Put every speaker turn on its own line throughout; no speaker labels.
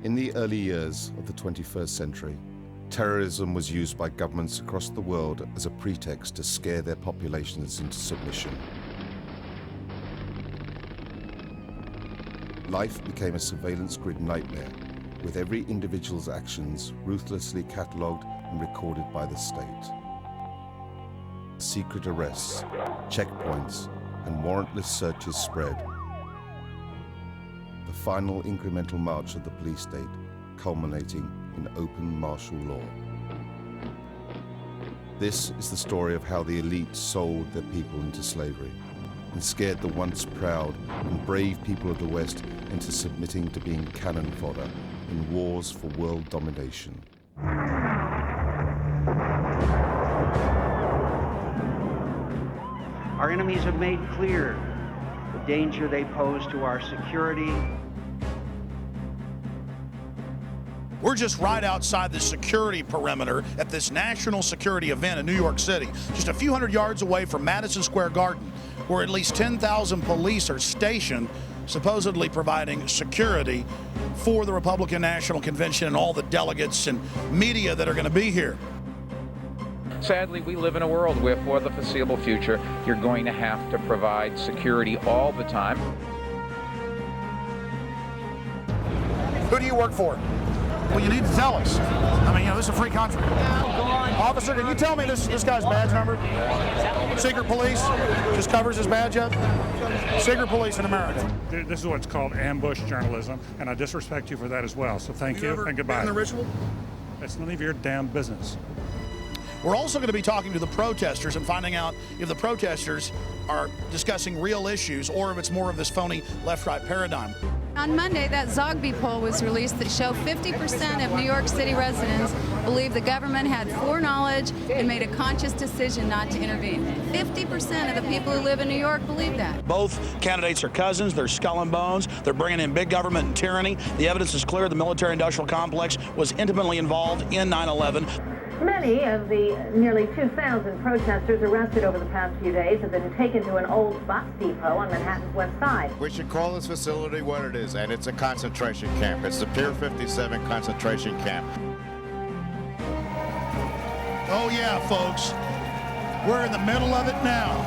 In the early years of the 21st century, terrorism was used by governments across the world as a pretext to scare their populations into submission. Life became a surveillance grid nightmare, with every individual's actions ruthlessly catalogued and recorded by the state. Secret arrests, checkpoints, and warrantless searches spread. The final incremental march of the police state, culminating in open martial law. This is the story of how the elite sold their people into slavery and scared the once proud and brave people of the West into submitting to being cannon fodder in wars for world domination.
Our enemies have made clear the danger they pose to our security.
We're just right outside the security perimeter at this national security event in New York City, just a few hundred yards away from Madison Square Garden, where at least 10,000 police are stationed, supposedly providing security for the Republican National Convention and all the delegates and media that are going to be here.
Sadly, we live in a world where for the foreseeable future, you're going to have to provide security all the time.
Who do you work for? Well, you need to tell us. I mean, this is a free country. Officer, can you tell me this guy's badge number? Secret police just covers his badge up. Secret police in America.
This is what's called ambush journalism, and I disrespect you for that as well. So thank you and goodbye.
In the ritual?
It's none of your damn business.
We're also going to be talking to the protesters and finding out if the protesters are discussing real issues or if it's more of this phony left-right paradigm.
On Monday, that Zogby poll was released that showed 50% of New York City residents believe the government had foreknowledge and made a conscious decision not to intervene. 50% of the people who live in New York believe that.
Both candidates are cousins. They're skull and bones. They're bringing in big government and tyranny. The evidence is clear. The military-industrial complex was intimately involved in 9/11.
Many of the nearly 2,000 protesters arrested over the past few days have been taken to an old bus depot on Manhattan's West Side.
We should call this facility what it is, and it's a concentration camp. It's the Pier 57 concentration camp.
Oh yeah, folks. We're in the middle of it now.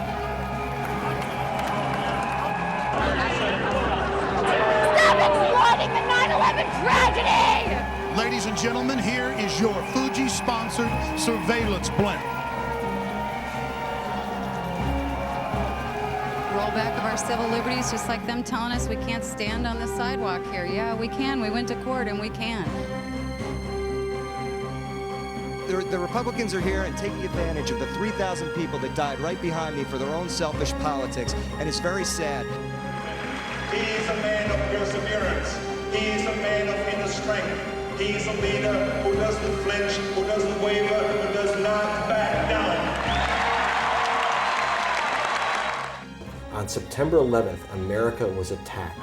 Stop exploiting the 9/11 tragedy!
Ladies and gentlemen, here is your Fuji-sponsored surveillance blimp.
Rollback of our civil liberties, just like them telling us we can't stand on the sidewalk here. Yeah, we can. We went to court and we can.
The Republicans are here and taking advantage of the 3,000 people that died right behind me for their own selfish politics, and it's very sad.
He is a man of perseverance. He is a man of inner strength. He is a leader who doesn't flinch, who doesn't waver, who does not back down.
On September 11th, America was attacked.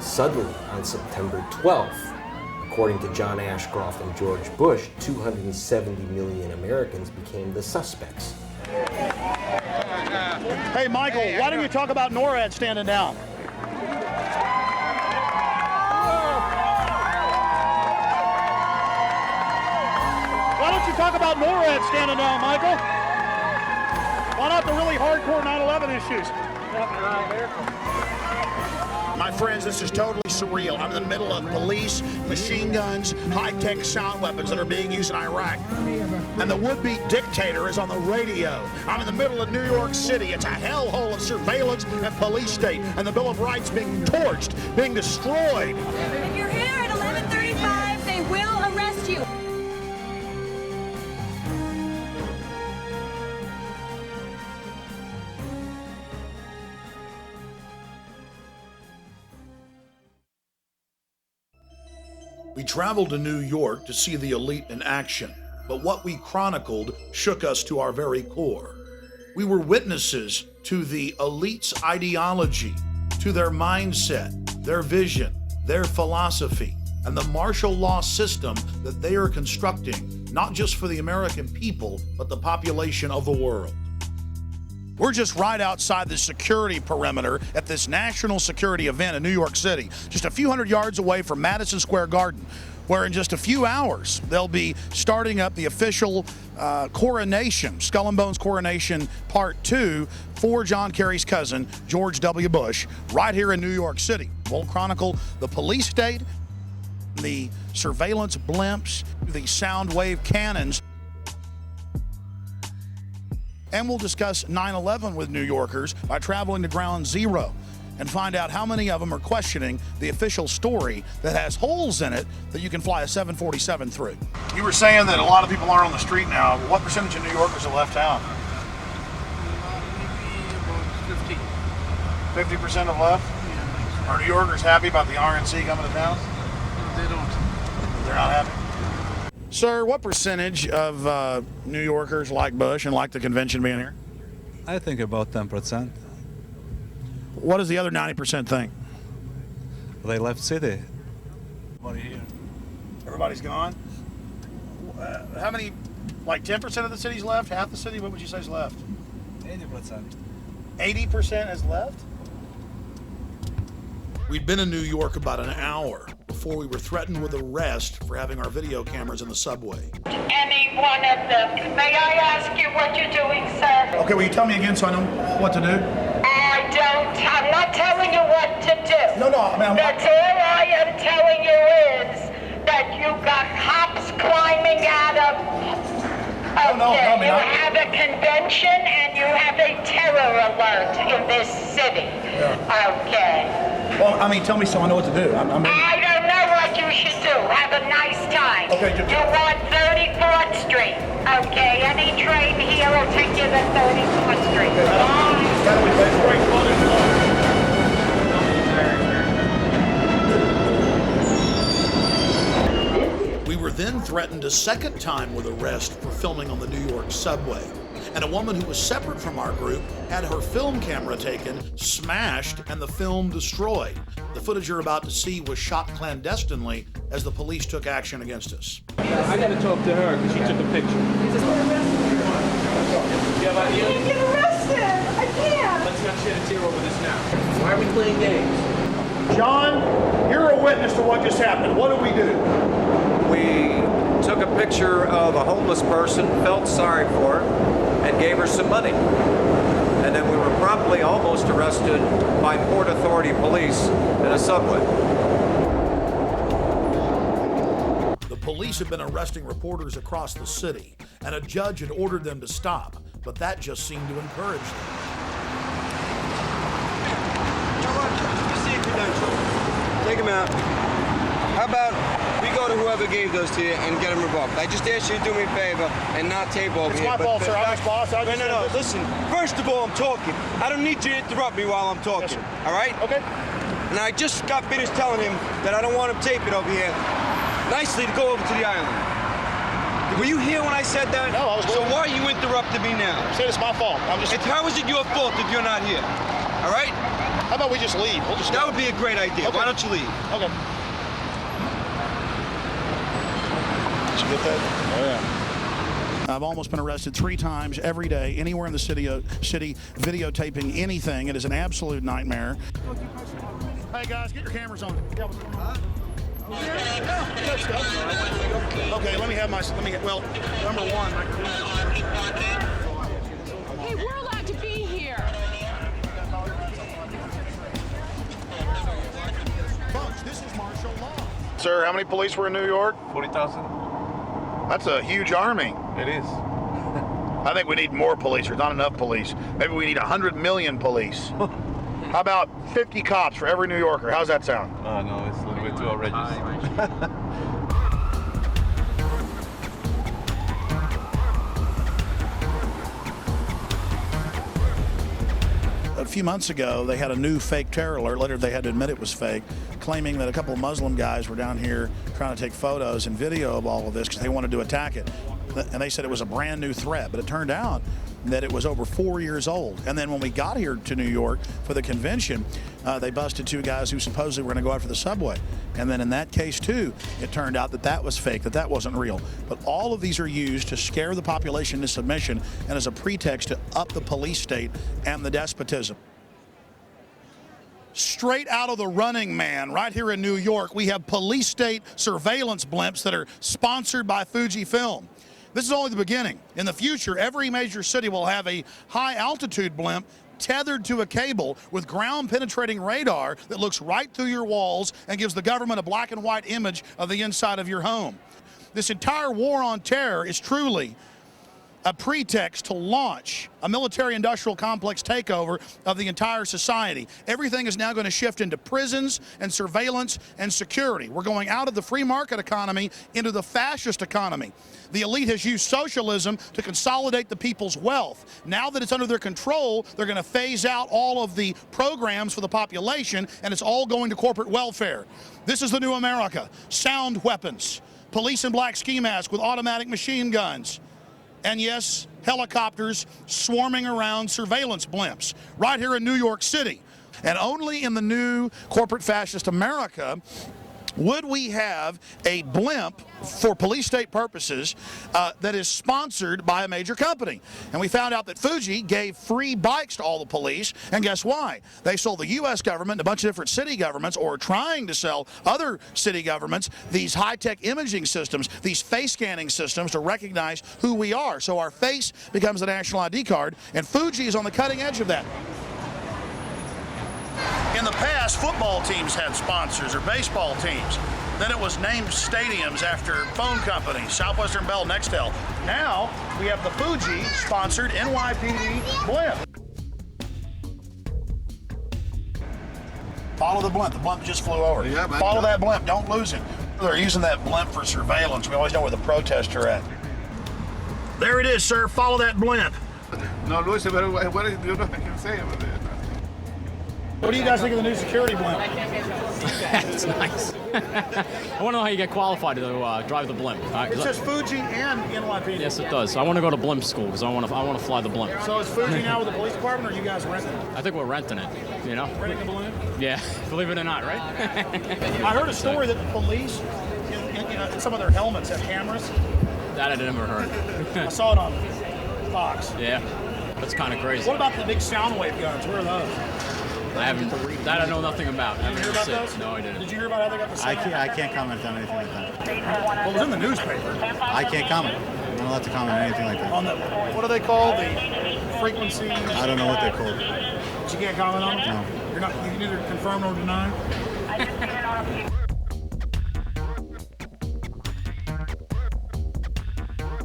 Suddenly, on September 12th, according to John Ashcroft and George Bush, 270 million Americans became the suspects.
Hey, Michael, why don't you talk about NORAD standing down? Why don't you talk about NORAD standing down, Michael? Why not the really hardcore 9/11 issues? My friends, this is totally surreal. I'm in the middle of police, machine guns, high-tech sound weapons that are being used in Iraq. And the would-be dictator is on the radio. I'm in the middle of New York City. It's a hellhole of surveillance and police state. And the Bill of Rights being torched, being destroyed.
If you're here at 11:35, they will arrest you.
We traveled to New York to see the elite in action, but what we chronicled shook us to our very core. We were witnesses to the elite's ideology, to their mindset, their vision, their philosophy, and the martial law system that they are constructing, not just for the American people, but the population of the world. We're just right outside the security perimeter at this national security event in New York City, just a few hundred yards away from Madison Square Garden, where in just a few hours they'll be starting up the official coronation, Skull and Bones coronation part 2 for John Kerry's cousin, George W. Bush, right here in New York City. We'll chronicle the police state, the surveillance blimps, the sound wave cannons. And we'll discuss 9/11 with New Yorkers by traveling to Ground Zero and find out how many of them are questioning the official story that has holes in it that you can fly a 747 through. You were saying that a lot of people aren't on the street now. What percentage of New Yorkers have left town?
Maybe about 50.
50% have left? Are New Yorkers happy about the RNC coming to town?
They don't.
They're not happy? Sir, what percentage of New Yorkers like Bush and like the convention being here?
I think about 10%.
What does the other 90% think?
They left city.
Everybody's gone? How many, like 10% of the city's left? Half the city? What would you say is left?
80%.
80% has left? We'd been in New York about an hour before we were threatened with arrest for having our video cameras in the subway.
Any one of them. May I ask you what you're doing, sir?
Okay, will you tell me again so I know what to do?
I'm not telling you what to do.
No, ma'am.
That's all I am telling you is that you got cops climbing out of... Okay, you have a convention and you have a terror alert in this city. Yeah. Okay.
Well, I mean, tell me so I know what to do.
I don't know what you should do. Have a nice time. Okay, you want 34th Street. Okay, any train here will take you to 34th Street.
We were then threatened a second time with arrest for filming on the New York subway. And a woman who was separate from our group had her film camera taken, smashed, and the film destroyed. The footage you're about to see was shot clandestinely as the police took action against us.
I gotta talk to her because she took a picture.
I can't get arrested! I can't!
Let's not shed a tear over this now. Why are we playing games?
John, you're a witness to what just happened. What did we do?
We took a picture of a homeless person, felt sorry for her, and gave her some money. And then we were promptly almost arrested by Port Authority police in a subway.
The police had been arresting reporters across the city, and a judge had ordered them to stop, but that just seemed to encourage them.
You know what? You see a credential. Take them out. How about we go to whoever gave those to you and get them revoked? I just asked you to do me a favor and not tape over here.
It's my fault, sir. I'm his boss.
No. Listen, first of all, I'm talking. I don't need you to interrupt me while I'm talking. Yes, all right?
Okay.
And I just got finished telling him that I don't want him taping over here. Nicely to go over to the island. Were you here when I said that?
No, I was.
So why are you interrupting me now?
I said it's my fault.
How is it your fault if you're not here? All right?
How about we just leave?
That would be a great idea. Okay. Why don't you leave?
Okay. Did you get that? Oh, yeah. I've almost been arrested 3 times every day, anywhere in the city videotaping anything. It is an absolute nightmare. Hey, guys, get your cameras on. Okay, well, number one.
Hey, we're allowed to be here.
Folks, this is martial law. Sir, how many police were in New York?
40,000.
That's a huge army.
It is.
I think we need more police. There's not enough police. Maybe we need 100 million police. How about 50 cops for every New Yorker? How's that sound?
No, it's a little bit too outrageous.
A few months ago, they had a new fake terror alert. Later, they had to admit it was fake, claiming that a couple of Muslim guys were down here trying to take photos and video of all of this because they wanted to attack it. And they said it was a brand new threat. But it turned out that it was over 4 years old. And then when we got here to New York for the convention, they busted 2 guys who supposedly were going to go after the subway. And then in that case, too, it turned out that that was fake, that wasn't real. But all of these are used to scare the population into submission and as a pretext to up the police state and the despotism. Straight out of The Running Man, right here in New York, we have police state surveillance blimps that are sponsored by Fujifilm. This is only the beginning. In the future, every major city will have a high-altitude blimp tethered to a cable with ground-penetrating radar that looks right through your walls and gives the government a black and white image of the inside of your home. This entire war on terror is truly a pretext to launch a military-industrial complex takeover of the entire society. Everything is now going to shift into prisons and surveillance and security. We're going out of the free market economy into the fascist economy. The elite has used socialism to consolidate the people's wealth. Now that it's under their control, they're going to phase out all of the programs for the population, and it's all going to corporate welfare. This is the new America. Sound weapons, police in black ski masks with automatic machine guns, and yes, helicopters swarming around surveillance blimps right here in New York City. And only in the new corporate fascist America would we have a blimp for police state purposes that is sponsored by a major company. And we found out that Fuji gave free bikes to all the police, and guess why? They sold the U.S. government and a bunch of different city governments, or trying to sell other city governments, these high-tech imaging systems, these face scanning systems to recognize who we are. So our face becomes a national ID card, and Fuji is on the cutting edge of that. In the past, football teams had sponsors, or baseball teams. Then it was named stadiums after phone companies, Southwestern Bell, Nextel. Now we have the Fuji-sponsored NYPD blimp. Follow the blimp. The blimp just flew over. Yeah, follow that blimp. Don't lose it. They're using that blimp for surveillance. We always know where the protests are at. There it is, sir. Follow that blimp.
No, Luis, but what do you know I can say about it?
What do you guys think of the new security blimp?
It's nice. I want to know how you get qualified to drive the blimp.
It says Fuji and NYPD.
Yes, it does. I want to go to blimp school because I want to fly the blimp.
So is Fuji now with the police department, or are you guys renting it?
I think we're renting it. You know.
Renting the blimp?
Yeah, believe it or not, right?
I heard a story that the police, in some of their helmets, have cameras.
That I never heard.
I saw it on Fox.
Yeah, that's kind of crazy.
What about the big sound wave guns? Where are those?
I haven't. That I know nothing about.
Did you hear about those?
No, I didn't.
Did you hear about how they got the sound?
I can't comment on anything like that.
Well, it was in the newspaper.
I can't comment. I'm not allowed to comment on anything like that.
On the, what are they called? The frequencies?
I don't know what they're called.
But you can't comment on them?
No.
You're not. You can neither confirm nor deny.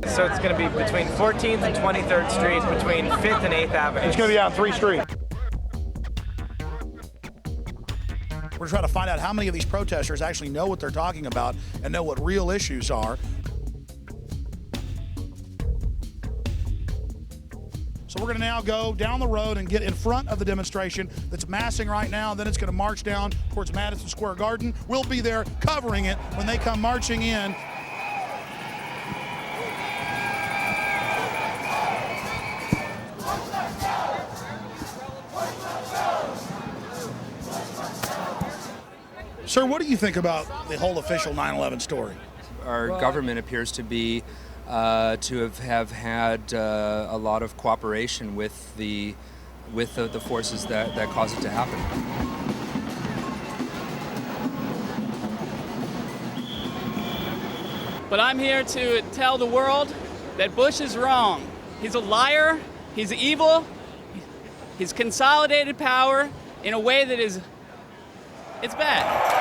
So it's going to be between 14th and 23rd Street, between 5th and 8th Avenue.
It's going to be on 3 streets. We're trying to find out how many of these protesters actually know what they're talking about and know what real issues are. So we're going to now go down the road and get in front of the demonstration that's massing right now. Then it's going to march down towards Madison Square Garden. We'll be there covering it when they come marching in. Sir, what do you think about the whole official 9/11 story?
Our government appears to be to have had a lot of cooperation with the forces that caused it to happen.
But I'm here to tell the world that Bush is wrong. He's a liar, he's evil, he's consolidated power in a way that is, it's bad.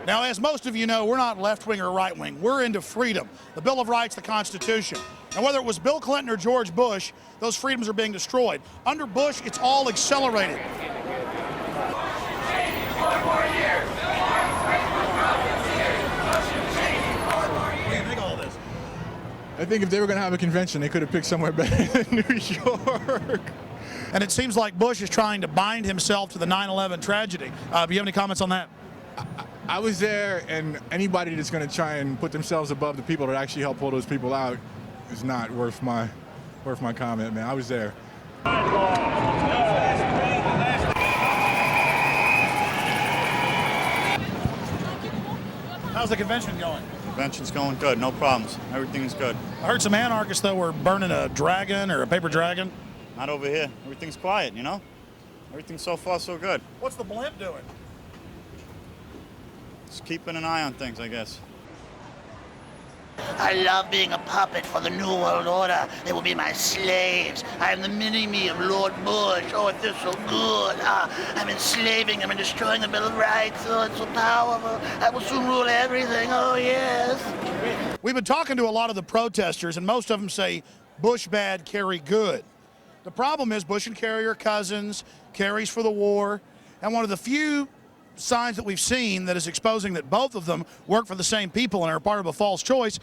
Now, as most of you know, we're not left-wing or right-wing. We're into freedom, the Bill of Rights, the Constitution. And whether it was Bill Clinton or George Bush, those freedoms are being destroyed. Under Bush, it's all accelerated.
I think if they were going to have a convention, they could have picked somewhere better than New York.
And it seems like Bush is trying to bind himself to the 9/11 tragedy. Do you have any comments on that?
I was there, and anybody that's going to try and put themselves above the people that actually help pull those people out is not worth my comment, man. I was there.
How's the convention going?
Convention's going good, no problems. Everything's good.
I heard some anarchists, though, were burning a dragon or a paper dragon.
Not over here. Everything's quiet, you know? Everything's so far so good.
What's the blimp doing?
Just keeping an eye on things, I guess.
I love being a puppet for the New World Order. They will be my slaves. I am the mini-me of Lord Bush. Oh, it feels so good. I'm enslaving them and destroying the Bill of Rights. Oh, it's so powerful. I will soon rule everything. Oh, yes.
We've been talking to a lot of the protesters, and most of them say Bush bad, Kerry good. The problem is Bush and Kerry are cousins. Kerry's for the war. And one of the few signs that we've seen that is exposing that both of them work for the same people and are part of a false choice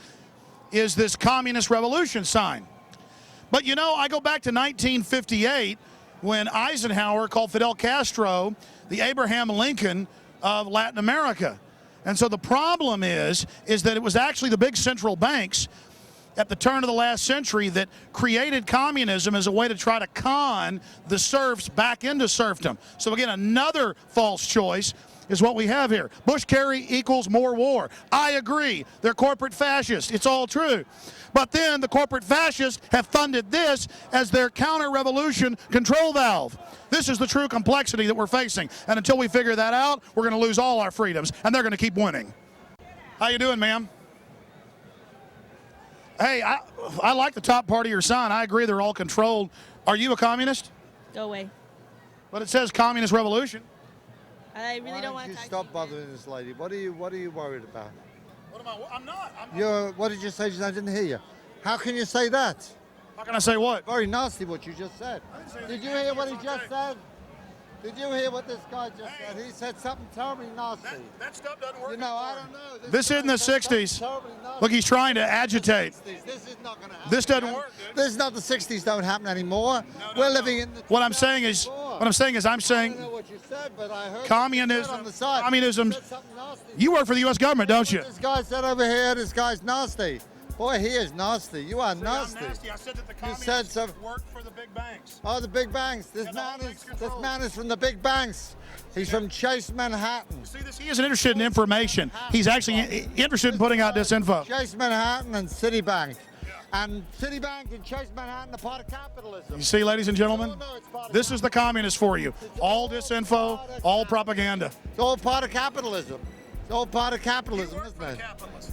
is this communist revolution sign. But you know, I go back to 1958 when Eisenhower called Fidel Castro the Abraham Lincoln of Latin America. And so the problem is that it was actually the big central banks at the turn of the last century that created communism as a way to try to con the serfs back into serfdom. So again, another false choice is what we have here. Bush-Kerry equals more war. I agree. They're corporate fascists. It's all true. But then the corporate fascists have funded this as their counter-revolution control valve. This is the true complexity that we're facing. And until we figure that out, we're going to lose all our freedoms, and they're going to keep winning. How you doing, ma'am? Hey, I like the top part of your sign. I agree they're all controlled. Are you a communist?
Go away.
But it says communist revolution.
I really don't want to talk.
Stop bothering this lady. What are you worried about?
What am I? I'm not.
What did you say? I didn't hear you. How can you say that?
How can I say what?
Very nasty what you just said. Did you hear what he just said? Did you hear what this guy just said? He said something terribly nasty.
That stuff doesn't work.
You know, I don't know.
This is in the 60s. Look, he's trying to agitate.
This is not going to happen.
This doesn't work, dude.
This is not the 60s. Don't happen anymore. We're living in the.
What I'm saying is, I'm saying.
I don't know what you said, but I heard
communism.
On the side.
Communism.
You said something nasty.
You work for the U.S. government, don't you?
This guy said over here. This guy's nasty. Boy, he is nasty. You are nasty.
I'm nasty. I said that the
communists
work for the big banks.
Oh, the big banks. This man is from the big banks. He's from Chase Manhattan.
You see this? He isn't interested in information. He's actually interested in putting out disinfo.
Chase Manhattan and Citibank. And Citibank and Chase Manhattan are part of capitalism.
You see, ladies and gentlemen, this is the communist for you. All disinfo, all propaganda.
It's all part of capitalism. It's all part of capitalism, isn't it?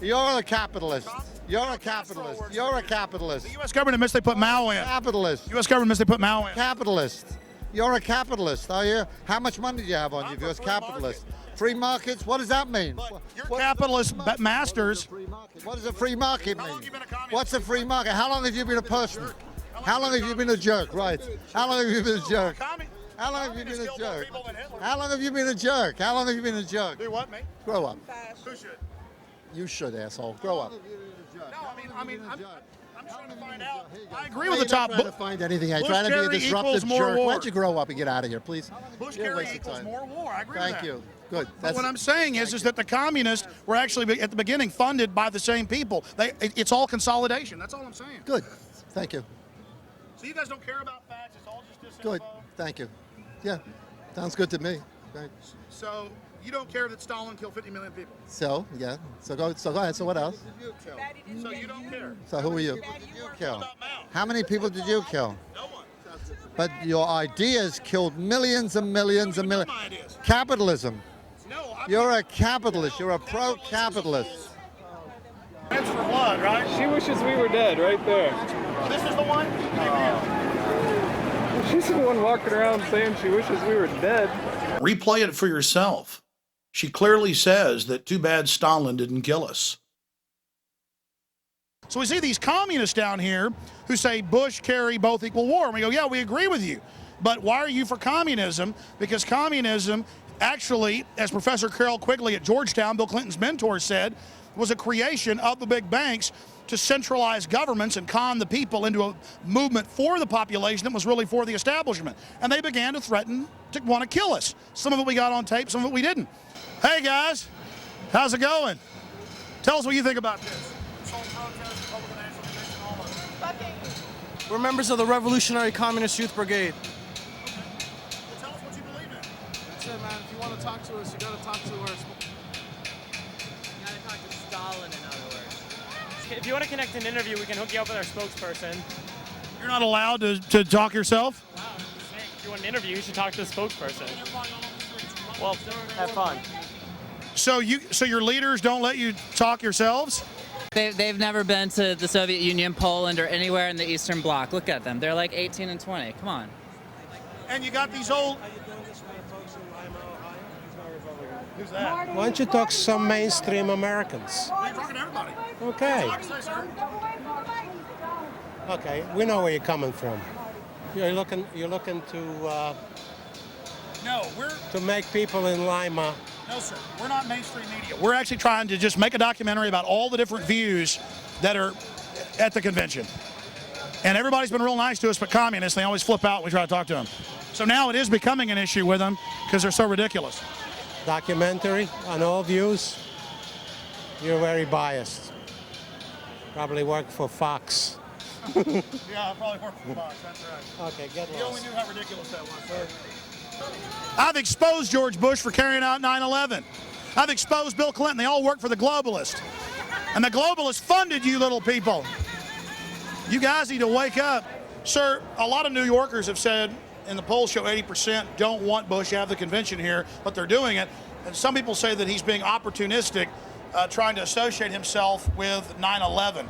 You're a capitalist. You're a capitalist. You're a capitalist.
The U.S. government admits they put Mao in.
Capitalist.
U.S. government admits they put Mao in.
Capitalist. You're a capitalist, are you? How much money do you have on you if you're a capitalist? Free markets? What does that mean?
You're capitalist masters.
What does a free market mean? What's a free market? How long have you been a person? How long have you been a jerk? Right. How long have you been a jerk? How long have you been a jerk? How long have you been a jerk? How long have you been a jerk?
Do what, mate?
Grow up.
Who should?
You should, asshole. Grow up.
No, I mean, I'm trying to find out. I agree with the top.
I'm not trying to find anything. I'm trying to be a disruptive jerk. Why don't you grow up and get out of here, please?
Bush-Kerry equals more war. I agree with that.
Thank you. Good.
But what I'm saying is that the communists were actually at the beginning funded by the same people. It's all consolidation. That's all I'm saying.
Good. Thank you.
So you guys don't care about facts. It's all just disinfo.
Good. Thank you. Yeah. Sounds good to me. Thanks.
So you don't care that Stalin killed 50 million people?
So, yeah. So go ahead. So what else?
So you don't care?
So who are you? Who did you kill? How many people did you kill?
No one.
But your ideas killed millions and millions and millions. Capitalism.
No,
you're a capitalist. You're a pro-capitalist.
That's for blood, right?
She wishes we were dead right there.
This is the one?
She's the one walking around saying she wishes we were dead.
Replay it for yourself. She clearly says that too bad Stalin didn't kill us. So we see these communists down here who say Bush, Kerry, both equal war. And we go, yeah, we agree with you. But why are you for communism? Because communism actually, as Professor Carol Quigley at Georgetown, Bill Clinton's mentor, said, was a creation of the big banks to centralize governments and con the people into a movement for the population that was really for the establishment. And they began to threaten to want to kill us. Some of it we got on tape, some of it we didn't. Hey guys, How's it going? Tell us what you think about this.
We're members of the Revolutionary Communist Youth Brigade.
Tell us what you believe in.
That's it, man. If you want to talk to us, you got to talk to us.
You gotta talk to Stalin, in other words. If you want to connect an interview, we can hook you up with our spokesperson.
You're not allowed to talk yourself?
If you want an interview, you should talk to the spokesperson. Well, have fun.
So your leaders don't let you talk yourselves?
They've never been to the Soviet Union, Poland, or anywhere in the Eastern Bloc. Look at them. They're like 18 and 20. Come on.
And you got these old... Who's that?
Why don't you talk to some mainstream Americans?
I'm talking to everybody.
Okay. Okay, we know where you're coming from. You're looking to
No,
to make people in Lima.
No, sir. We're not mainstream media. We're actually trying to just make a documentary about all the different views that are at the convention. And everybody's been real nice to us, but communists, they always flip out when we try to talk to them. So now it is becoming an issue with them because they're so ridiculous.
Documentary on all views. You're very biased. Probably work for Fox.
Yeah, I probably work for Fox. That's right.
Okay, get lost.
You only knew how ridiculous that was. I've exposed George Bush for carrying out 9/11. I've exposed Bill Clinton. They all work for the globalists. And the globalists funded you little people. You guys need to wake up. Sir, a lot of New Yorkers have said, and the polls show 80% don't want Bush to have the convention here, but they're doing it. And some people say that he's being opportunistic, trying to associate himself with 9/11.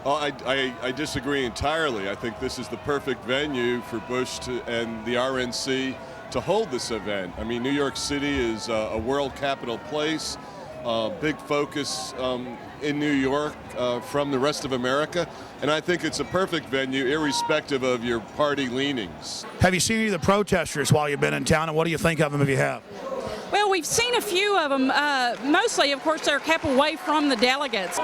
I disagree entirely. I think this is the perfect venue for Bush and the RNC to hold this event. I mean, New York City is a world capital place, big focus in New York from the rest of America, and I think it's a perfect venue irrespective of your party leanings.
Have you seen any of the protesters while you've been in town, and what do you think of them if you have?
Well, we've seen a few of them. Mostly, of course, they're kept away from the delegates.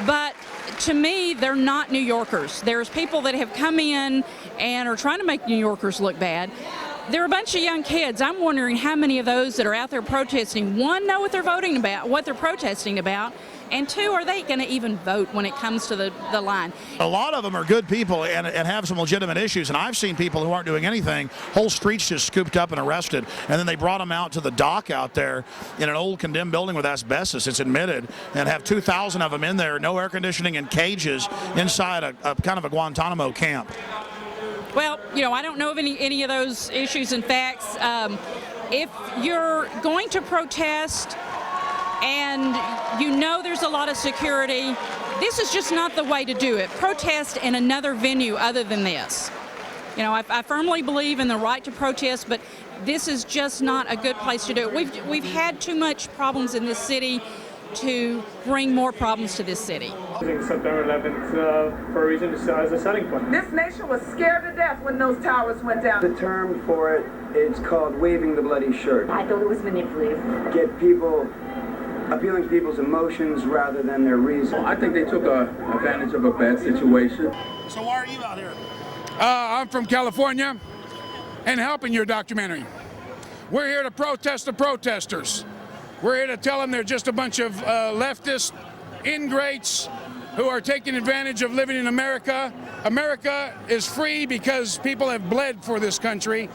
But to me, they're not New Yorkers. There's people that have come in and are trying to make New Yorkers look bad. They're a bunch of young kids. I'm wondering how many of those that are out there protesting, one, know what they're voting about, what they're protesting about, and two, are they going to even vote when it comes to the line?
A lot of them are good people and have some legitimate issues, and I've seen people who aren't doing anything, whole streets just scooped up and arrested, and then they brought them out to the dock out there in an old condemned building with asbestos, it's admitted, and have 2,000 of them in there, no air conditioning, and cages inside a kind of a Guantanamo camp.
Well, you know, I don't know of any of those issues and facts. If you're going to protest and you know there's a lot of security, this is just not the way to do it. Protest in another venue other than this. You know, I firmly believe in the right to protest, but this is just not a good place to do it. We've had too much problems in this city to bring more problems to this city.
September 11th for a reason as a selling point.
This nation was scared to death when those towers went down.
The term for it is called waving the bloody shirt.
I thought it was manipulative.
Get people, appealing to people's emotions rather than their reason.
I think they took advantage of a bad situation.
So why are you out here?
I'm from California and helping your documentary. We're here to protest the protesters. We're here to tell them they're just a bunch of leftist ingrates who are taking advantage of living in America. America is free because people have bled for this country,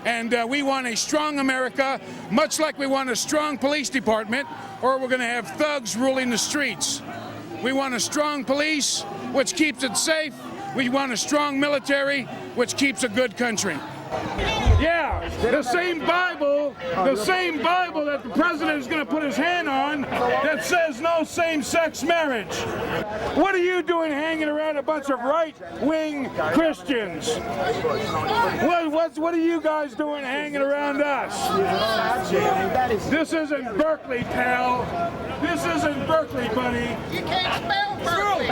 and we want a strong America, much like we want a strong police department, or we're going to have thugs ruling the streets. We want a strong police, which keeps it safe. We want a strong military, which keeps a good country. Yeah, the same Bible that the president is going to put his hand on that says no same-sex marriage. What are you doing hanging around a bunch of right-wing Christians? What are you guys doing hanging around us? This isn't Berkeley, pal. This isn't Berkeley, buddy.
You can't spell Berkeley.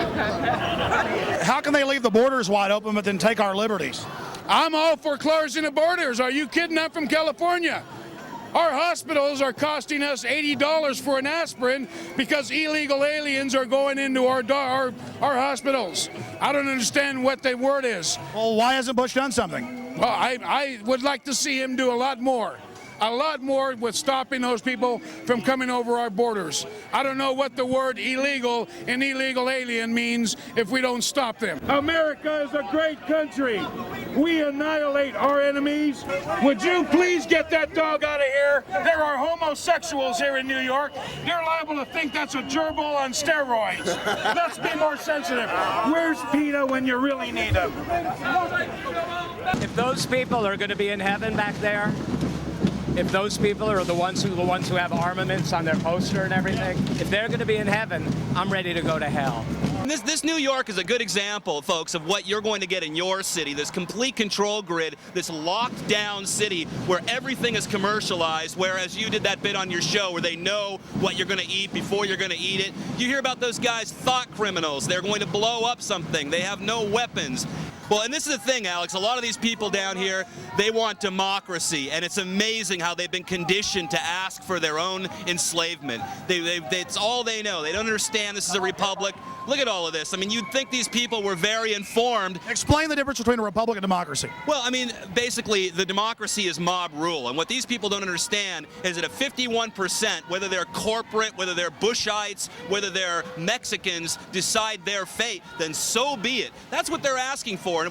How can they leave the borders wide open but then take our liberties?
I'm all for closing the borders. Are you kidding? I'm from California. Our hospitals are costing us $80 for an aspirin because illegal aliens are going into our hospitals. I don't understand what the word is.
Well, why hasn't Bush done something?
Well, I would like to see him do a lot more with stopping those people from coming over our borders. I don't know what the word illegal and illegal alien means if we don't stop them. America is a great country. We annihilate our enemies. Would you please get that dog out of here? There are homosexuals here in New York. You're liable to think that's a gerbil on steroids. Let's be more sensitive. Where's PETA when you really need him?
If those people are going to be in heaven back there, if those people are the ones who have armaments on their poster and everything, if they're going to be in heaven, I'm ready to go to hell.
This New York is a good example, folks, of what you're going to get in your city, this complete control grid, this locked down city where everything is commercialized, whereas you did that bit on your show where they know what you're going to eat before you're going to eat it. You hear about those guys, thought criminals. They're going to blow up something. They have no weapons. Well, and this is the thing, Alex, a lot of these people down here, they want democracy, and it's amazing how they've been conditioned to ask for their own enslavement. It's all they know. They don't understand this is a republic. Look at all of this. I mean, you'd think these people were very informed.
Explain the difference between a republic and democracy.
Well, I mean, basically, the democracy is mob rule, and what these people don't understand is that if 51%, whether they're corporate, whether they're Bushites, whether they're Mexicans, decide their fate, then so be it. That's what they're asking for.
We're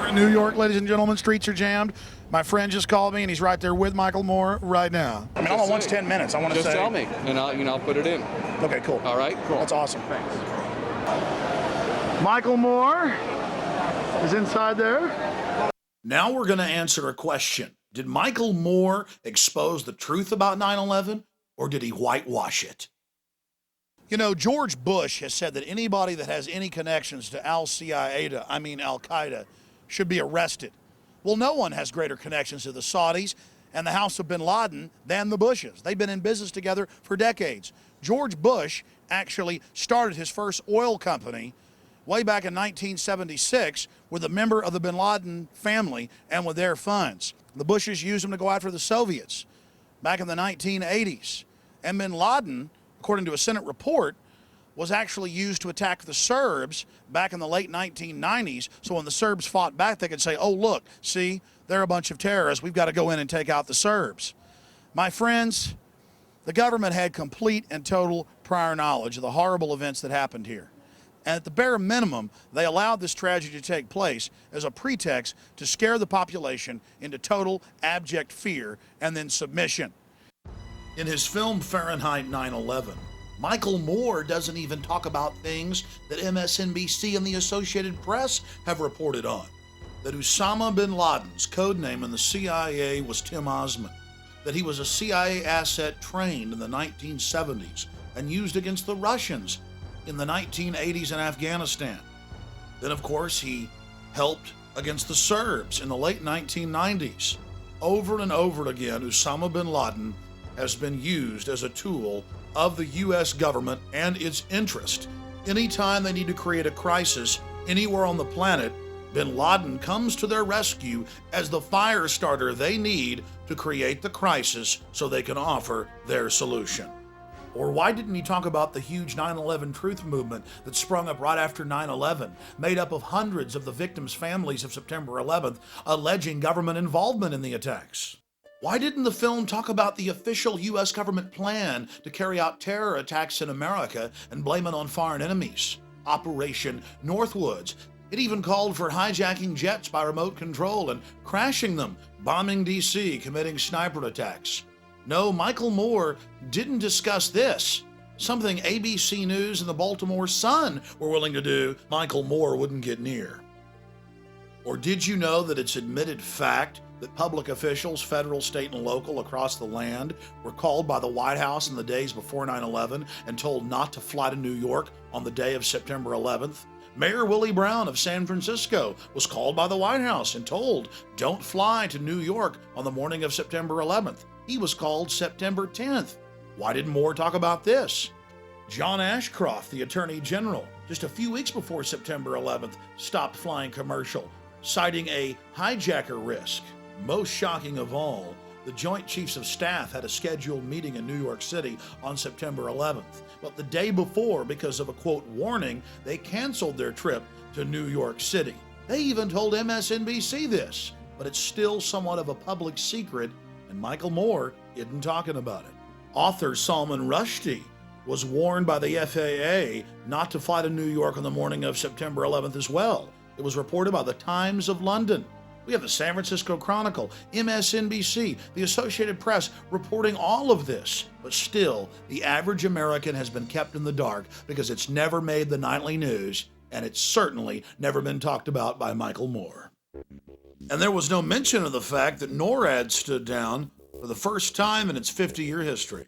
in New York, ladies and gentlemen. Streets are jammed. My friend just called me, and he's right there with Michael Moore right now. I mean, I'm on 10 minutes. I want to say.
Just tell me, and I'll put it in.
Okay, cool.
All right, cool.
That's awesome. Thanks. Michael Moore is inside there. Now we're going to answer a question. Did Michael Moore expose the truth about 9/11, or did he whitewash it? You know, George Bush has said that anybody that has any connections to Al-Qaeda, should be arrested. Well, no one has greater connections to the Saudis and the House of bin Laden than the Bushes. They've been in business together for decades. George Bush actually started his first oil company way back in 1976 with a member of the bin Laden family and with their funds. The Bushes used them to go after the Soviets back in the 1980s. And bin Laden, according to a Senate report, was actually used to attack the Serbs back in the late 1990s. So when the Serbs fought back, they could say, oh, look, see, they're a bunch of terrorists. We've got to go in and take out the Serbs. My friends, the government had complete and total prior knowledge of the horrible events that happened here. And at the bare minimum, they allowed this tragedy to take place as a pretext to scare the population into total abject fear and then submission. In his film Fahrenheit 9/11, Michael Moore doesn't even talk about things that MSNBC and the Associated Press have reported on. That Osama bin Laden's code name in the CIA was Tim Osman. That he was a CIA asset trained in the 1970s and used against the Russians in the 1980s in Afghanistan. Then, of course, he helped against the Serbs in the late 1990s. Over and over again, Osama bin Laden has been used as a tool of the U.S. government and its interest. Anytime they need to create a crisis anywhere on the planet, bin Laden comes to their rescue as the fire starter they need to create the crisis so they can offer their solution. Or why didn't he talk about the huge 9/11 truth movement that sprung up right after 9/11, made up of hundreds of the victims' families of September 11th, alleging government involvement in the attacks? Why didn't the film talk about the official U.S. government plan to carry out terror attacks in America and blame it on foreign enemies? Operation Northwoods. It even called for hijacking jets by remote control and crashing them, bombing D.C., committing sniper attacks. No, Michael Moore didn't discuss this. Something ABC News and the Baltimore Sun were willing to do, Michael Moore wouldn't get near. Or did you know that it's admitted fact that public officials, federal, state, and local across the land were called by the White House in the days before 9/11 and told not to fly to New York on the day of September 11th? Mayor Willie Brown of San Francisco was called by the White House and told, don't fly to New York on the morning of September 11th. He was called September 10th. Why didn't Moore talk about this? John Ashcroft, the Attorney General, just a few weeks before September 11th, stopped flying commercial, citing a hijacker risk. Most shocking of all, the Joint Chiefs of Staff had a scheduled meeting in New York City on September 11th. But the day before, because of a, quote, warning, they canceled their trip to to New York City. They even told MSNBC this, but it's still somewhat of a public secret, and Michael Moore isn't talking about it. Author Salman Rushdie was warned by the FAA not to fly to New York on the morning of September 11th as well. It was reported by the Times of London. We have the San Francisco Chronicle, MSNBC, the Associated Press reporting all of this. But still, the average American has been kept in the dark because it's never made the nightly news, and it's certainly never been talked about by Michael Moore. And there was no mention of the fact that NORAD stood down for the first time in its 50-year history.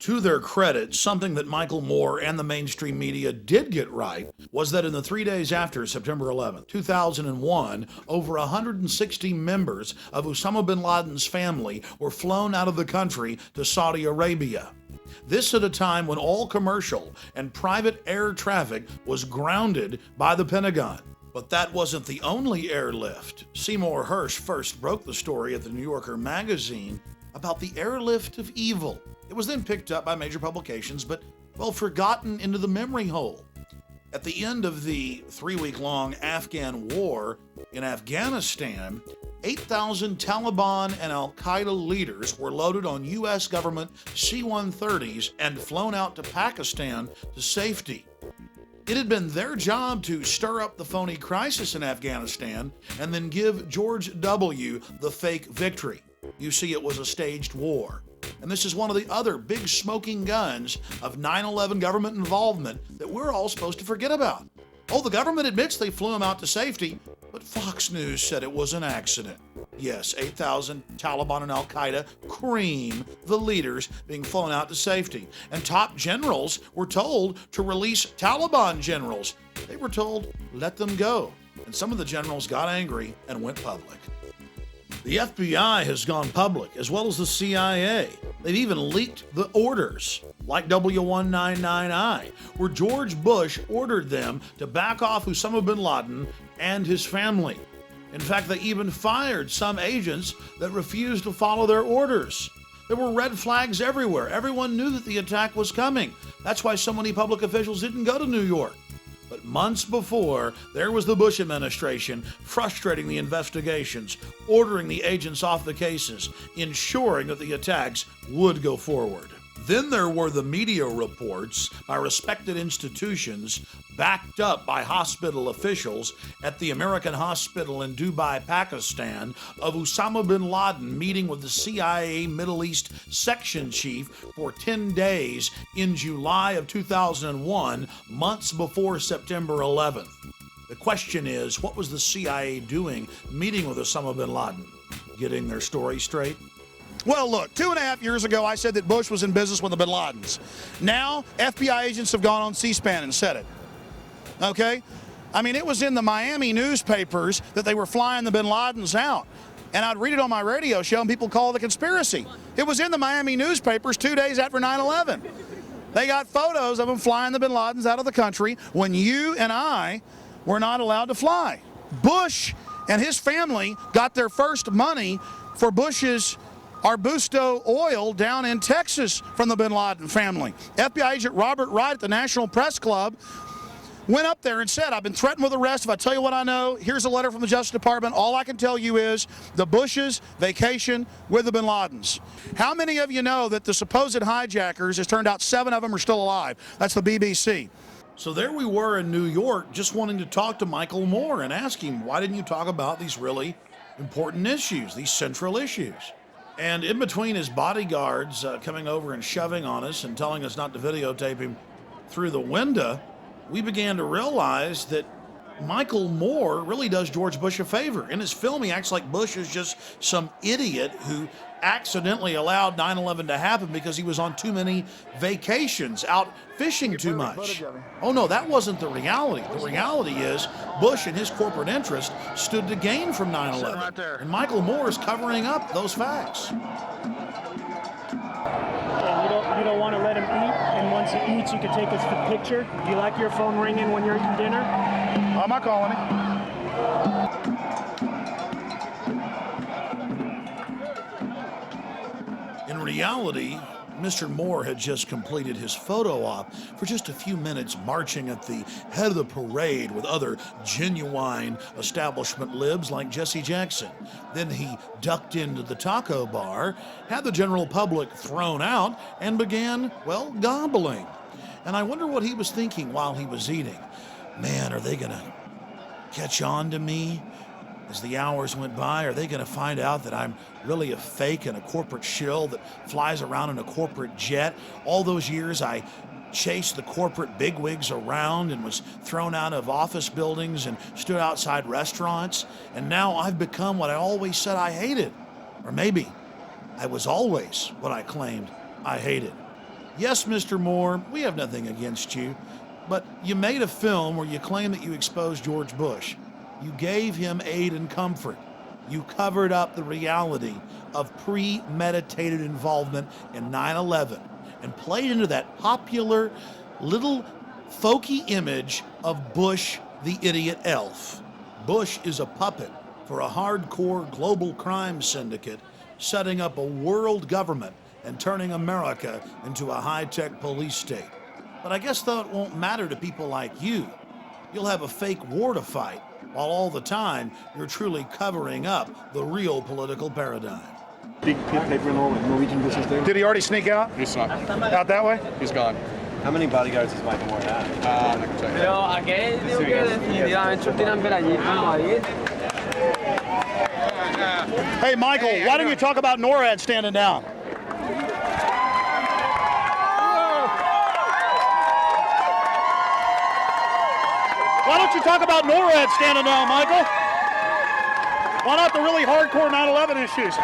To their credit, something that Michael Moore and the mainstream media did get right was that in the 3 days after September 11, 2001, over 160 members of Osama bin Laden's family were flown out of the country to Saudi Arabia. This at a time when all commercial and private air traffic was grounded by the Pentagon. But that wasn't the only airlift. Seymour Hersh first broke the story at the New Yorker magazine about the airlift of evil. It was then picked up by major publications, but, well, forgotten into the memory hole. At the end of the 3-week-long Afghan war in Afghanistan, 8,000 Taliban and al-Qaeda leaders were loaded on U.S. government C-130s and flown out to Pakistan to safety. It had been their job to stir up the phony crisis in Afghanistan and then give George W. the fake victory. You see, it was a staged war. And this is one of the other big smoking guns of 9/11 government involvement that we're all supposed to forget about. Oh, the government admits they flew him out to safety, but Fox News said it was an accident. Yes, 8,000 Taliban and al-Qaeda cream the leaders being flown out to safety. And top generals were told to release Taliban generals. They were told, let them go. And some of the generals got angry and went public. The FBI has gone public, as well as the CIA. They've even leaked the orders, like W199I, where George Bush ordered them to back off Osama bin Laden and his family. In fact, they even fired some agents that refused to follow their orders. There were red flags everywhere. Everyone knew that the attack was coming. That's why so many public officials didn't go to New York. But months before, there was the Bush administration frustrating the investigations, ordering the agents off the cases, ensuring that the attacks would go forward. Then there were the media reports by respected institutions, backed up by hospital officials at the American hospital in Dubai, Pakistan, of Osama bin Laden meeting with the CIA Middle East section chief for 10 days in July of 2001, months before September 11th. The question is, what was the CIA doing meeting with Osama bin Laden? Getting their story straight? Well, look, 2.5 years ago, I said that Bush was in business with the bin Ladens. Now, FBI agents have gone on C-SPAN and said it. Okay? I mean, it was in the Miami newspapers that they were flying the bin Ladens out. And I'd read it on my radio show, and people call it a conspiracy. It was in the Miami newspapers 2 days after 9/11. They got photos of them flying the bin Ladens out of the country when you and I were not allowed to fly. Bush and his family got their first money for Bush's Arbusto oil down in Texas from the bin Laden family. FBI agent Robert Wright at the National Press Club went up there and said, I've been threatened with arrest. If I tell you what I know, here's a letter from the Justice Department. All I can tell you is the Bushes vacation with the bin Ladens. How many of you know that the supposed hijackers, it turned out 7 of them are still alive? That's the BBC. So there we were in New York just wanting to talk to Michael Moore and ask him, why didn't you talk about these really important issues, these central issues? And in between his bodyguards coming over and shoving on us and telling us not to videotape him through the window, we began to realize that Michael Moore really does George Bush a favor. In his film, he acts like Bush is just some idiot who accidentally allowed 9/11 to happen because he was on too many vacations, out fishing too much. Oh no, that wasn't the reality. The reality is Bush and his corporate interest stood to gain from 9/11. And Michael Moore is covering up those facts.
You don't want to let him eat, and once he eats, you can take his picture. Do you like your phone ringing when you're eating dinner?
I'm not calling him. In reality, Mr. Moore had just completed his photo op for just a few minutes, marching at the head of the parade with other genuine establishment libs like Jesse Jackson. Then he ducked into the taco bar, had the general public thrown out, and began, well, gobbling. And I wonder what he was thinking while he was eating. Man, are they gonna catch on to me as the hours went by? Are they going to find out that I'm really a fake and a corporate shill that flies around in a corporate jet? All those years I chased the corporate bigwigs around and was thrown out of office buildings and stood outside restaurants, and now I've become what I always said I hated. Or maybe I was always what I claimed I hated. Yes, Mr. Moore, we have nothing against you, but you made a film where you claim that you exposed George Bush. You gave him aid and comfort. You covered up the reality of premeditated involvement in 9/11 and played into that popular little folky image of Bush the idiot elf. Bush is a puppet for a hardcore global crime syndicate setting up a world government and turning America into a high-tech police state. But I guess that won't matter to people like you. You'll have a fake war to fight, while all the time you're truly covering up the real political paradigm.
Big paper Norwegian business there.
Did he already sneak out?
He's not.
Out that way?
He's gone.
How many bodyguards does Michael Moore have?
I can check that.
Hey, Michael, why don't you talk about NORAD standing down? Why don't you talk about NORAD standing down, Michael? Why not the really hardcore 9/11 issues?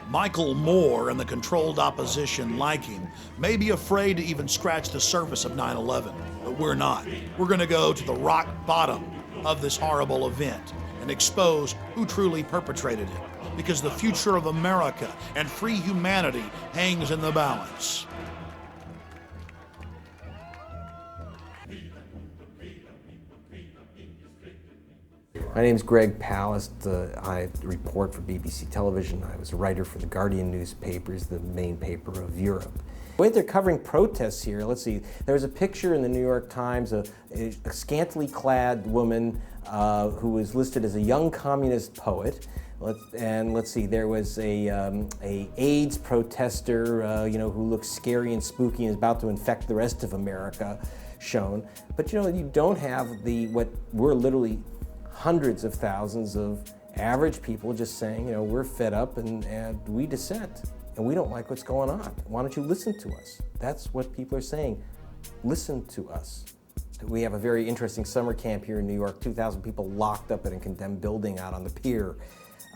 Michael Moore and the controlled opposition like him may be afraid to even scratch the surface of 9/11, but we're not. We're going to go to the rock bottom of this horrible event and expose who truly perpetrated it, because the future of America and free humanity hangs in the balance.
My name is Greg Palast. I report for BBC Television. I was a writer for the Guardian newspapers, the main paper of Europe. The way they're covering protests here, let's see, there was a picture in the New York Times of a scantily clad woman who was listed as a young communist poet. Let's see, there was a AIDS protester, who looks scary and spooky and is about to infect the rest of America shown. But you don't have what we're literally hundreds of thousands of average people just saying, we're fed up and we dissent and we don't like what's going on. Why don't you listen to us? That's what people are saying. Listen to us. We have a very interesting summer camp here in New York, 2,000 people locked up in a condemned building out on the pier.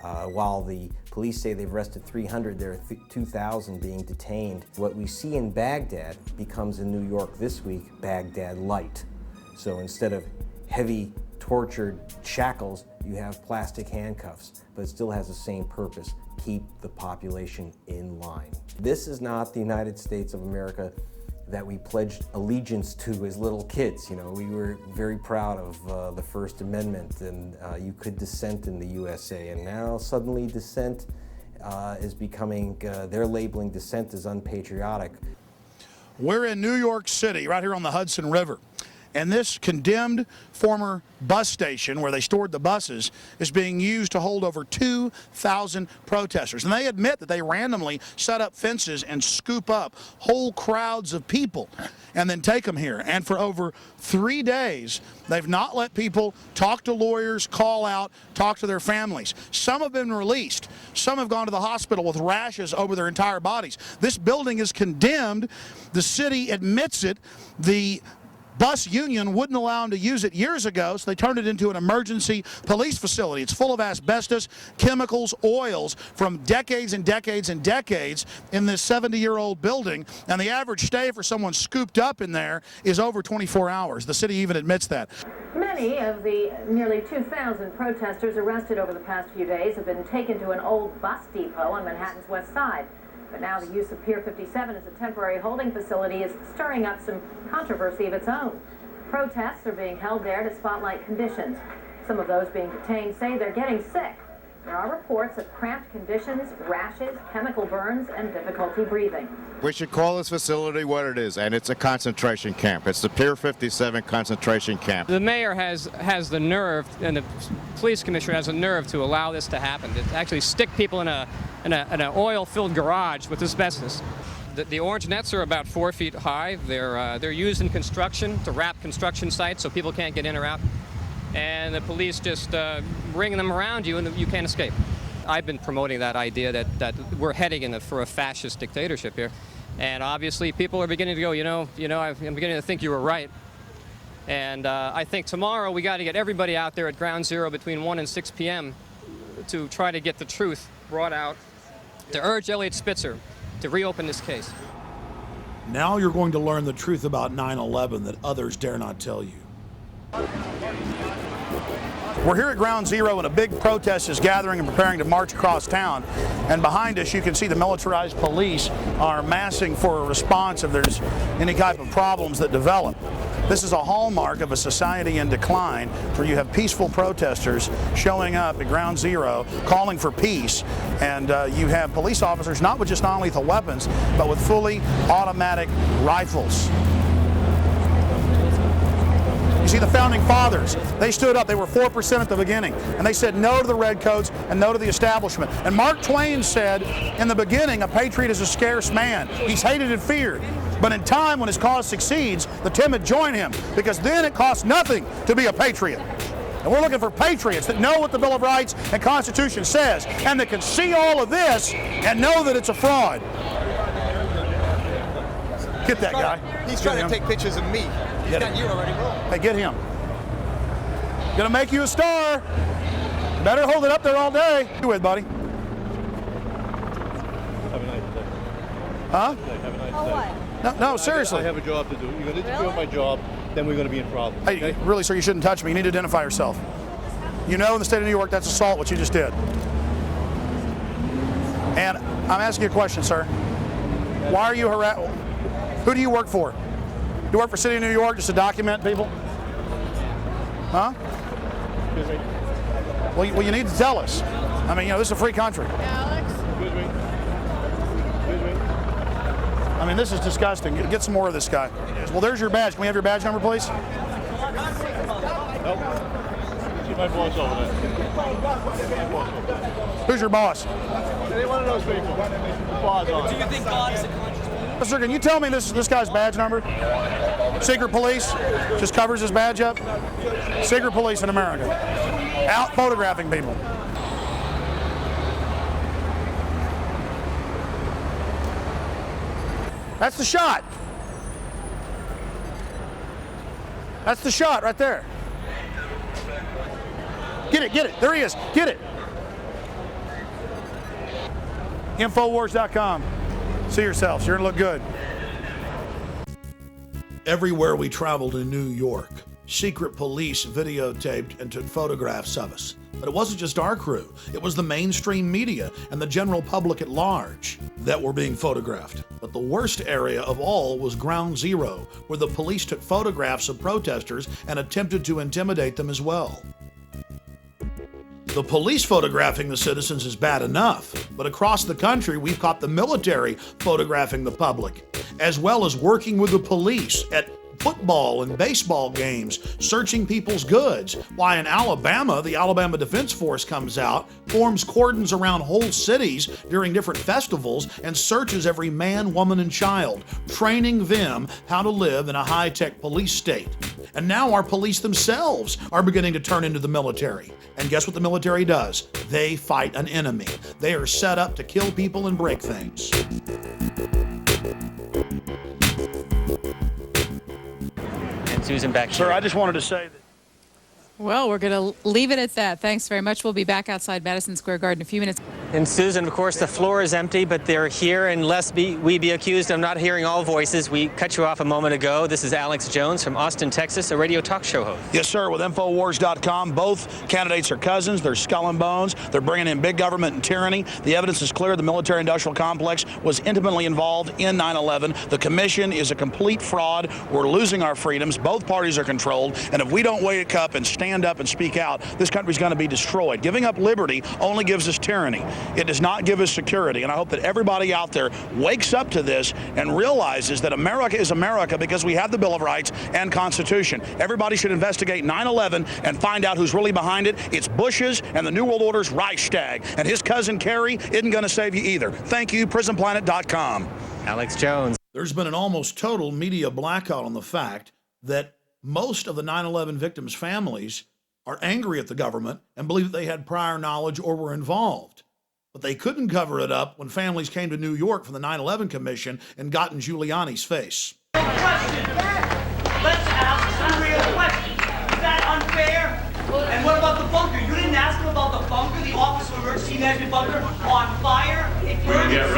While the police say they've arrested 300, there are 2,000 being detained. What we see in Baghdad becomes in New York this week, Baghdad light. So instead of heavy tortured shackles, you have plastic handcuffs, but it still has the same purpose: keep the population in line. This is not the United States of America that we pledged allegiance to as little kids. We were very proud of the First Amendment, and you could dissent in the USA, and now suddenly dissent is becoming, they're labeling dissent as unpatriotic.
We're in New York City, right here on the Hudson River. And this condemned former bus station where they stored the buses is being used to hold over 2,000 protesters. And they admit that they randomly set up fences and scoop up whole crowds of people and then take them here. And for over 3 days, they've not let people talk to lawyers, call out, talk to their families. Some have been released. Some have gone to the hospital with rashes over their entire bodies. This building is condemned. The city admits it. The bus union wouldn't allow them to use it years ago, so they turned it into an emergency police facility. It's full of asbestos, chemicals, oils from decades and decades and decades in this 70-year-old building, and the average stay for someone scooped up in there is over 24 hours. The city even admits that.
Many of the nearly 2,000 protesters arrested over the past few days have been taken to an old bus depot on Manhattan's West Side. But now the use of Pier 57 as a temporary holding facility is stirring up some controversy of its own. Protests are being held there to spotlight conditions. Some of those being detained say they're getting sick. There are reports of cramped conditions, rashes, chemical burns, and difficulty breathing.
We should call this facility what it is, and it's a concentration camp. It's the Pier 57 concentration camp.
The mayor has the nerve, and the police commissioner has the nerve to allow this to happen, to actually stick people in an oil-filled garage with asbestos. The orange nets are about 4 feet high. They're used in construction to wrap construction sites so people can't get in or out. And the police just ring them around you and you can't escape. I've been promoting that idea that we're heading for a fascist dictatorship here. And obviously people are beginning to go, I'm beginning to think you were right. And I think tomorrow we got to get everybody out there at Ground Zero between 1 and 6 p.m. to try to get the truth brought out, to urge Elliot Spitzer to reopen this case.
Now you're going to learn the truth about 9/11 that others dare not tell you. We're here at Ground Zero and a big protest is gathering and preparing to march across town. And behind us you can see the militarized police are massing for a response if there's any type of problems that develop. This is a hallmark of a society in decline where you have peaceful protesters showing up at Ground Zero calling for peace, and you have police officers not with just non-lethal weapons but with fully automatic rifles. You see the founding fathers, they stood up, they were 4% at the beginning, and they said no to the redcoats and no to the establishment. And Mark Twain said, in the beginning, a patriot is a scarce man. He's hated and feared. But in time, when his cause succeeds, the timid join him, because then it costs nothing to be a patriot. And we're looking for patriots that know what the Bill of Rights and Constitution says, and that can see all of this and know that it's a fraud. Get that guy.
He's trying to take pictures of me. He's got you already rolling.
Hey, get him. Gonna make you a star. Better hold it up there all day. You with, buddy?
Have a nice day.
Huh?
Have a nice day.
What?
No, seriously.
I have a job to do. You're going to interfere with my job, then we're going to be in problems.
Hey, really, sir, you shouldn't touch me. You need to identify yourself. You know in the state of New York that's assault, what you just did. And I'm asking you a question, sir. Why are you harassing? Who do you work for? You work for the city of New York just to document people? Huh?
Excuse me.
Well, you need to tell us. I mean, this is a free country.
Alex?
Excuse me. Excuse me.
I mean, this is disgusting. Get some more of this guy. Well, there's your badge. Can we have your badge number, please?
Nope. See my boss over there.
Who's your boss?
Any one of those people. Boss on.
Do you think God is a conscious being?
Sir, can you tell me this guy's badge number? Secret police just covers his badge up. Secret police in America. Out photographing people. That's the shot. That's the shot right there. Get it. There he is. Get it. Infowars.com. See yourselves. You're going to look good. Everywhere we traveled in New York, secret police videotaped and took photographs of us. But it wasn't just our crew. It was the mainstream media and the general public at large that were being photographed. But the worst area of all was Ground Zero, where the police took photographs of protesters and attempted to intimidate them as well. The police photographing the citizens is bad enough, but across the country we've caught the military photographing the public, as well as working with the police at football and baseball games, searching people's goods. Why in Alabama, the Alabama Defense Force comes out, forms cordons around whole cities during different festivals, and searches every man, woman, and child, training them how to live in a high-tech police state. And now our police themselves are beginning to turn into the military. And guess what the military does? They fight an enemy. They are set up to kill people and break things.
And Susan back here.
Sir, I just wanted to say that.
Well, we're going to leave it at that. Thanks very much. We'll be back outside Madison Square Garden in a few minutes.
And Susan, of course, the floor is empty, but they're here, and lest we be accused of not hearing all voices, we cut you off a moment ago. This is Alex Jones from Austin, Texas, a radio talk show host.
Yes, sir, with Infowars.com. Both candidates are cousins. They're skull and bones. They're bringing in big government and tyranny. The evidence is clear. The military-industrial complex was intimately involved in 9/11. The commission is a complete fraud. We're losing our freedoms. Both parties are controlled, and if we don't wake up and stand up and speak out, this country's going to be destroyed. Giving up liberty only gives us tyranny. It does not give us security, and I hope that everybody out there wakes up to this and realizes that America is America because we have the Bill of Rights and Constitution. Everybody should investigate 9/11 and find out who's really behind it. It's Bush's and the New World Order's Reichstag, and his cousin Kerry isn't going to save you either. Thank you, PrisonPlanet.com.
Alex Jones.
There's been an almost total media blackout on the fact that most of the 9/11 victims' families are angry at the government and believe that they had prior knowledge or were involved. But they couldn't cover it up when families came to New York from the 9/11 Commission and got in Giuliani's face.
Let's ask some real questions. Is that unfair? And what about the bunker? You didn't ask him about the bunker, the Office of Emergency Management bunker on fire?
We are getting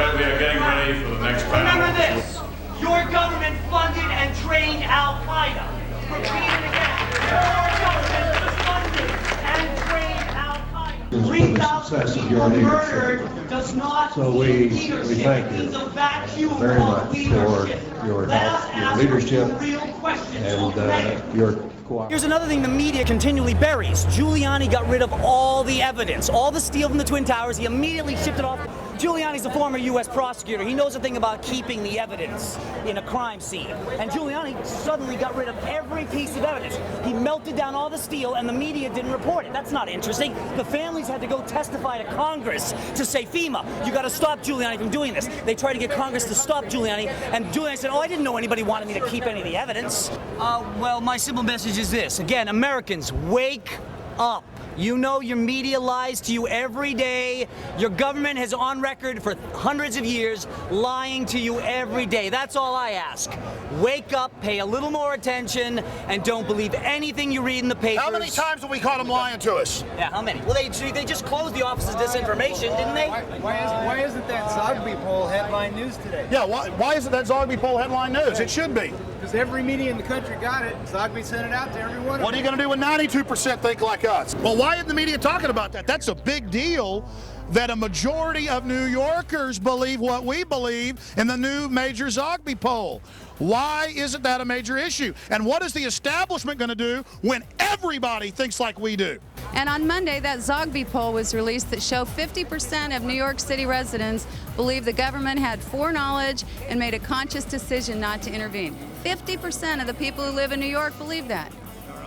ready for the next panel.
Remember this. Your government funded and trained Al-Qaeda. Repeat it again. Your government funded and trained Al-Qaeda. 3,000 people murdered does not
we
leadership.
thank you
It's a vacuum
very
of
much
leadership.
for your
Let
help,
us
your
ask
leadership,
real questions
and
already.
your
Here's another thing the media continually buries. Giuliani got rid of all the evidence, all the steel from the Twin Towers. He immediately shipped it off. Giuliani's a former U.S. prosecutor. He knows a thing about keeping the evidence in a crime scene. And Giuliani suddenly got rid of every piece of evidence. He melted down all the steel, and the media didn't report it. That's not interesting. The families had to go testify to Congress to say, FEMA, you got to stop Giuliani from doing this. They tried to get Congress to stop Giuliani, and Giuliani said, I didn't know anybody wanted me to keep any of the evidence. Well, my simple message is this. Again, Americans, wake up. You know your media lies to you every day. Your government has on record for hundreds of years lying to you every day. That's all I ask. Wake up, pay a little more attention, and don't believe anything you read in the papers.
How many times have we caught them lying to us?
Yeah, how many? Well, they just closed the Office of Disinformation, didn't they?
Why isn't that Zogby poll headline news today?
Yeah, why isn't that Zogby poll headline news? It should be.
Because every media in the country got it. Zogby sent it out to everyone.
What are you going to do when 92% think like us? Well, why isn't the media talking about that? That's a big deal that a majority of New Yorkers believe what we believe in the new major Zogby poll. Why isn't that a major issue? And what is the establishment going to do when everybody thinks like we do?
And on Monday, that Zogby poll was released that showed 50% of New York City residents believe the government had foreknowledge and made a conscious decision not to intervene. 50% of the people who live in New York believe that.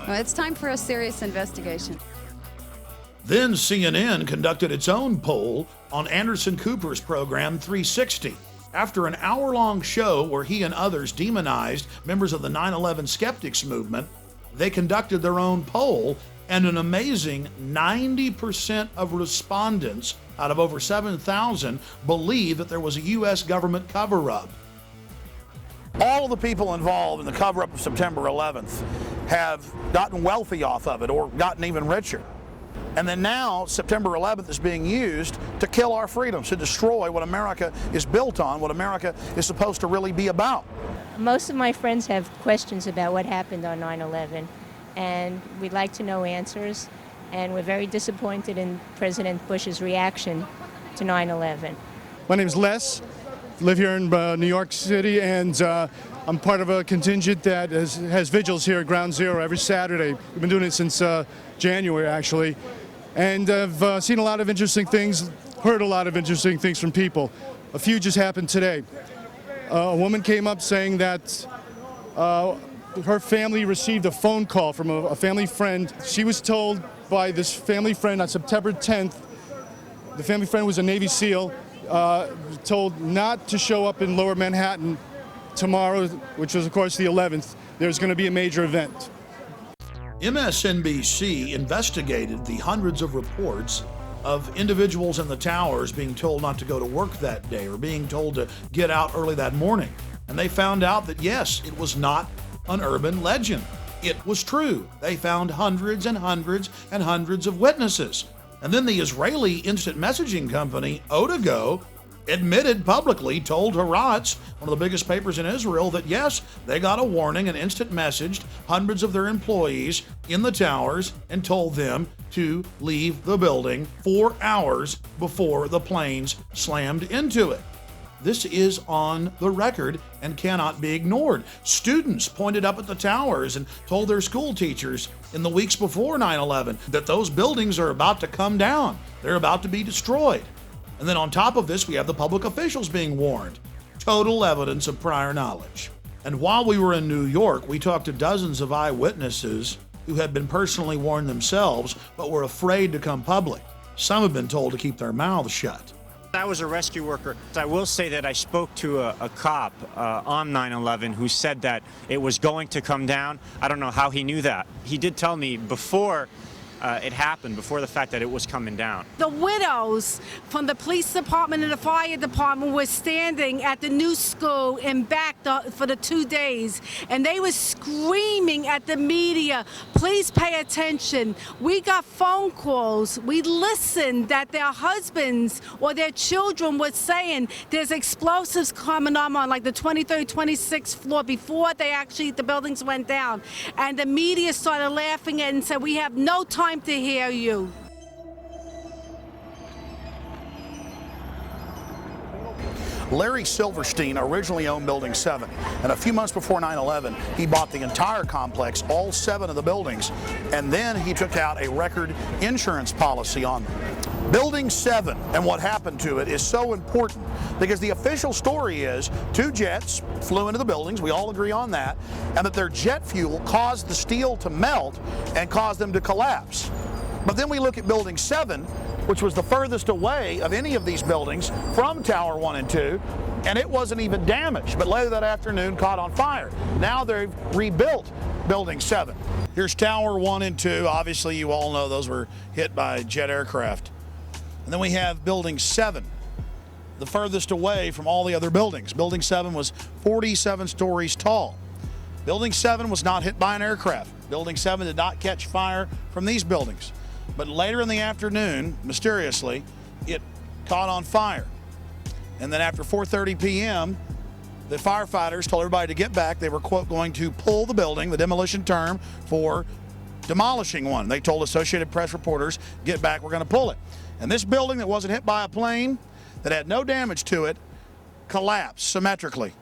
Well, it's time for a serious investigation.
Then CNN conducted its own poll on Anderson Cooper's program 360. After an hour-long show where he and others demonized members of the 9/11 skeptics movement, they conducted their own poll, and an amazing 90% of respondents out of over 7,000 believe that there was a U.S. government cover-up. All of the people involved in the cover-up of September 11th have gotten wealthy off of it or gotten even richer. And then now, September 11th is being used to kill our freedoms, to destroy what America is built on, what America is supposed to really be about.
Most of my friends have questions about what happened on 9/11, and we'd like to know answers, and we're very disappointed in President Bush's reaction to 9/11.
My name is Les, live here in New York City, and I'm part of a contingent that has vigils here at Ground Zero every Saturday. We've been doing it since January, actually. And I've seen a lot of interesting things, heard a lot of interesting things from people. A few just happened today. A woman came up saying that her family received a phone call from a family friend. She was told by this family friend on September 10th, the family friend was a Navy SEAL, told not to show up in Lower Manhattan tomorrow, which was, of course, the 11th. There's going to be a major event.
MSNBC investigated the hundreds of reports of individuals in the towers being told not to go to work that day or being told to get out early that morning. And they found out that, yes, it was not an urban legend. It was true. They found hundreds and hundreds and hundreds of witnesses. And then the Israeli instant messaging company, Otago, admitted publicly, told Haaretz, one of the biggest papers in Israel, that yes, they got a warning and instant messaged hundreds of their employees in the towers and told them to leave the building 4 hours before the planes slammed into it. This is on the record and cannot be ignored. Students pointed up at the towers and told their school teachers in the weeks before 9/11 that those buildings are about to come down. They're about to be destroyed. And then on top of this, we have the public officials being warned. Total evidence of prior knowledge. And while we were in New York, we talked to dozens of eyewitnesses who had been personally warned themselves, but were afraid to come public. Some have been told to keep their mouths shut.
I was a rescue worker. I will say that I spoke to a cop on 9/11 who said that it was going to come down. I don't know how he knew that. He did tell me before it happened, before the fact that it was coming down.
The widows from the police department and the fire department were standing at the new school in back for the 2 days, and they were screaming at the media, please pay attention. We got phone calls. We listened that their husbands or their children were saying there's explosives coming on like the 23rd, 26th floor before the buildings went down. And the media started laughing and said, we have no time to hear you.
Larry Silverstein originally owned Building 7, and a few months before 9/11, he bought the entire complex, all 7 of the buildings, and then he took out a record insurance policy on them. Building 7 and what happened to it is so important because the official story is 2 jets flew into the buildings, we all agree on that, and that their jet fuel caused the steel to melt and caused them to collapse. But then we look at Building 7, which was the furthest away of any of these buildings from Tower 1 and 2, and it wasn't even damaged, but later that afternoon caught on fire. Now they've rebuilt Building 7. Here's Tower 1 and 2. Obviously, you all know those were hit by jet aircraft. And then we have Building 7, the furthest away from all the other buildings. Building 7 was 47 stories tall. Building 7 was not hit by an aircraft. Building 7 did not catch fire from these buildings. But later in the afternoon, mysteriously, it caught on fire. And then after 4:30 p.m., the firefighters told everybody to get back. They were, quote, going to pull the building, the demolition term for demolishing one. They told Associated Press reporters, get back, we're going to pull it. And this building that wasn't hit by a plane, that had no damage to it, collapsed symmetrically.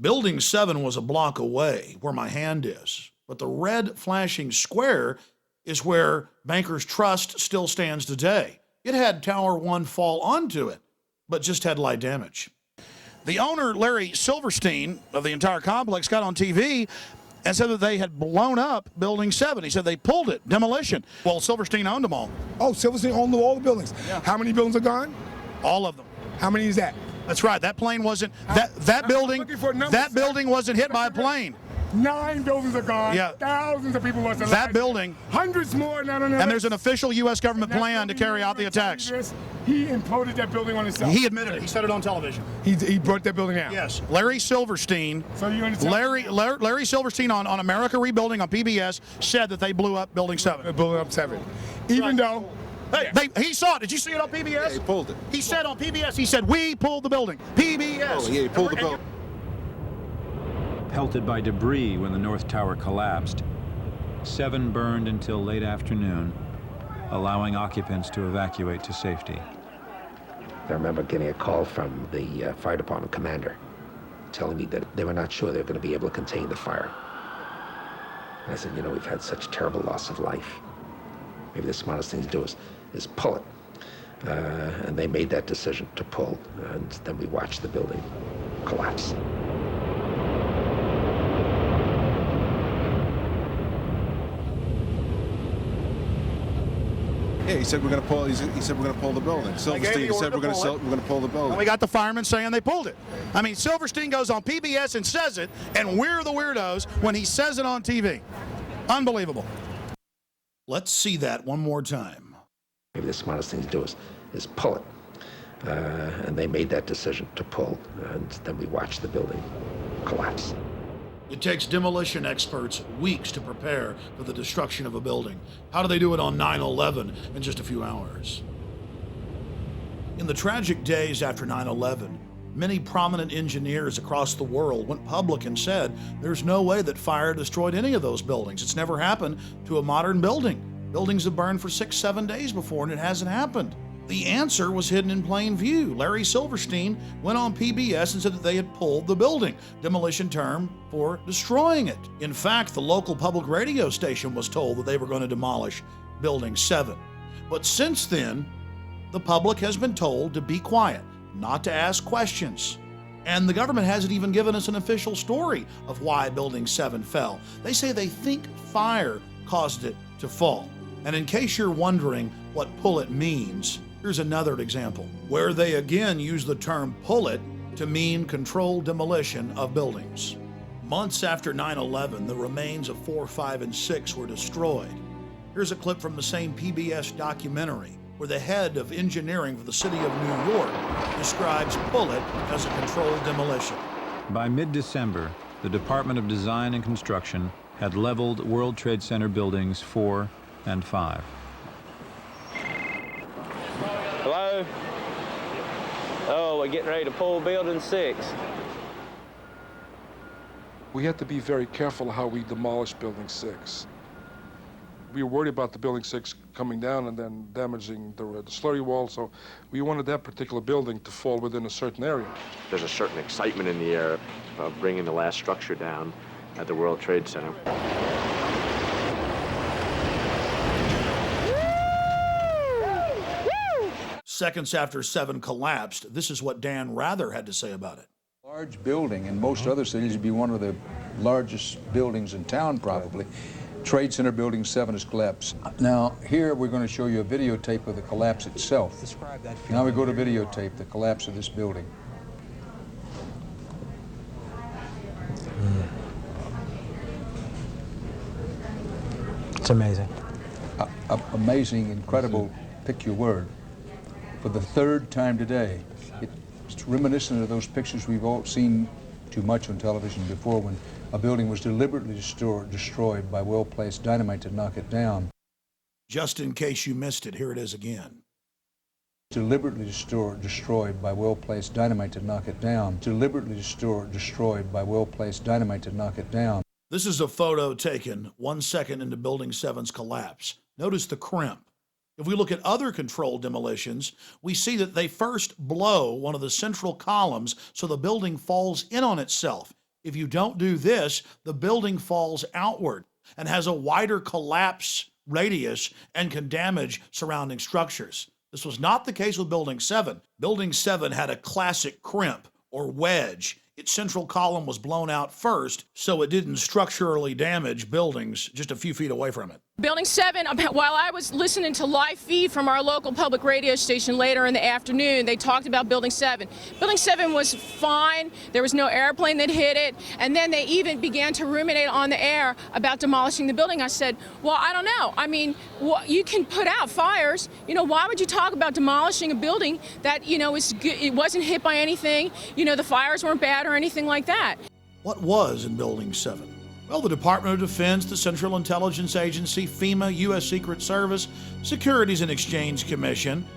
Building 7 was a block away where my hand is. But the red flashing square is where Bankers Trust still stands today. It had Tower 1 fall onto it, but just had light damage. The owner, Larry Silverstein, of the entire complex, got on TV and said that they had blown up Building 7. He said they pulled it, demolition. Well, Silverstein owned them all.
Oh, Silverstein owned all the buildings.
Yeah.
How many buildings are gone?
All of them.
How many is that?
That's right. That plane wasn't, that building wasn't hit by a plane.
9 buildings are gone.
Yeah.
Thousands of people lost their lives.
That building.
Hundreds more.
And there's an official U.S. government plan to carry out the attacks.
He imploded that building on himself.
He admitted it. He said it on television.
He brought that building out.
Yes. Larry Silverstein.
So you understand?
Larry Silverstein on America Rebuilding on PBS said that they blew up Building 7.
They blew up 7. Even though.
He saw it. Did you see it on PBS?
Yeah, he pulled it.
He said on PBS, he said, we pulled the building. PBS.
Oh, yeah, he pulled the building.
Pelted by debris when the North Tower collapsed. 7 burned until late afternoon, allowing occupants to evacuate to safety.
I remember getting a call from the fire department commander telling me that they were not sure they were going to be able to contain the fire. And I said, you know, we've had such terrible loss of life. Maybe the smartest thing to do is pull it. And they made that decision to pull, and then we watched the building collapse.
Yeah, he said we're going to pull. He said we're going to pull the building. Silverstein said we're going to pull the building.
And we got the firemen saying they pulled it. I mean, Silverstein goes on PBS and says it, and we're the weirdos when he says it on TV. Unbelievable. Let's see that one more time.
Maybe the smartest thing to do is pull it. And they made that decision to pull, and then we watched the building collapse.
It takes demolition experts weeks to prepare for the destruction of a building. How do they do it on 9/11 in just a few hours? In the tragic days after 9/11, many prominent engineers across the world went public and said there's no way that fire destroyed any of those buildings. It's never happened to a modern building. Buildings have burned for 6-7 days before, and it hasn't happened. The answer was hidden in plain view. Larry Silverstein went on PBS and said that they had pulled the building, demolition term for destroying it. In fact, the local public radio station was told that they were going to demolish Building 7. But since then, the public has been told to be quiet, not to ask questions. And the government hasn't even given us an official story of why Building 7 fell. They say they think fire caused it to fall. And in case you're wondering what pull it means, here's another example, where they again use the term pull it to mean controlled demolition of buildings. Months after 9/11, the remains of 4, 5, and 6 were destroyed. Here's a clip from the same PBS documentary, where the head of engineering for the city of New York describes pull it as a controlled demolition.
By mid-December, the Department of Design and Construction had leveled World Trade Center buildings 4 and 5.
Hello? Oh, we're getting ready to pull Building 6.
We have to be very careful how we demolish Building 6. We were worried about the Building 6 coming down and then damaging the slurry wall, so we wanted that particular building to fall within a certain area.
There's a certain excitement in the air of bringing the last structure down at the World Trade Center.
Seconds after 7 collapsed, this is what Dan Rather had to say about it.
Large building, in most other cities, would be one of the largest buildings in town, probably. Trade Center Building 7 has collapsed. Now, here we're going to show you a videotape of the collapse itself.
Describe that.
Now we go to videotape, the collapse of this building.
It's amazing.
Amazing, incredible, pick your word. For the third time today, it's reminiscent of those pictures we've all seen too much on television before, when a building was deliberately destroyed by well-placed dynamite to knock it down.
Just in case you missed it, here it is again.
Deliberately destroyed by well-placed dynamite to knock it down. Deliberately destroyed by well-placed dynamite to knock it down.
This is a photo taken 1 second into Building 7's collapse. Notice the crimp. If we look at other controlled demolitions, we see that they first blow one of the central columns so the building falls in on itself. If you don't do this, the building falls outward and has a wider collapse radius and can damage surrounding structures. This was not the case with Building 7. Building 7 had a classic crimp or wedge. Its central column was blown out first, so it didn't structurally damage buildings just a few feet away from it.
Building 7, while I was listening to live feed from our local public radio station later in the afternoon, they talked about Building 7. Building 7 was fine. There was no airplane that hit it. And then they even began to ruminate on the air about demolishing the building. I said, well, I don't know. I mean, you can put out fires. You know, why would you talk about demolishing a building that, you know, it wasn't hit by anything? You know, the fires weren't bad or anything like that.
What was in Building 7? Well, the Department of Defense, the Central Intelligence Agency, FEMA, U.S. Secret Service, Securities and Exchange Commission,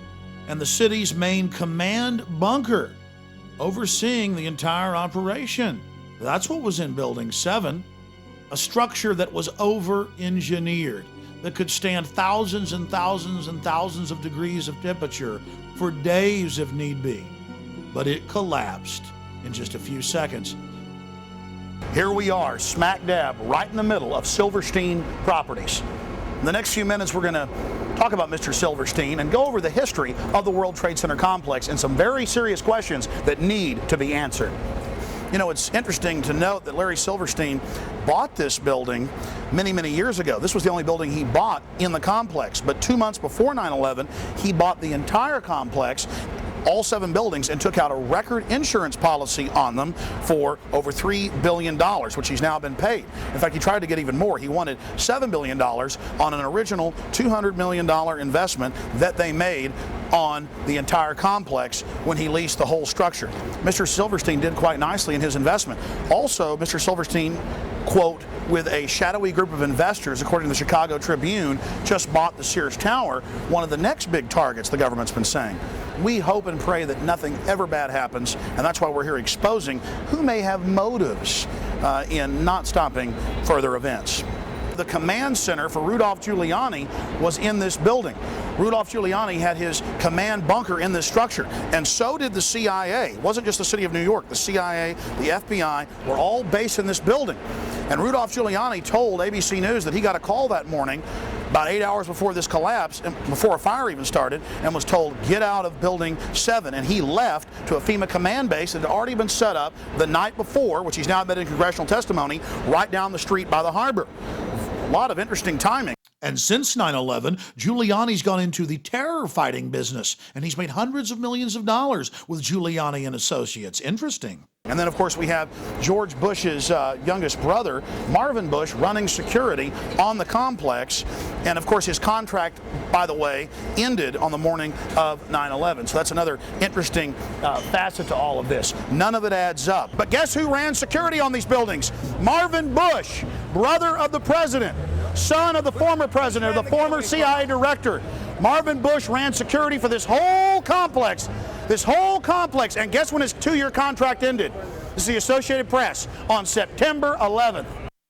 and the city's main command bunker, overseeing the entire operation. That's what was in Building 7, a structure that was over-engineered, that could stand thousands and thousands and thousands of degrees of temperature for days if need be. But it collapsed in just a few seconds. Here we are, smack dab, right in the middle of Silverstein Properties. In the next few minutes, we're going to talk about Mr. Silverstein and go over the history of the World Trade Center complex and some very serious questions that need to be answered. You know, it's interesting to note that Larry Silverstein bought this building many, many years ago. This was the only building he bought in the complex. But 2 months before 9/11, he bought the entire complex, all 7 buildings, and took out a record insurance policy on them for over $3 billion, which he's now been paid. In fact, he tried to get even more. He wanted $7 billion on an original $200 million investment that they made on the entire complex when he leased the whole structure. Mr. Silverstein did quite nicely in his investment. Also, Mr. Silverstein, quote, with a shadowy group of investors, according to the Chicago Tribune, just bought the Sears Tower, one of the next big targets the government's been saying. We hope and pray that nothing ever bad happens, and that's why we're here exposing who may have motives in not stopping further events. The command center for Rudolph Giuliani was in this building. Rudolph Giuliani had his command bunker in this structure, and so did the CIA. It wasn't just the city of New York. The CIA, the FBI were all based in this building. And Rudolph Giuliani told ABC News that he got a call that morning about 8 hours before this collapse, before a fire even started, and was told, get out of Building 7. And he left to a FEMA command base that had already been set up the night before, which he's now admitted in congressional testimony, right down the street by the harbor. A lot of interesting timing.
And since 9/11, Giuliani's gone into the terror fighting business, and he's made hundreds of millions of dollars with Giuliani and Associates. Interesting.
And then, of course, we have George Bush's youngest brother, Marvin Bush, running security on the complex. And, of course, his contract, by the way, ended on the morning of 9/11. So that's another interesting facet to all of this. None of it adds up. But guess who ran security on these buildings? Marvin Bush, brother of the president, son of the former president, or the former CIA director. Marvin Bush ran security for this whole complex. And guess when his 2-year contract ended? This is the Associated Press on September 11th.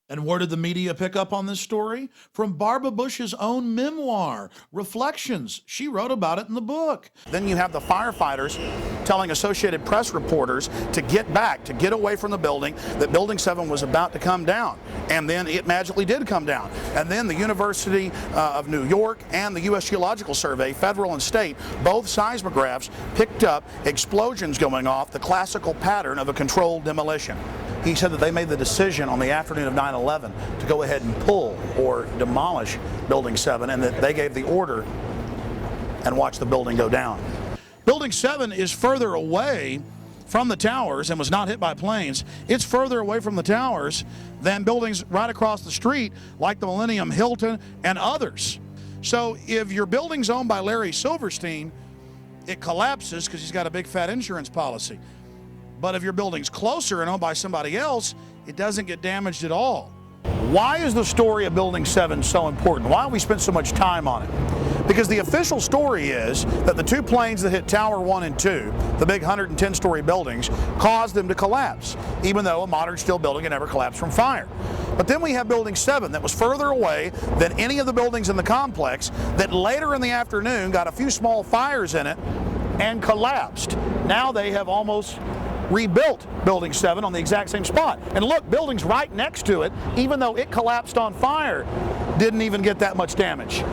And where did the media pick up on this story? From Barbara Bush's own memoir, Reflections. She wrote about it in the book.
Then you have the firefighters telling Associated Press reporters to get back, to get away from the building, that Building 7 was about to come down. And then it magically did come down. And then the University of New York and the U.S. Geological Survey, federal and state, both seismographs picked up explosions going off, the classical pattern of a controlled demolition. He said that they made the decision on the afternoon of 9/11 to go ahead and pull or demolish Building 7, and that they gave the order and watch the building go down.
Building 7 is further away from the towers and was not hit by planes. It's further away from the towers than buildings right across the street like the Millennium Hilton and others. So if your building's owned by Larry Silverstein, it collapses because he's got a big fat insurance policy. But if your building's closer and owned by somebody else, it doesn't get damaged at all.
Why is the story of Building 7 so important? Why have we spent so much time on it? Because the official story is that the 2 planes that hit Tower 1 and 2, the big 110-story buildings, caused them to collapse, even though a modern steel building had never collapsed from fire. But then we have Building 7 that was further away than any of the buildings in the complex, that later in the afternoon got a few small fires in it and collapsed. Now they have almost rebuilt Building 7 on the exact same spot. And look, buildings right next to it, even though it collapsed on fire, didn't even get that much damage.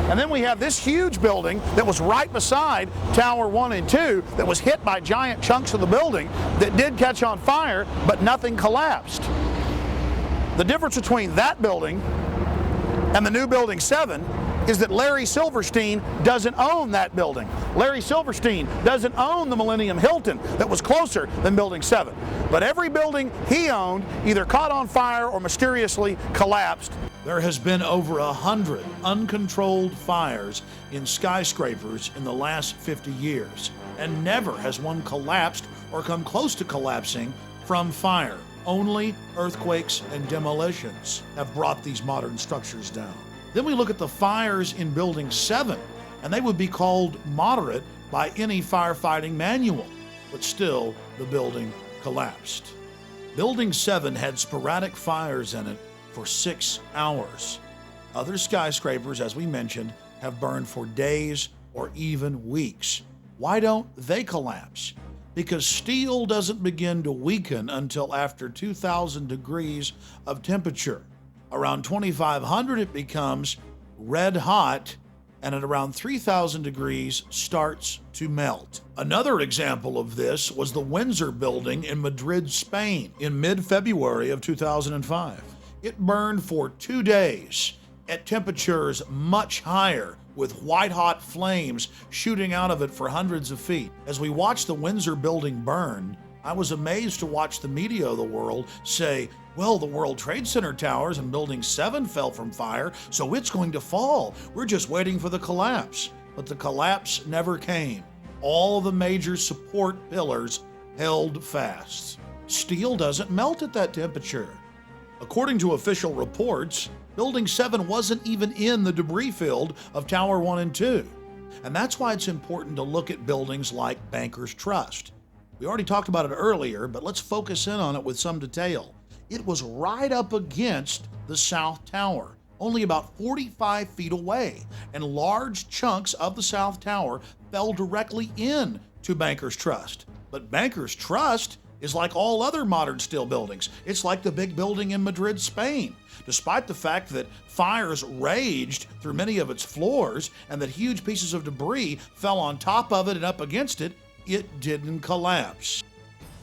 And then we have this huge building that was right beside Tower 1 and 2 that was hit by giant chunks of the building that did catch on fire, but nothing collapsed. The difference between that building and the new Building 7 is that Larry Silverstein doesn't own that building. Larry Silverstein doesn't own the Millennium Hilton that was closer than Building 7. But every building he owned either caught on fire or mysteriously collapsed.
There has been over 100 uncontrolled fires in skyscrapers in the last 50 years, and never has one collapsed or come close to collapsing from fire. Only earthquakes and demolitions have brought these modern structures down. Then we look at the fires in Building 7, and they would be called moderate by any firefighting manual, but still the building collapsed. Building 7 had sporadic fires in it for 6 hours. Other skyscrapers, as we mentioned, have burned for days or even weeks. Why don't they collapse? Because steel doesn't begin to weaken until after 2,000 degrees of temperature. Around 2,500 it becomes red hot, and at around 3,000 degrees starts to melt. Another example of this was the Windsor building in Madrid, Spain in mid-February of 2005. It burned for 2 days at temperatures much higher, with white-hot flames shooting out of it for hundreds of feet. As we watched the Windsor building burn, I was amazed to watch the media of the world say, well, the World Trade Center towers and Building 7 fell from fire, so it's going to fall. We're just waiting for the collapse. but the collapse never came. All the major support pillars held fast. Steel doesn't melt at that temperature. According to official reports, Building 7 wasn't even in the debris field of Tower 1 and 2. And that's why it's important to look at buildings like Bankers Trust. We already talked about it earlier, but let's focus in on it with some detail. It was right up against the South Tower, only about 45 feet away, and large chunks of the South Tower fell directly into Bankers Trust. But Bankers Trust is like all other modern steel buildings. It's like the big building in Madrid, Spain. Despite the fact that fires raged through many of its floors and that huge pieces of debris fell on top of it and up against it, it didn't collapse.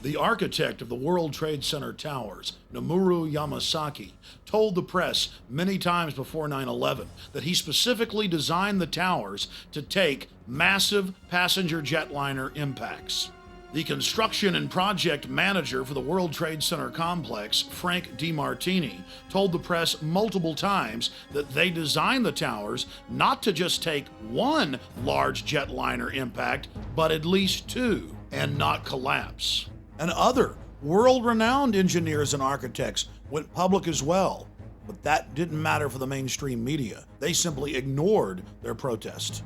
The architect of the World Trade Center towers, Nomura Yamasaki, told the press many times before 9/11 that he specifically designed the towers to take massive passenger jetliner impacts. The construction and project manager for the World Trade Center complex, Frank DiMartini, told the press multiple times that they designed the towers not to just take one large jetliner impact, but at least two, and not collapse. And other world-renowned engineers and architects went public as well, but that didn't matter for the mainstream media. They simply ignored their protest.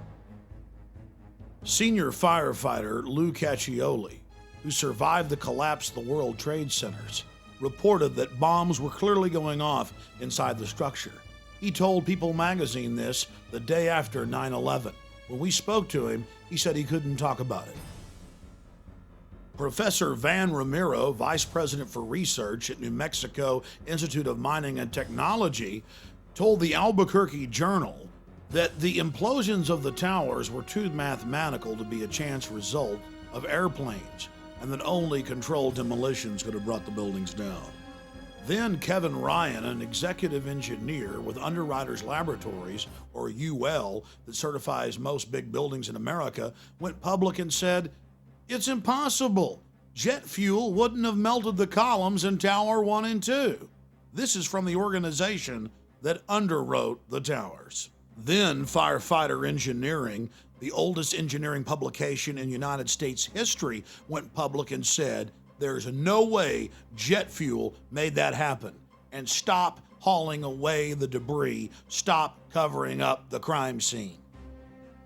Senior firefighter Lou Caccioli, who survived the collapse of the World Trade Centers, reported that bombs were clearly going off inside the structure. He told People magazine this the day after 9/11. When we spoke to him, he said he couldn't talk about it. Professor Van Ramiro, Vice President for Research at New Mexico Institute of Mining and Technology, told the Albuquerque Journal that the implosions of the towers were too mathematical to be a chance result of airplanes, and that only controlled demolitions could have brought the buildings down. Then Kevin Ryan, an executive engineer with Underwriters Laboratories, or UL, that certifies most big buildings in America, went public and said, "It's impossible. Jet fuel wouldn't have melted the columns in Tower 1 and 2. This is from the organization that underwrote the towers. Then Firefighter Engineering, the oldest engineering publication in United States history, went public and said, "There's no way jet fuel made that happen. And stop hauling away the debris. Stop covering up the crime scene."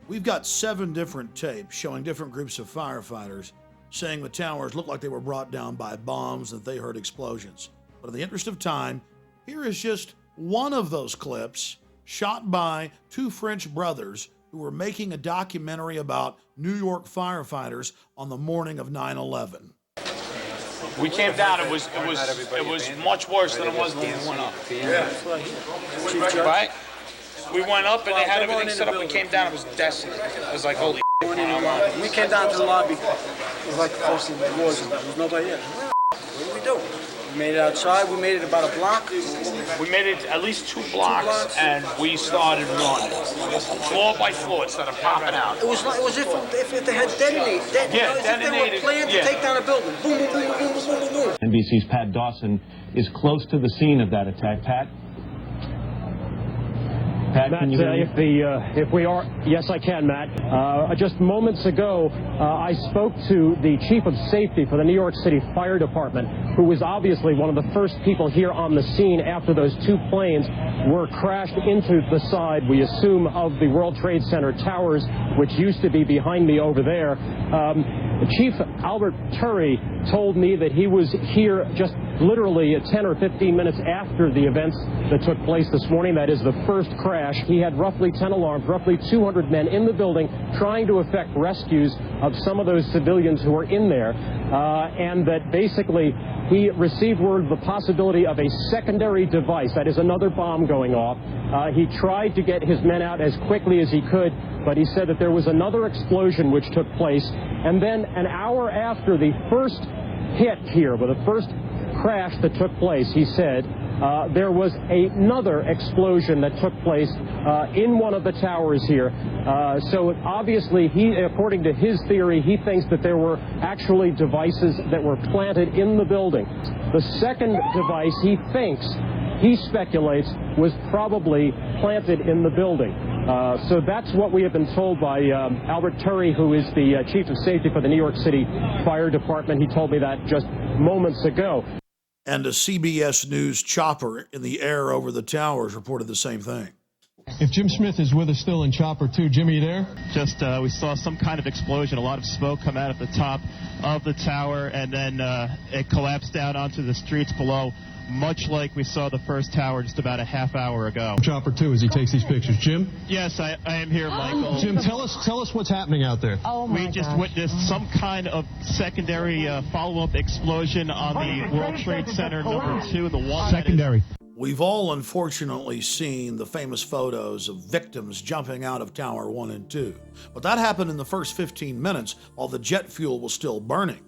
We've got 7 different tapes showing different groups of firefighters saying the towers looked like they were brought down by bombs and that they heard explosions. But in the interest of time, here is just one of those clips shot by 2 French brothers who were making a documentary about New York firefighters on the morning of 9/11.
We came down, it was much worse than it was when we went up.
Yeah.
Right? We went up and they had everything set up. We came down, it was desolate. It was like, holy shit.
We came down to the lobby. It was like the first thing there was nobody there. What did we do? We made it outside. We made it about a block.
We made it at least 2 blocks, and we started running. Floor by floor, it started popping out.
It was if they had detonated. If they were planned to take down a building. Boom, boom, boom, boom, boom, boom, boom.
NBC's Pat Dawson is close to the scene of that attack. Pat,
Matt,
can you hear me?
if we are, yes, I can, Matt. Just moments ago, I spoke to the chief of safety for the New York City Fire Department, who was obviously one of the first people here on the scene after those 2 planes were crashed into the side, we assume, of the World Trade Center towers, which used to be behind me over there. Chief Albert Turry told me that he was here just literally 10 or 15 minutes after the events that took place this morning. That is the first crash. He had roughly 10 alarms, roughly 200 men in the building trying to effect rescues of some of those civilians who were in there, and that basically he received word of the possibility of a secondary device, that is another bomb going off. He tried to get his men out as quickly as he could, but he said that there was another explosion which took place, and then an hour after the first hit here, with the first crash that took place, he said, there was another explosion that took place in one of the towers here. So obviously, according to his theory, he thinks that there were actually devices that were planted in the building. The second device, he speculates, was probably planted in the building. So that's what we have been told by Albert Turry, who is the chief of safety for the New York City Fire Department. He told me that just moments ago.
And a CBS News chopper in the air over the towers reported the same thing.
If Jim Smith is with us still in Chopper 2, Jimmy, you there?
Just, we saw some kind of explosion, a lot of smoke come out at the top of the tower, and then it collapsed down onto the streets below, much like we saw the first tower just about a half hour ago.
Chopper 2 as he takes these pictures. Jim?
Yes, I am here, Michael.
Jim, tell us what's happening out there.
We just witnessed some kind of secondary follow-up explosion on the World Trade Center #2, the one
secondary.
We've all unfortunately seen the famous photos of victims jumping out of Tower 1 and 2, but that happened in the first 15 minutes while the jet fuel was still burning.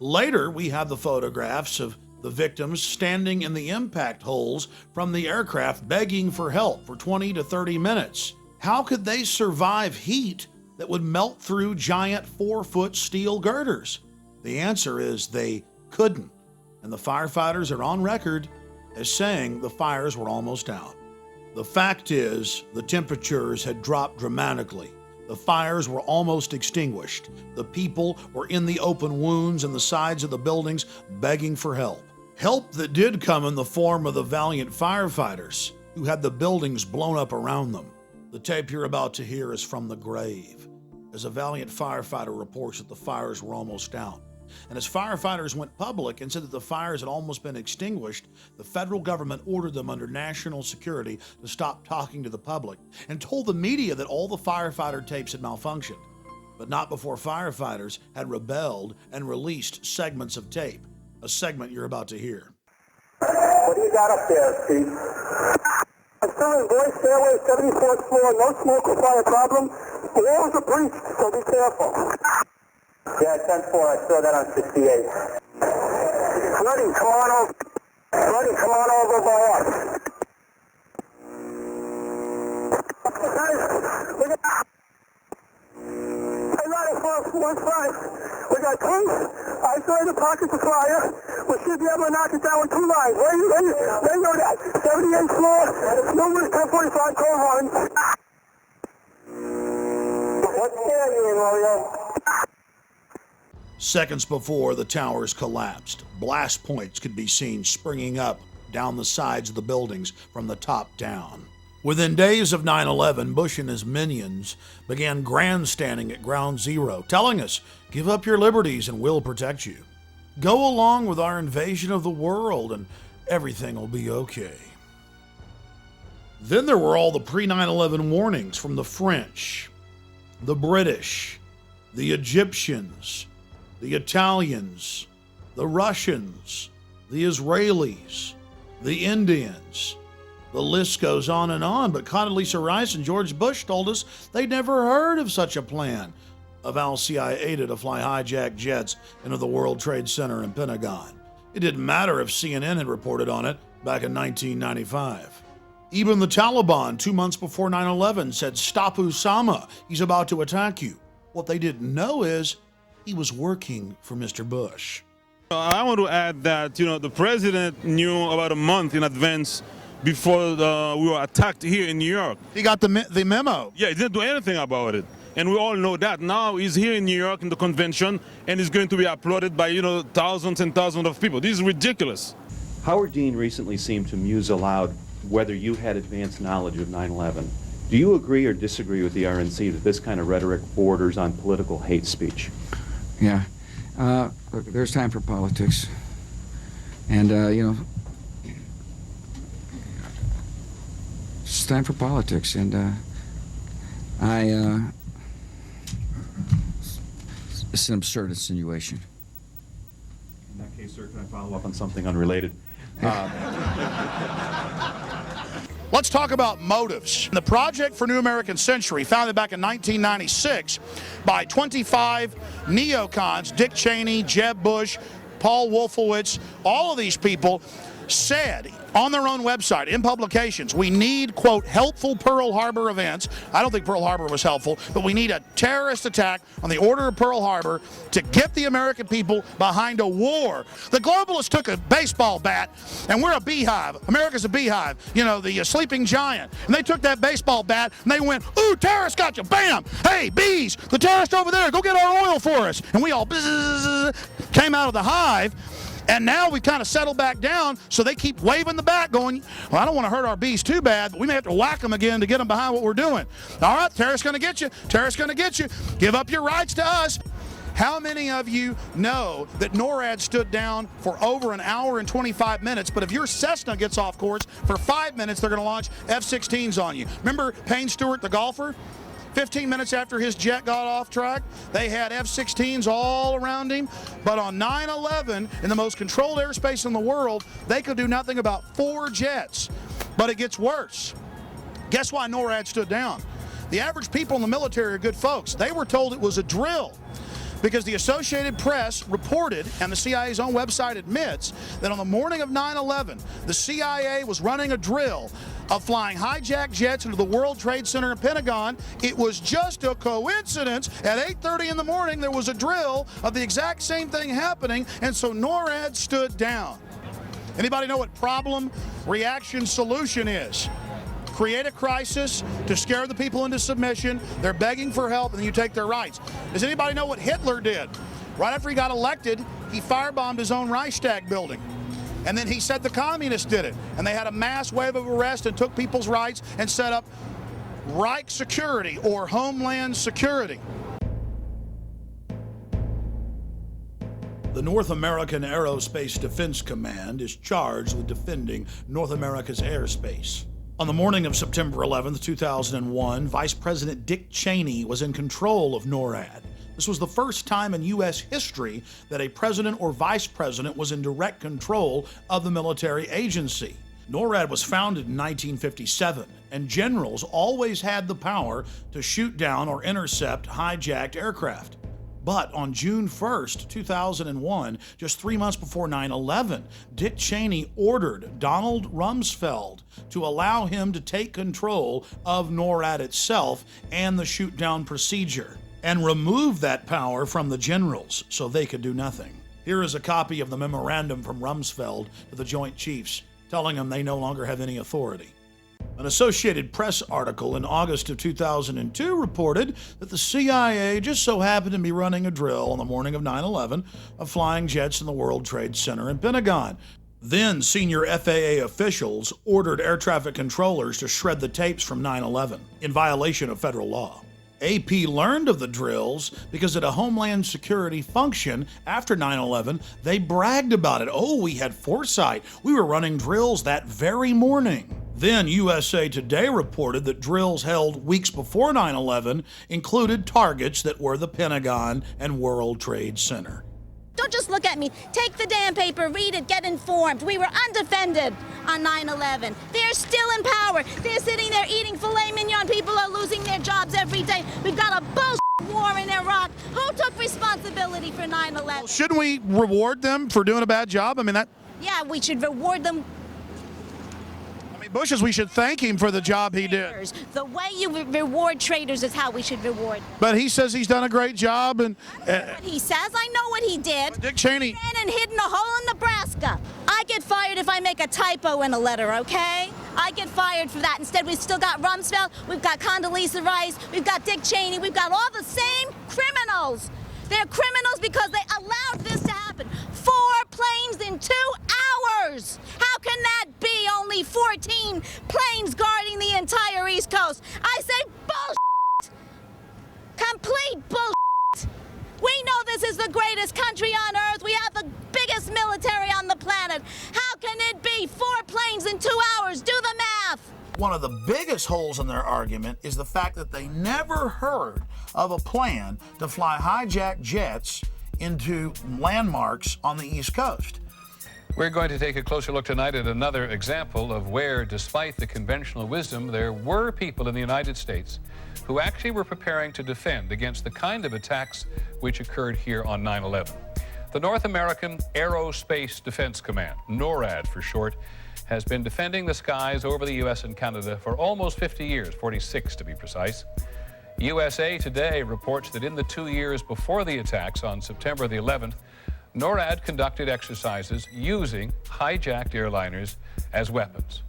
Later, we have the photographs of the victims standing in the impact holes from the aircraft begging for help for 20 to 30 minutes. How could they survive heat that would melt through giant 4-foot steel girders? The answer is they couldn't, and the firefighters are on record as saying the fires were almost out. The fact is, the temperatures had dropped dramatically. The fires were almost extinguished. The people were in the open wounds in the sides of the buildings begging for help. Help that did come in the form of the valiant firefighters who had the buildings blown up around them. The tape you're about to hear is from the grave, as a valiant firefighter reports that the fires were almost out. And as firefighters went public and said that the fires had almost been extinguished, the federal government ordered them under national security to stop talking to the public and told the media that all the firefighter tapes had malfunctioned, but not before firefighters had rebelled and released segments of tape, a segment you're about to hear.
What do you got up there, Chief? I'm still in boys' stairway, 74th floor, no smoke or fire problem. The walls are breached, so be careful. Yeah, 10-4, I saw that on 68. Flooding, come on over. Flooding, come on over by us. Guys, look at that. Hey, Ryder, 415. We got tons isolated pockets of fire. We should be able to knock it down with 2 lines. Where you know that? 78th floor, numerous 1045 coal lines. What's scaring you, Mario?
Seconds before the towers collapsed, blast points could be seen springing up down the sides of the buildings from the top down. Within days of 9/11, Bush and his minions began grandstanding at Ground Zero, telling us, "Give up your liberties and we'll protect you. Go along with our invasion of the world and everything will be okay." Then there were all the pre-9/11 warnings from the French, the British, the Egyptians, the Italians, the Russians, the Israelis, the Indians. The list goes on and on, but Condoleezza Rice and George Bush told us they'd never heard of such a plan of al-CIA to fly hijacked jets into the World Trade Center and Pentagon. It didn't matter if CNN had reported on it back in 1995. Even the Taliban, 2 months before 9/11, said, "Stop Osama, he's about to attack you." What they didn't know is he was working for Mr. Bush.
I want to add that, the president knew about a month in advance before we were attacked here in New York.
He got the memo.
Yeah, he didn't do anything about it. And we all know that. Now he's here in New York in the convention, and he's going to be applauded by, thousands and thousands of people. This is ridiculous.
Howard Dean recently seemed to muse aloud whether you had advanced knowledge of 9/11. Do you agree or disagree with the RNC that this kind of rhetoric borders on political hate speech?
Yeah. Look, there's time for politics. And, it's time for politics. And, it's an absurd insinuation.
In that case, sir, can I follow up on something unrelated?
Let's talk about motives. The Project for New American Century, founded back in 1996 by 25 neocons, Dick Cheney, Jeb Bush, Paul Wolfowitz, all of these people said on their own website, in publications, we need, quote, helpful Pearl Harbor events. I don't think Pearl Harbor was helpful, but we need a terrorist attack on the order of Pearl Harbor to get the American people behind a war. The globalists took a baseball bat, and we're a beehive. America's a beehive, you know, the sleeping giant. And they took that baseball bat, and they went, ooh, terrorists got you, bam! Hey, bees, the terrorist over there, go get our oil for us. And we all came out of the hive. And now we've kind of settled back down, so they keep waving the bat going, well, I don't want to hurt our bees too bad, but we may have to whack them again to get them behind what we're doing. All right, terrorists going to get you. Terrorists going to get you. Give up your rights to us. How many of you know that NORAD stood down for over an hour and 25 minutes, but if your Cessna gets off course for 5 minutes, they're going to launch F-16s on you? Remember Payne Stewart, the golfer? 15 minutes after his jet got off track, they had F-16s all around him. But on 9/11, in the most controlled airspace in the world, they could do nothing about 4 jets. But it gets worse. Guess why NORAD stood down? The average people in the military are good folks. They were told it was a drill, because the Associated Press reported, and the CIA's own website admits, that on the morning of 9/11, the CIA was running a drill of flying hijacked jets into the World Trade Center and Pentagon. It was just a coincidence. At 8:30 in the morning, there was a drill of the exact same thing happening, and so NORAD stood down. Anybody know what problem, reaction, solution is? Create a crisis to scare the people into submission. They're begging for help, and then you take their rights. Does anybody know what Hitler did? Right after he got elected, he firebombed his own Reichstag building. And then he said the communists did it. And they had a mass wave of arrest and took people's rights and set up Reich security, or Homeland Security.
The North American Aerospace Defense Command is charged with defending North America's airspace. On the morning of September 11th, 2001, Vice President Dick Cheney was in control of NORAD. This was the first time in U.S. history that a president or vice president was in direct control of the military agency. NORAD was founded in 1957, and generals always had the power to shoot down or intercept hijacked aircraft. But on June 1st, 2001, just 3 months before 9/11, Dick Cheney ordered Donald Rumsfeld to allow him to take control of NORAD itself and the shoot-down procedure, and remove that power from the generals so they could do nothing. Here is a copy of the memorandum from Rumsfeld to the Joint Chiefs, telling them they no longer have any authority. An Associated Press article in August of 2002 reported that the CIA just so happened to be running a drill on the morning of 9/11 of flying jets in the World Trade Center and Pentagon. Then senior FAA officials ordered air traffic controllers to shred the tapes from 9/11 in violation of federal law. AP learned of the drills because at a Homeland Security function after 9/11, they bragged about it. Oh, we had foresight. We were running drills that very morning. Then USA Today reported that drills held weeks before 9/11 included targets that were the Pentagon and World Trade Center.
Don't just look at me. Take the damn paper, read it, get informed. We were undefended on 9/11. They're still in power. They're sitting there eating filet mignon. People are losing their jobs every day. We've got a bullshit war in Iraq. Who took responsibility for 9/11?
Well, shouldn't we reward them for doing a bad job? I mean, that...
Yeah, we should reward them.
Bushes, we should thank him for the job he did.
The way you reward traitors is how we should reward.
But he says he's done a great job, and
what he says, I know what he did.
Dick Cheney
ran and hid in a hole in Nebraska. I get fired if I make a typo in a letter, okay? I get fired for that. Instead, we've still got Rumsfeld, we've got Condoleezza Rice, we've got Dick Cheney, we've got all the same criminals. They're criminals because they allowed this to happen. 4 planes in 2 hours. How can that be? Only 14 planes guarding the entire East Coast. I say bullshit. Complete bullshit. We know this is the greatest country on earth. We have the biggest military on the planet. How can it be 4 planes in 2 hours? Do the math.
One of the biggest holes in their argument is the fact that they never heard of a plan to fly hijacked jets into landmarks on the East Coast.
We're going to take a closer look tonight at another example of where, despite the conventional wisdom, there were people in the United States who actually were preparing to defend against the kind of attacks which occurred here on 9/11. The North American Aerospace Defense Command, NORAD for short, has been defending the skies over the U.S. and Canada for almost 50 years, 46 to be precise. USA Today reports that in the 2 years before the attacks on September the 11th, NORAD conducted exercises using hijacked airliners as weapons.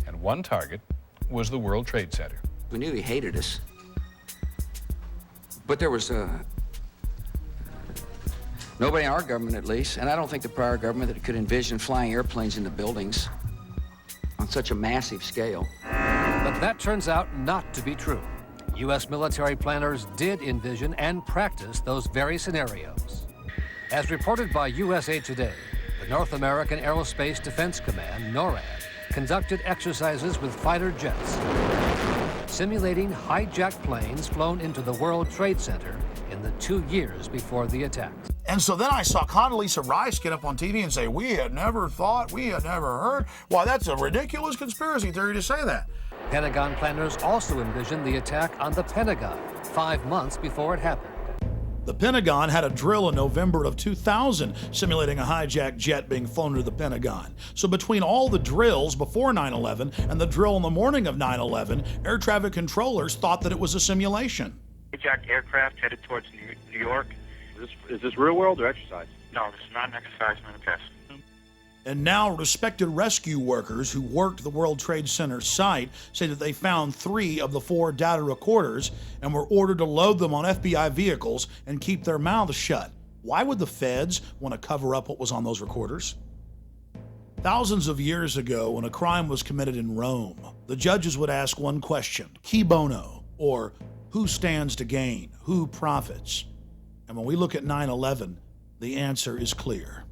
And one target was the World Trade Center.
We knew he hated us. But there was nobody in our government, at least, and I don't think the prior government, that could envision flying airplanes into buildings on such a massive scale.
But that turns out not to be true. U.S. military planners did envision and practice those very scenarios. As reported by USA Today, the North American Aerospace Defense Command, NORAD, conducted exercises with fighter jets, simulating hijacked planes flown into the World Trade Center in the 2 years before the attacks.
And so then I saw Condoleezza Rice get up on TV and say, we had never thought, we had never heard. Why, that's a ridiculous conspiracy theory to say that.
Pentagon planners also envisioned the attack on the Pentagon 5 months before it happened.
The Pentagon had a drill in November of 2000 simulating a hijacked jet being flown to the Pentagon. So between all the drills before 9/11 and the drill on the morning of 9/11, air traffic controllers thought that it was a simulation.
Hijacked aircraft headed towards New York. Is this real world or exercise? No, this is not an exercise, man. Test.
And now respected rescue workers who worked the World Trade Center site say that they found 3 of the 4 data recorders and were ordered to load them on FBI vehicles and keep their mouths shut. Why would the feds want to cover up what was on those recorders? Thousands of years ago, when a crime was committed in Rome, the judges would ask one question, qui bono, or who stands to gain, who profits? And when we look at 9/11, the answer is clear.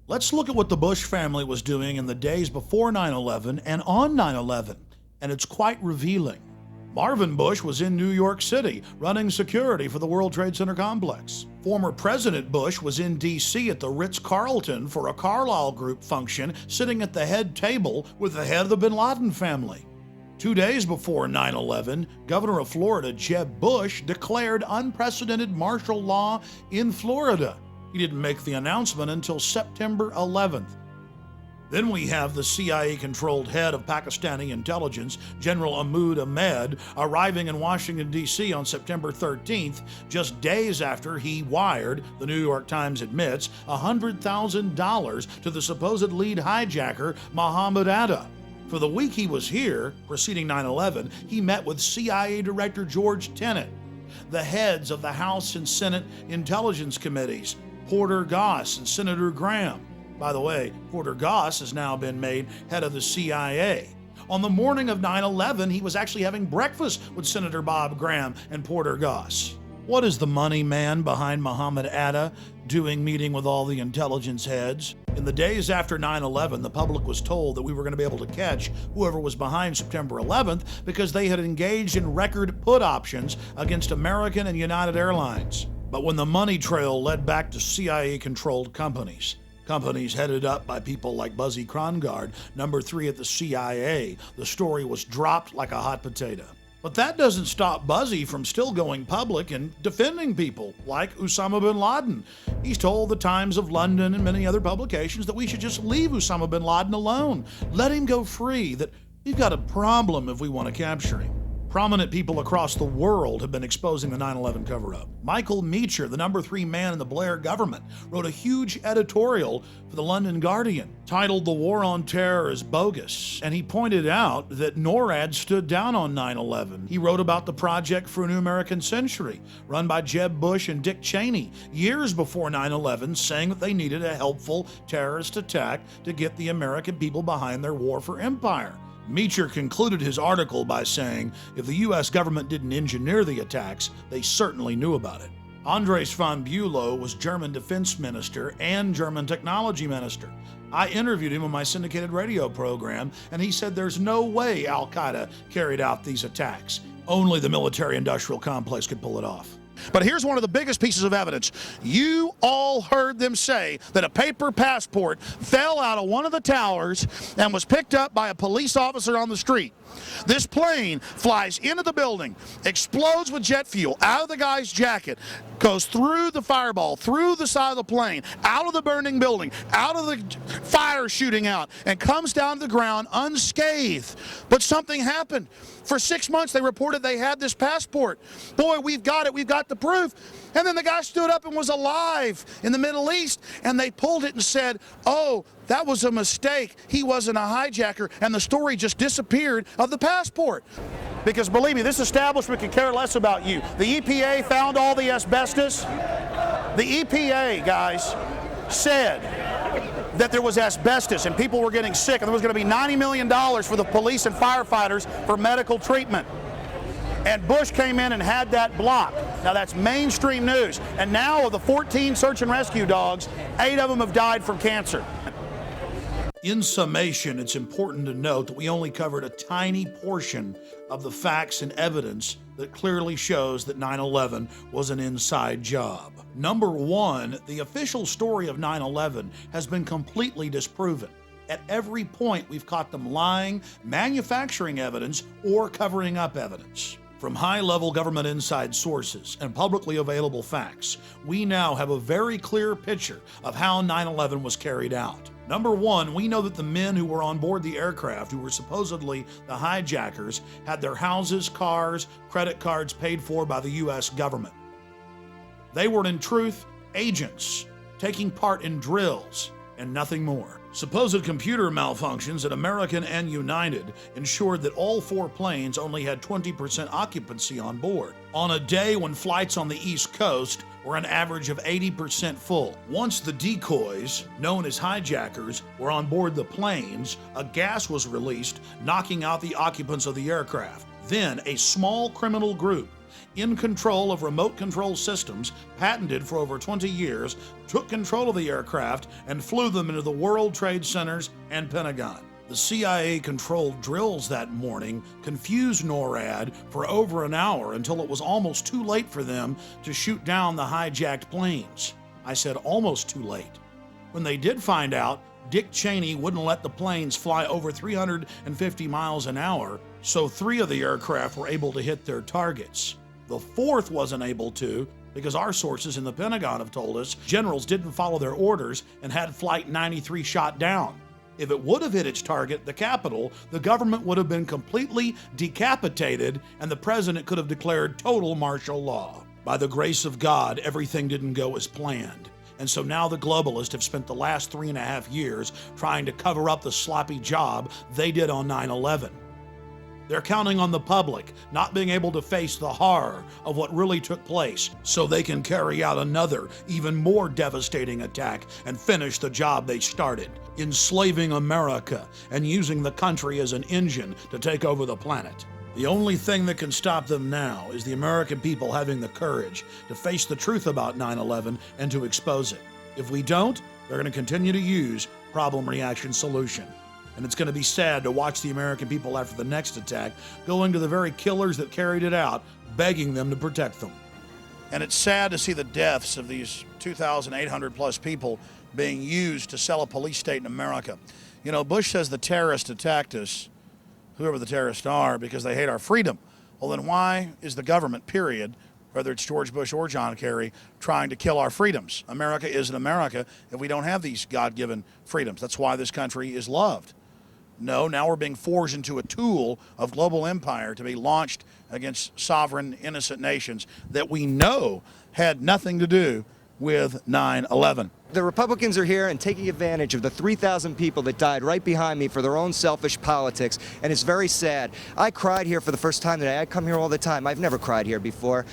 Let's look at what the Bush family was doing in the days before 9/11 and on 9/11, and it's quite revealing. Marvin Bush was in New York City running security for the World Trade Center complex. Former President Bush was in D.C. at the Ritz-Carlton for a Carlyle Group function, sitting at the head table with the head of the bin Laden family. 2 days before 9/11, Governor of Florida, Jeb Bush, declared unprecedented martial law in Florida. He didn't make the announcement until September 11th. Then we have the CIA-controlled head of Pakistani intelligence, General Ahmad Ahmed, arriving in Washington, D.C. on September 13th, just days after he wired, the New York Times admits, $100,000 to the supposed lead hijacker, Mohammed Atta. For the week he was here, preceding 9/11, he met with CIA Director George Tenet, the heads of the House and Senate Intelligence Committees, Porter Goss and Senator Graham. By the way, Porter Goss has now been made head of the CIA. On the morning of 9/11, he was actually having breakfast with Senator Bob Graham and Porter Goss. What is the money man behind Mohammed Atta doing meeting with all the intelligence heads? In the days after 9/11, the public was told that we were going to be able to catch whoever was behind September 11th because they had engaged in record put options against American and United Airlines. But when the money trail led back to CIA-controlled companies headed up by people like Buzzy Krongard, number 3 at the CIA, the story was dropped like a hot potato. But that doesn't stop Buzzy from still going public and defending people like Osama bin Laden. He's told the Times of London and many other publications that we should just leave Osama bin Laden alone. Let him go free, that we've got a problem if we want to capture him. Prominent people across the world have been exposing the 9/11 cover-up. Michael Meacher, the number 3 man in the Blair government, wrote a huge editorial for the London Guardian titled "The War on Terror is Bogus," and he pointed out that NORAD stood down on 9/11. He wrote about the Project for a New American Century, run by Jeb Bush and Dick Cheney, years before 9/11, saying that they needed a helpful terrorist attack to get the American people behind their war for empire. Meacher concluded his article by saying, if the U.S. government didn't engineer the attacks, they certainly knew about it. Andres von Bülow was German defense minister and German technology minister. I interviewed him on my syndicated radio program, and he said there's no way Al-Qaeda carried out these attacks. Only the military-industrial complex could pull it off.
But here's one of the biggest pieces of evidence. You all heard them say that a paper passport fell out of one of the towers and was picked up by a police officer on the street. This plane flies into the building, explodes with jet fuel out of the guy's jacket, goes through the fireball, through the side of the plane, out of the burning building, out of the fire shooting out, and comes down to the ground unscathed. But something happened. For 6 months, they reported they had this passport. Boy, we've got it. We've got the proof. And then the guy stood up and was alive in the Middle East, and they pulled it and said, oh, that was a mistake. He wasn't a hijacker, and the story just disappeared of the passport. Because believe me, this establishment could care less about you. The EPA found all the asbestos. The EPA, guys, said that there was asbestos and people were getting sick, and there was going to be $90 million for the police and firefighters for medical treatment. And Bush came in and had that blocked. Now that's mainstream news. And now of the 14 search and rescue dogs, 8 of them have died from cancer.
In summation, it's important to note that we only covered a tiny portion of the facts and evidence that clearly shows that 9/11 was an inside job. Number one, the official story of 9/11 has been completely disproven. At every point, we've caught them lying, manufacturing evidence, or covering up evidence. From high-level government inside sources and publicly available facts, we now have a very clear picture of how 9/11 was carried out. Number one, we know that the men who were on board the aircraft, who were supposedly the hijackers, had their houses, cars, credit cards paid for by the U.S. government. They were, in truth, agents taking part in drills and nothing more. Supposed computer malfunctions at American and United ensured that all 4 planes only had 20% occupancy on board, on a day when flights on the East Coast were an average of 80% full. Once the decoys, known as hijackers, were on board the planes, a gas was released, knocking out the occupants of the aircraft. Then a small criminal group, in control of remote control systems patented for over 20 years, took control of the aircraft and flew them into the World Trade Centers and Pentagon. The CIA-controlled drills that morning confused NORAD for over an hour until it was almost too late for them to shoot down the hijacked planes. I said almost too late. When they did find out, Dick Cheney wouldn't let the planes fly over 350 miles an hour, so 3 of the aircraft were able to hit their targets. The 4th wasn't able to because our sources in the Pentagon have told us generals didn't follow their orders and had Flight 93 shot down. If it would have hit its target, the Capitol, the government would have been completely decapitated and the president could have declared total martial law. By the grace of God, everything didn't go as planned. And so now the globalists have spent the last 3.5 years trying to cover up the sloppy job they did on 9/11. They're counting on the public not being able to face the horror of what really took place so they can carry out another, even more devastating attack and finish the job they started, enslaving America and using the country as an engine to take over the planet. The only thing that can stop them now is the American people having the courage to face the truth about 9/11 and to expose it. If we don't, they're going to continue to use problem, reaction, solution. And it's going to be sad to watch the American people after the next attack going to the very killers that carried it out, begging them to protect them. And it's sad to see the deaths of these 2,800 plus people being used to sell a police state in America. You know, Bush says the terrorists attacked us, whoever the terrorists are, because they hate our freedom. Well, then why is the government, period, whether it's George Bush or John Kerry, trying to kill our freedoms? America isn't America if we don't have these God-given freedoms. That's why this country is loved. No, now we're being forged into a tool of global empire to be launched against sovereign, innocent nations that we know had nothing to do with 9/11.
The Republicans are here and taking advantage of the 3,000 people that died right behind me for their own selfish politics, and it's very sad. I cried here for the first time today. I come here all the time. I've never cried here before.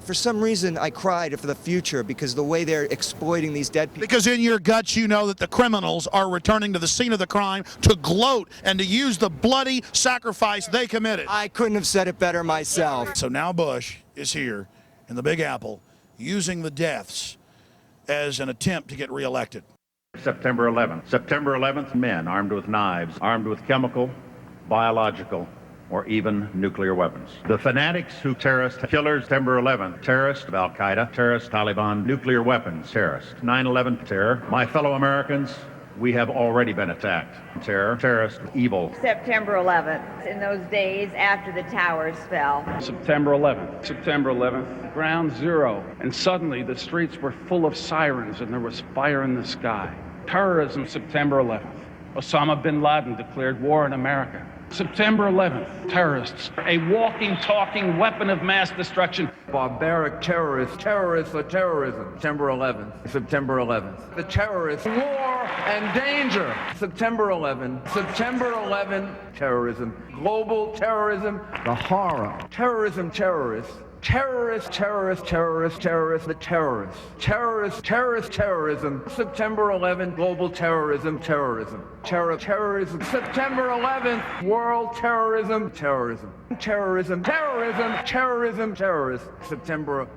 For some reason, I cried for the future because the way they're exploiting these dead people.
Because in your guts, you know that the criminals are returning to the scene of the crime to gloat and to use the bloody sacrifice they committed.
I couldn't have said it better myself.
So now Bush is here in the Big Apple using the deaths as an attempt to get reelected.
September 11th. September 11th, men armed with knives, armed with chemical, biological,
or even nuclear weapons. The fanatics who terrorist killers, September 11th, terrorists of Al-Qaeda, terrorists, Taliban, nuclear weapons, terrorists, 9/11 terror. My fellow Americans, we have already been attacked. Terror, terrorist, evil.
September 11th, in those days after the towers fell.
September 11th. September 11th, ground zero. And suddenly the streets were full of sirens and there was fire in the sky. Terrorism, September 11th. Osama bin Laden declared war on America. September 11th, terrorists, a walking, talking weapon of mass destruction.
Barbaric terrorists, terrorists for terrorism. September 11th, September 11th. The terrorists, war and danger. September 11th, September 11th, terrorism. Global terrorism, the horror. Terrorism, terrorists. Terrorists, terrorists, terrorists, terrorists, the terrorists. Terrorists, terrorist, terrorism. September 11th, global terrorism, terrorism. Terrorism. September 11th, world terrorism, terrorism. Terrorism, terrorism, terrorism, terrorist. September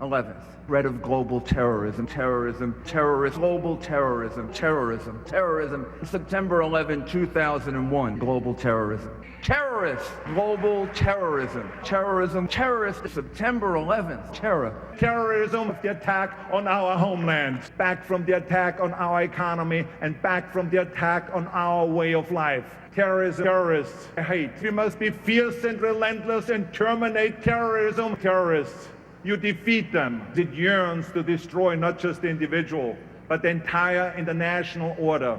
11th, threat of global terrorism, terrorism, terrorist, global terrorism, terrorism, terrorism. September 11, 2001, global terrorism. Terrorists, global terrorism, terrorism, terrorist, September 11th, terror.
Terrorism, the attack on our homeland, back from the attack on our economy, and back from the attack on our way of life. Terrorism, terrorists, hate. We must be fierce and relentless and terminate terrorism. Terrorists, you defeat them. It yearns to destroy not just the individual, but the entire international order.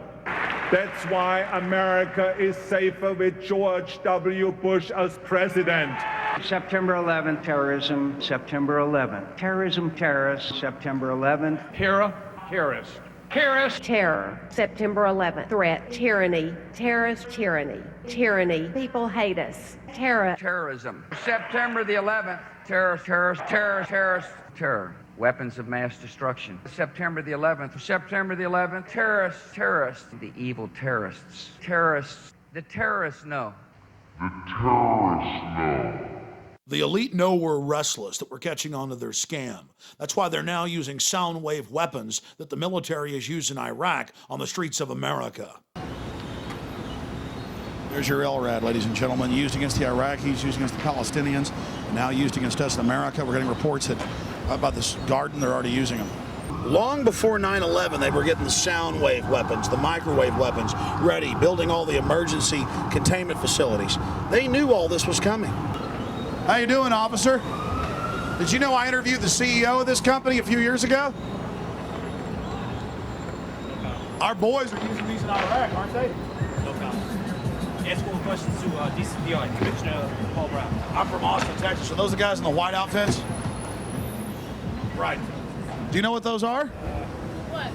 That's why America is safer with George W. Bush as president.
September 11th, terrorism. September 11th, terrorism, terrorists. September 11th, terror, terrorist. Terrorist.
Terror. September 11th. Threat. Tyranny. Terrorist. Tyranny. Tyranny. People hate us. Terror.
Terrorism. September the 11th. Terror, terrorist, terror, terrorist, terror. Weapons of mass destruction. September the 11th. September the 11th. Terrorists, terrorists. The evil terrorists. Terrorists. The terrorists know.
The terrorists know. The elite know we're restless, that we're catching on to their scam. That's why they're now using sound wave weapons that the military has used in Iraq on the streets of America.
There's your LRAD, ladies and gentlemen, used against the Iraqis, used against the Palestinians, and now used against us in America. We're getting reports that about this garden, they're already using them.
Long before 9/11, they were getting the sound wave weapons, the microwave weapons ready, building all the emergency containment facilities. They knew all this was coming.
How you doing, officer? Did you know I interviewed the CEO of this company a few years ago? Our boys are using these in Iraq, aren't they?
No comment. Ask all the questions to DCPI, Commissioner Paul Brown.
I'm from Austin, Texas. Are those the guys in the white outfits? Right. Do you know what those are?
What?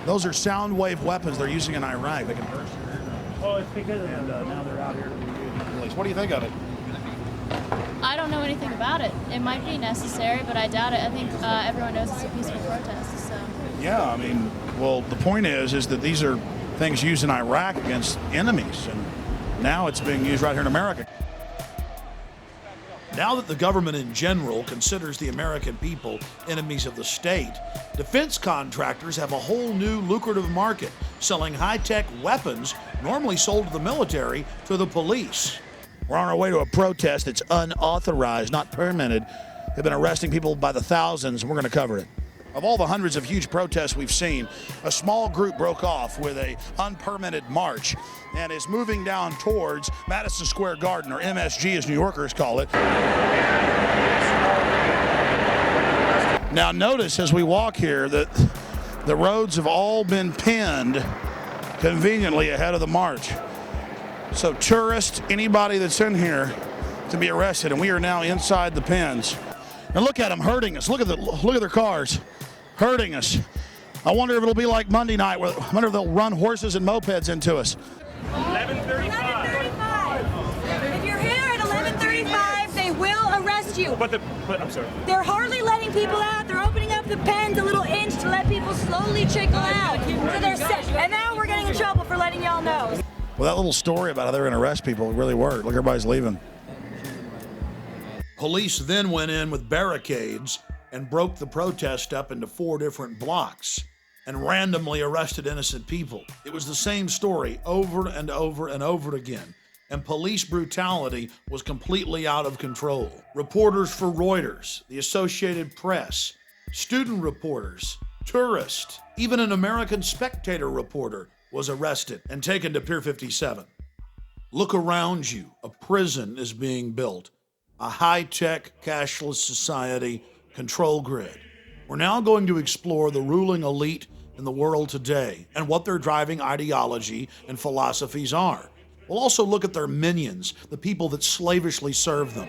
Those are sound wave weapons they're using in Iraq. They can burst your eardrum.
Oh, it's because of
And now they're out here to be released. What do you think of it?
I don't know anything about it. It might be necessary, but I doubt it. I think everyone knows it's a peaceful protest, so.
Yeah, I mean, well, the point is that these are things used in Iraq against enemies, and now it's being used right here in America.
Now that the government in general considers the American people enemies of the state, defense contractors have a whole new lucrative market, selling high-tech weapons normally sold to the military to the police. We're on our way to a protest that's unauthorized, not permitted. They've been arresting people by the thousands, and we're going to cover it. Of all the hundreds of huge protests we've seen, a small group broke off with an unpermitted march and is moving down towards Madison Square Garden, or MSG as New Yorkers call it. Now notice as we walk here that the roads have all been pinned conveniently ahead of the march. So tourists, anybody that's in here can be arrested, and we are now inside the pins. And look at them hurting us. Look at their cars hurting us. I wonder if it'll be like Monday night. I wonder if they'll run horses and mopeds into us.
11:35.
If you're here at 11:35, they will arrest you.
But I'm sorry.
They're hardly letting people out. They're opening up the pens a little inch to let people slowly trickle out. So they're set. And now we're getting in trouble for letting y'all know.
Well, that little story about how they're going to arrest people really worked. Look, everybody's leaving.
Police then went in with barricades and broke the protest up into 4 different blocks and randomly arrested innocent people. It was the same story over and over and over again. and police brutality was completely out of control. Reporters for Reuters, the Associated Press, student reporters, tourists, even an American Spectator reporter was arrested and taken to Pier 57. Look around you. A prison is being built. A high-tech, cashless society control grid. We're now going to explore the ruling elite in the world today and what their driving ideology and philosophies are. We'll also look at their minions, the people that slavishly serve them.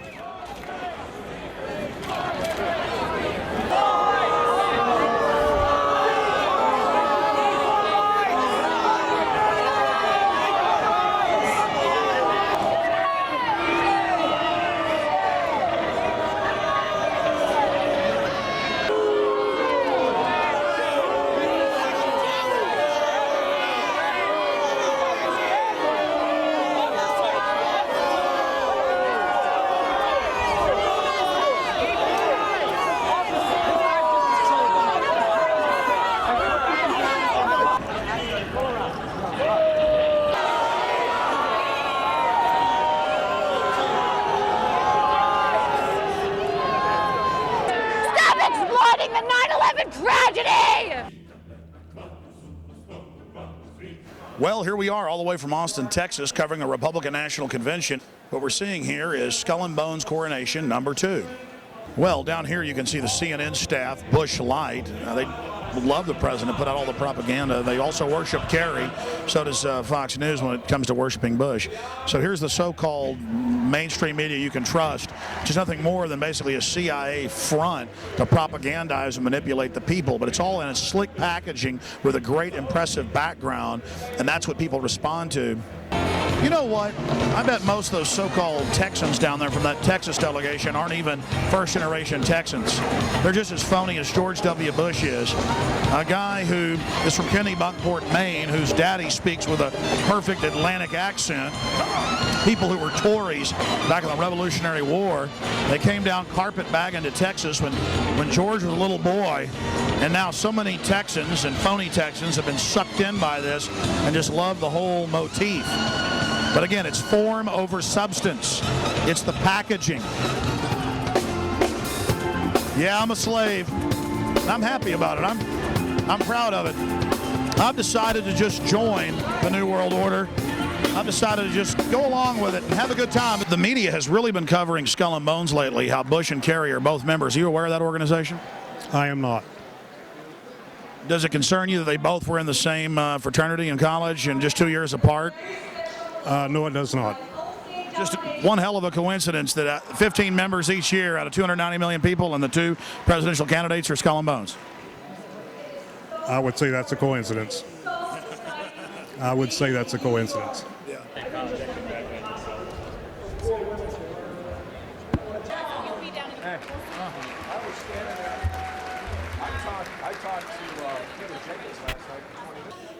Well, here we are all the way from Austin, Texas, covering the Republican National Convention. What we're seeing here is Skull and Bones coronation #2. Well, down here you can see the CNN staff, Bush Light. They love the president, put out all the propaganda. They also worship Kerry. So does Fox News when it comes to worshiping Bush. So here's the so-called mainstream media you can trust, which is nothing more than basically a CIA front to propagandize and manipulate the people. But it's all in a slick packaging with a great, impressive background, and that's what people respond to. You know what? I bet most of those so-called Texans down there from that Texas delegation aren't even first-generation Texans. They're just as phony as George W. Bush is. A guy who is from Kennebunkport, Maine, whose daddy speaks with a perfect Atlantic accent. People who were Tories back in the Revolutionary War. They came down carpetbagging to Texas when George was a little boy. And now so many Texans and phony Texans have been sucked in by this and just love the whole motif. But again, it's form over substance. It's the packaging. Yeah, I'm a slave. I'm happy about it. I'm proud of it. I've decided to just join the New World Order. I've decided to just go along with it and have a good time. The media has really been covering Skull and Bones lately, how Bush and Kerry are both members. Are you aware of that organization?
I am not.
Does it concern you that they both were in the same fraternity in college and just 2 years apart?
No, it does not.
Just one hell of a coincidence that 15 members each year out of 290 million people and the two presidential candidates are Skull and Bones.
I would say that's a coincidence. I would say that's a coincidence.
Yeah.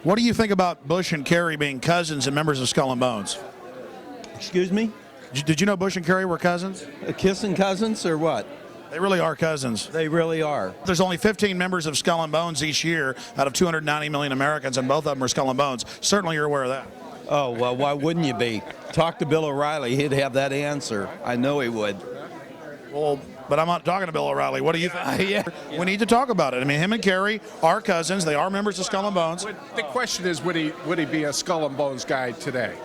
What do you think about Bush and Kerry being cousins and members of Skull and Bones?
Excuse me?
Did you know Bush and Kerry were cousins?
Kissing cousins or what?
They really are cousins.
They really are.
There's only 15 members of Skull and Bones each year out of 290 million Americans, and both of them are Skull and Bones. Certainly you're aware of that.
Oh, well, why wouldn't you be? Talk to Bill O'Reilly. He'd have that answer. I know he would.
Well, but I'm not talking to Bill O'Reilly. What do you think? Yeah. We need to talk about it. I mean, him and Kerry are cousins. They are members of Skull and Bones.
The question is, would he be a Skull and Bones guy today?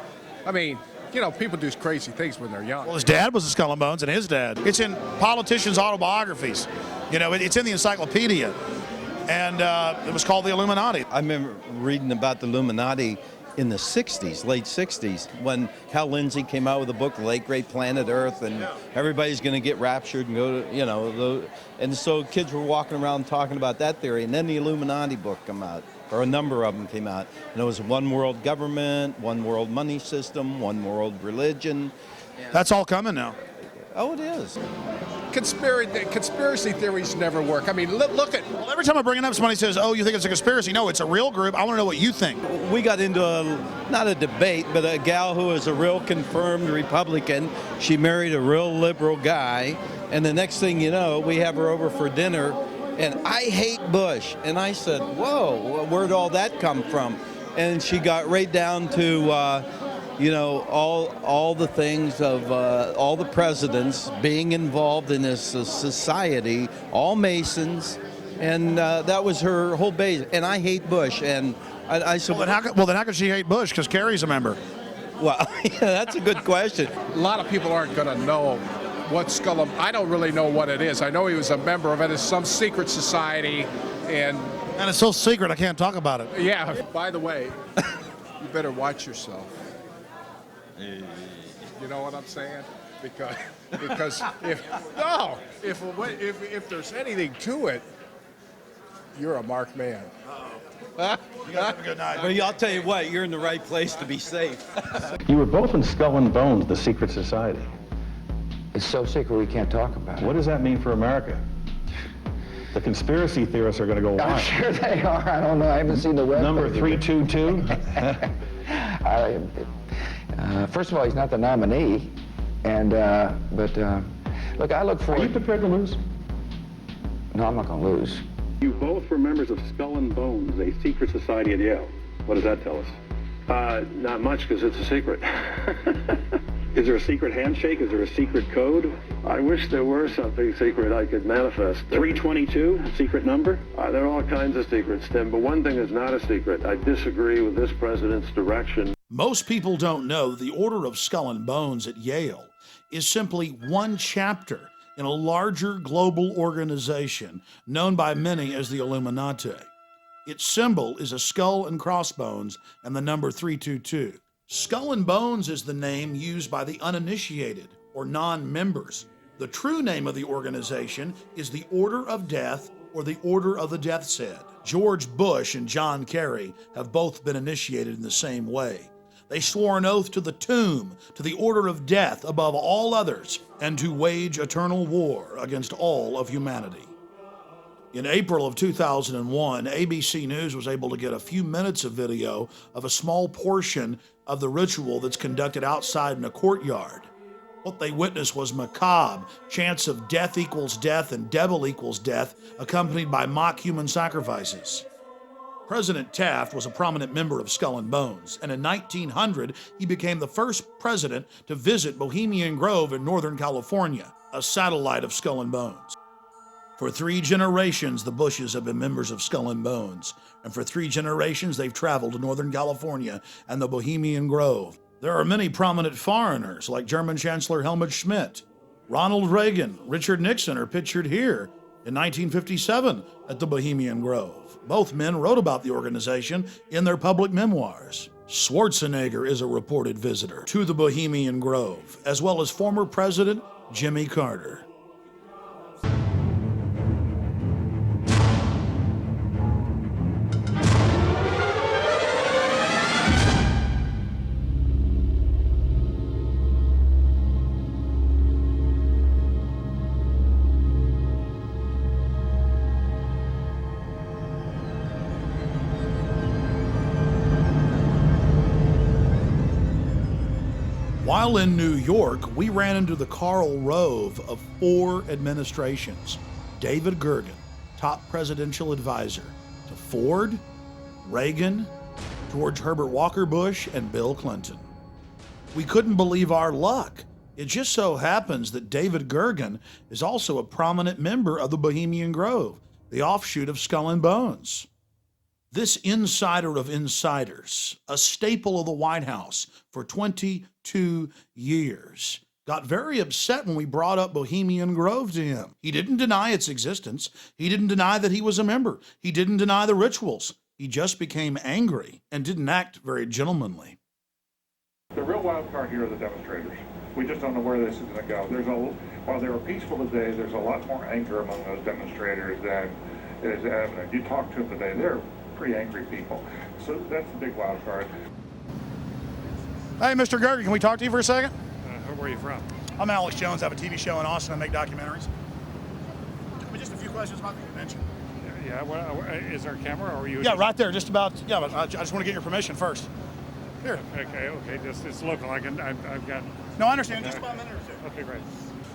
I mean, you know, people do crazy things when they're young.
Well, his dad was a Skull and Bones, and his dad. It's in politicians' autobiographies. You know, it's in the encyclopedia. And it was called the Illuminati.
I remember reading about the Illuminati in the 60s, late 60s, when Hal Lindsey came out with a book, Late Great Planet Earth, and everybody's going to get raptured and go to, you know, and so kids were walking around talking about that theory, and then the Illuminati book came out, or a number of them came out, and it was one world government, one world money system, one world religion.
That's all coming now.
Oh, it is.
Conspiracy theories never work. I mean, look at...
Well, every time I bring it up, somebody says, oh, you think it's a conspiracy. No, it's a real group. I want to know what you think.
We got into not a debate, but a gal who is a real confirmed Republican. She married a real liberal guy. And the next thing you know, we have her over for dinner. And I hate Bush. And I said, whoa, where'd all that come from? And she got right down to you know, all the things of all the presidents being involved in this society, all Masons, and that was her whole base. And I hate Bush, and I said,
well, then how could she hate Bush? Because Kerry's a member.
Well, yeah, that's a good question.
A lot of people aren't going to know what Skull and I don't really know what it is. I know he was a member of it. It's some secret society, and
it's so secret I can't talk about it.
Yeah. By the way, you better watch yourself. You know what I'm saying? Because if there's anything to it, you're a marked man.
You guys have a good night.
Well, I'll tell you what, you're in the right place to be safe.
You were both in Skull and Bones, the secret society.
It's so secret we can't talk about it.
What does that mean for America? The conspiracy theorists are going to go wild.
I'm sure they are. I don't know. I haven't seen the web.
Number 322?
First of all, he's not the nominee, and look, I look forward.
Are you prepared to lose?
No, I'm not going to lose.
You both were members of Skull and Bones, a secret society at Yale. What does that tell us? Not much, because it's a secret. Is there a secret handshake? Is there a secret code? I wish there were something secret I could manifest. 322, secret number? There are all kinds of secrets, Tim, but one thing is not a secret. I disagree with this president's direction.
Most people don't know the Order of Skull and Bones at Yale is simply one chapter in a larger global organization known by many as the Illuminati. Its symbol is a skull and crossbones and the number 322. Skull and Bones is the name used by the uninitiated or non-members. The true name of the organization is the Order of Death or the Order of the Death's Head. George Bush and John Kerry have both been initiated in the same way. They swore an oath to the tomb, to the order of death above all others, and to wage eternal war against all of humanity. In April of 2001, ABC News was able to get a few minutes of video of a small portion of the ritual that's conducted outside in a courtyard. What they witnessed was macabre, chants of death equals death and devil equals death, accompanied by mock human sacrifices. President Taft was a prominent member of Skull and Bones, and in 1900, he became the first president to visit Bohemian Grove in Northern California, a satellite of Skull and Bones. For 3 generations, the Bushes have been members of Skull and Bones, and for 3 generations, they've traveled to Northern California and the Bohemian Grove. There are many prominent foreigners, like German Chancellor Helmut Schmidt. Ronald Reagan, Richard Nixon are pictured here in 1957 at the Bohemian Grove. Both men wrote about the organization in their public memoirs. Schwarzenegger is a reported visitor to the Bohemian Grove, as well as former President Jimmy Carter. While in New York, we ran into the Karl Rove of 4 administrations. David Gergen, top presidential advisor to Ford, Reagan, George Herbert Walker Bush, and Bill Clinton. We couldn't believe our luck. It just so happens that David Gergen is also a prominent member of the Bohemian Grove, the offshoot of Skull and Bones. This insider of insiders, a staple of the White House for 22 years, got very upset when we brought up Bohemian Grove to him. He didn't deny its existence. He didn't deny that he was a member. He didn't deny the rituals. He just became angry and didn't act very gentlemanly.
The real wild card here are the demonstrators. We just don't know where this is going to go. While they were peaceful today, there's a lot more anger among those demonstrators than is evident. You talk to them today, they're pretty angry people. So that's the big wild card.
Hey, Mr. Gergen, can we talk to you for a second?
Where are you from?
I'm Alex Jones. I have a TV show in Austin. I make documentaries. Just a few questions about the convention.
Yeah, well, is there a camera or are you?
Yeah, right there, just about. Yeah, but I just want to get your permission first. Here.
Okay, just it's local. I've got.
No, I understand. Just about a minute or two.
Okay, great.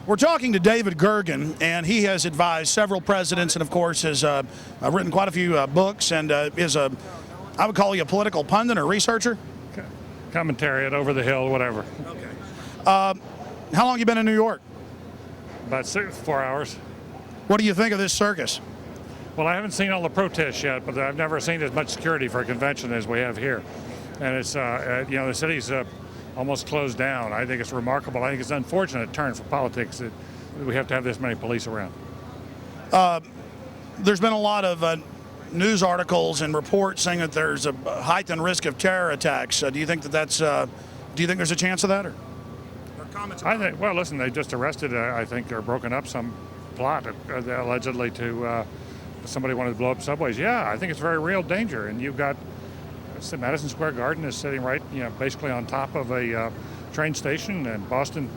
We're talking to David Gergen, and he has advised several presidents and, of course, has written quite a few books and is I would call you a political pundit or researcher.
Commentariat, over the hill, whatever.
Okay. How long you been in New York?
About 4 hours.
What do you think of this circus?
Well, I haven't seen all the protests yet, but I've never seen as much security for a convention as we have here. And it's, the city's almost closed down. I think it's remarkable. I think it's an unfortunate turn for politics that we have to have this many police around.
There's been a lot of news articles and reports saying that there's a heightened risk of terror attacks. Do you think that's? Do you think there's a chance of that, or comments?
I think. Well, listen, they just arrested, I think, or broken up some plot allegedly to somebody wanted to blow up subways. Yeah, I think it's a very real danger. And you've got Madison Square Garden is sitting right, basically on top of a train station, and Boston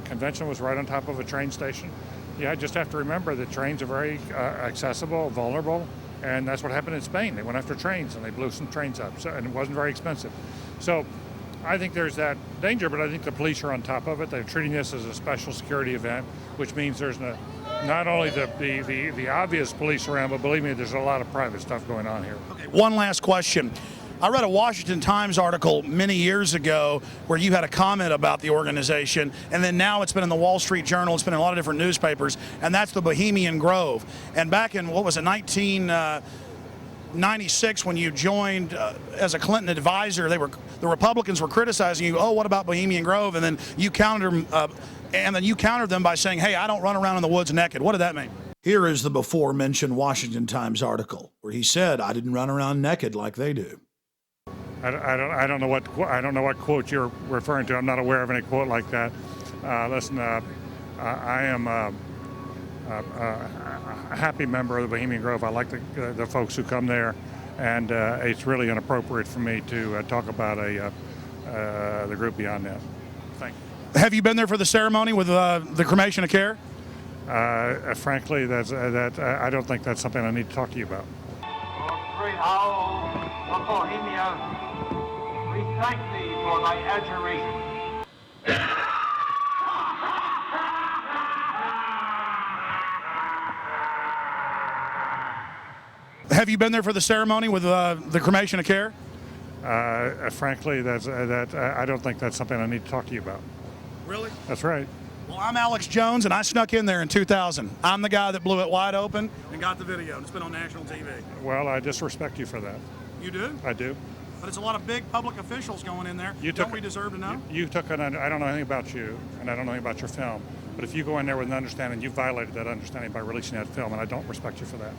Convention was right on top of a train station. Yeah, I just have to remember that trains are very accessible, vulnerable, and that's what happened in Spain. They went after trains and they blew some trains up, and it wasn't very expensive. So I think there's that danger, but I think the police are on top of it. They're treating this as a special security event, which means there's not only the obvious police around, but believe me, there's a lot of private stuff going on here.
Okay, one last question. I read a Washington Times article many years ago where you had a comment about the organization, and then now it's been in the Wall Street Journal, it's been in a lot of different newspapers, and that's the Bohemian Grove. And back in, 1996, when you joined as a Clinton advisor, the Republicans were criticizing you, oh, what about Bohemian Grove? And then you countered them by saying, hey, I don't run around in the woods naked. What did that mean? Here is the before-mentioned Washington Times article where he said, I didn't run around naked like they do.
I don't know what quote you're referring to. I'm not aware of any quote like that. Listen, I am a happy member of the Bohemian Grove. I like the folks who come there, and it's really inappropriate for me to talk about the group beyond that. Thank you. Have you been there for the ceremony with the cremation of care? Frankly, I don't think that's something I need to talk to you about.
Great owl of Bohemia, we thank thee for thy adjuration.
Have you been there for the ceremony with the cremation of care?
Frankly, I don't think that's something I need to talk to you about.
Really?
That's right.
Well, I'm Alex Jones, and I snuck in there in 2000. I'm the guy that blew it wide open and got the video. It's been on national TV.
Well, I disrespect you for that.
You do?
I do.
But it's a lot of big public officials going in there. Don't we deserve to know?
I don't know anything about you, and I don't know anything about your film. But if you go in there with an understanding, you violated that understanding by releasing that film, and I don't respect you for that.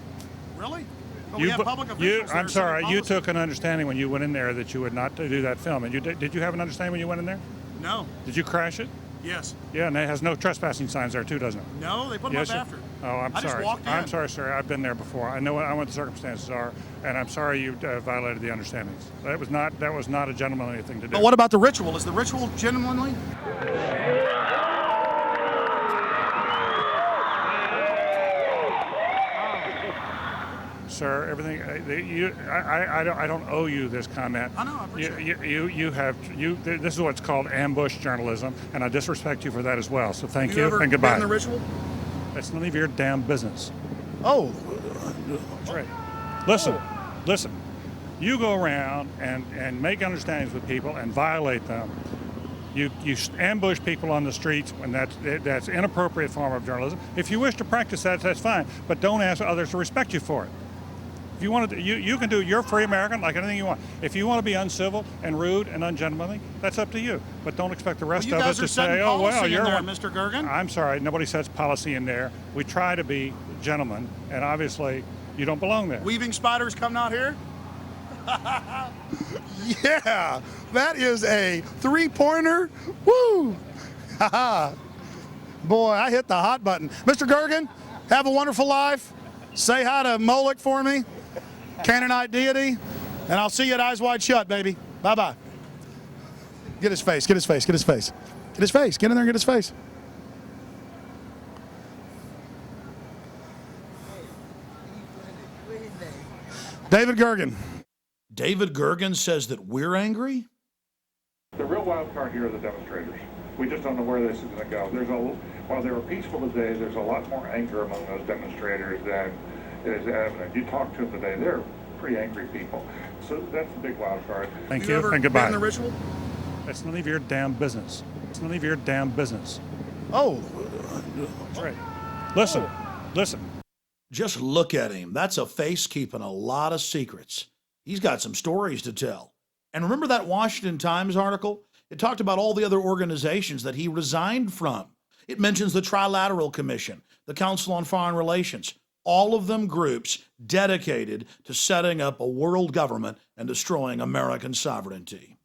Really? But we have public officials.
I'm sorry. You took an understanding when you went in there that you would not do that film. And did you have an understanding when you went in there?
No.
Did you crash it?
Yes.
Yeah, and it has no trespassing signs there too, doesn't it?
No, they put them up after.
Oh, I'm sorry.
I just walked in.
I'm sorry, sir. I've been there before. I know what the circumstances are, and I'm sorry you violated the understandings. That was not a gentlemanly thing to do.
But what about the ritual? Is the ritual gentlemanly?
Sir, everything. I don't owe you this comment.
I know. I appreciate it.
This is what's called ambush journalism, and I disrespect you for that as well. So thank you and
Been
goodbye.
in the ritual?
That's none of your damn business.
Oh.
That's right. Listen. You go around and make understandings with people and violate them. You ambush people on the streets, and that's inappropriate form of journalism. If you wish to practice that, that's fine, but don't ask others to respect you for it. If you want to, you can do. You're a free American, like anything you want. If you want to be uncivil and rude and ungentlemanly, that's up to you. But don't expect the rest of us to say, "Oh, well, you're
there, Mr. Gergen."
I'm sorry, nobody sets policy in there. We try to be gentlemen, and obviously, you don't belong there.
Weaving spiders come out here. Yeah, that is a three-pointer. Woo! Boy, I hit the hot button. Mr. Gergen, have a wonderful life. Say hi to Moloch for me, Canaanite deity, and I'll see you at Eyes Wide Shut, baby. Bye-bye. Get his face, get his face, get his face. Get his face, get in there and get his face. David Gergen. David Gergen says that we're angry?
The real wild card here are the demonstrators. We just don't know where this is going to go. While they were peaceful today, there's a lot more anger among those demonstrators than is evident. You talk to them today, they're pretty angry people. So that's a big wild card.
Thank you, and goodbye.
Been in the ritual?
It's none of your damn business. It's none of your damn business.
Oh.
That's right. Listen, listen.
Just look at him. That's a face keeping a lot of secrets. He's got some stories to tell. And remember that Washington Times article? It talked about all the other organizations that he resigned from. It mentions the Trilateral Commission, the Council on Foreign Relations, all of them groups dedicated to setting up a world government and destroying American sovereignty.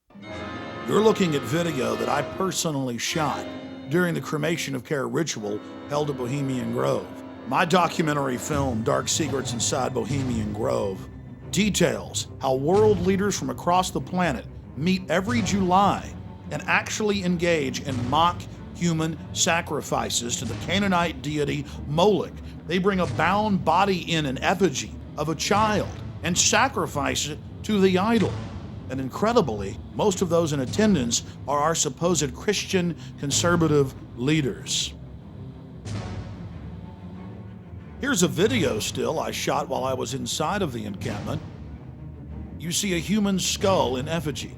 You're looking at video that I personally shot during the cremation of care ritual held at Bohemian Grove. My documentary film, Dark Secrets Inside Bohemian Grove, details how world leaders from across the planet meet every July and actually engage in mock human sacrifices to the Canaanite deity Moloch. They bring a bound body in an effigy of a child and sacrifice it to the idol. And incredibly, most of those in attendance are our supposed Christian conservative leaders. Here's a video still I shot while I was inside of the encampment. You see a human skull in effigy.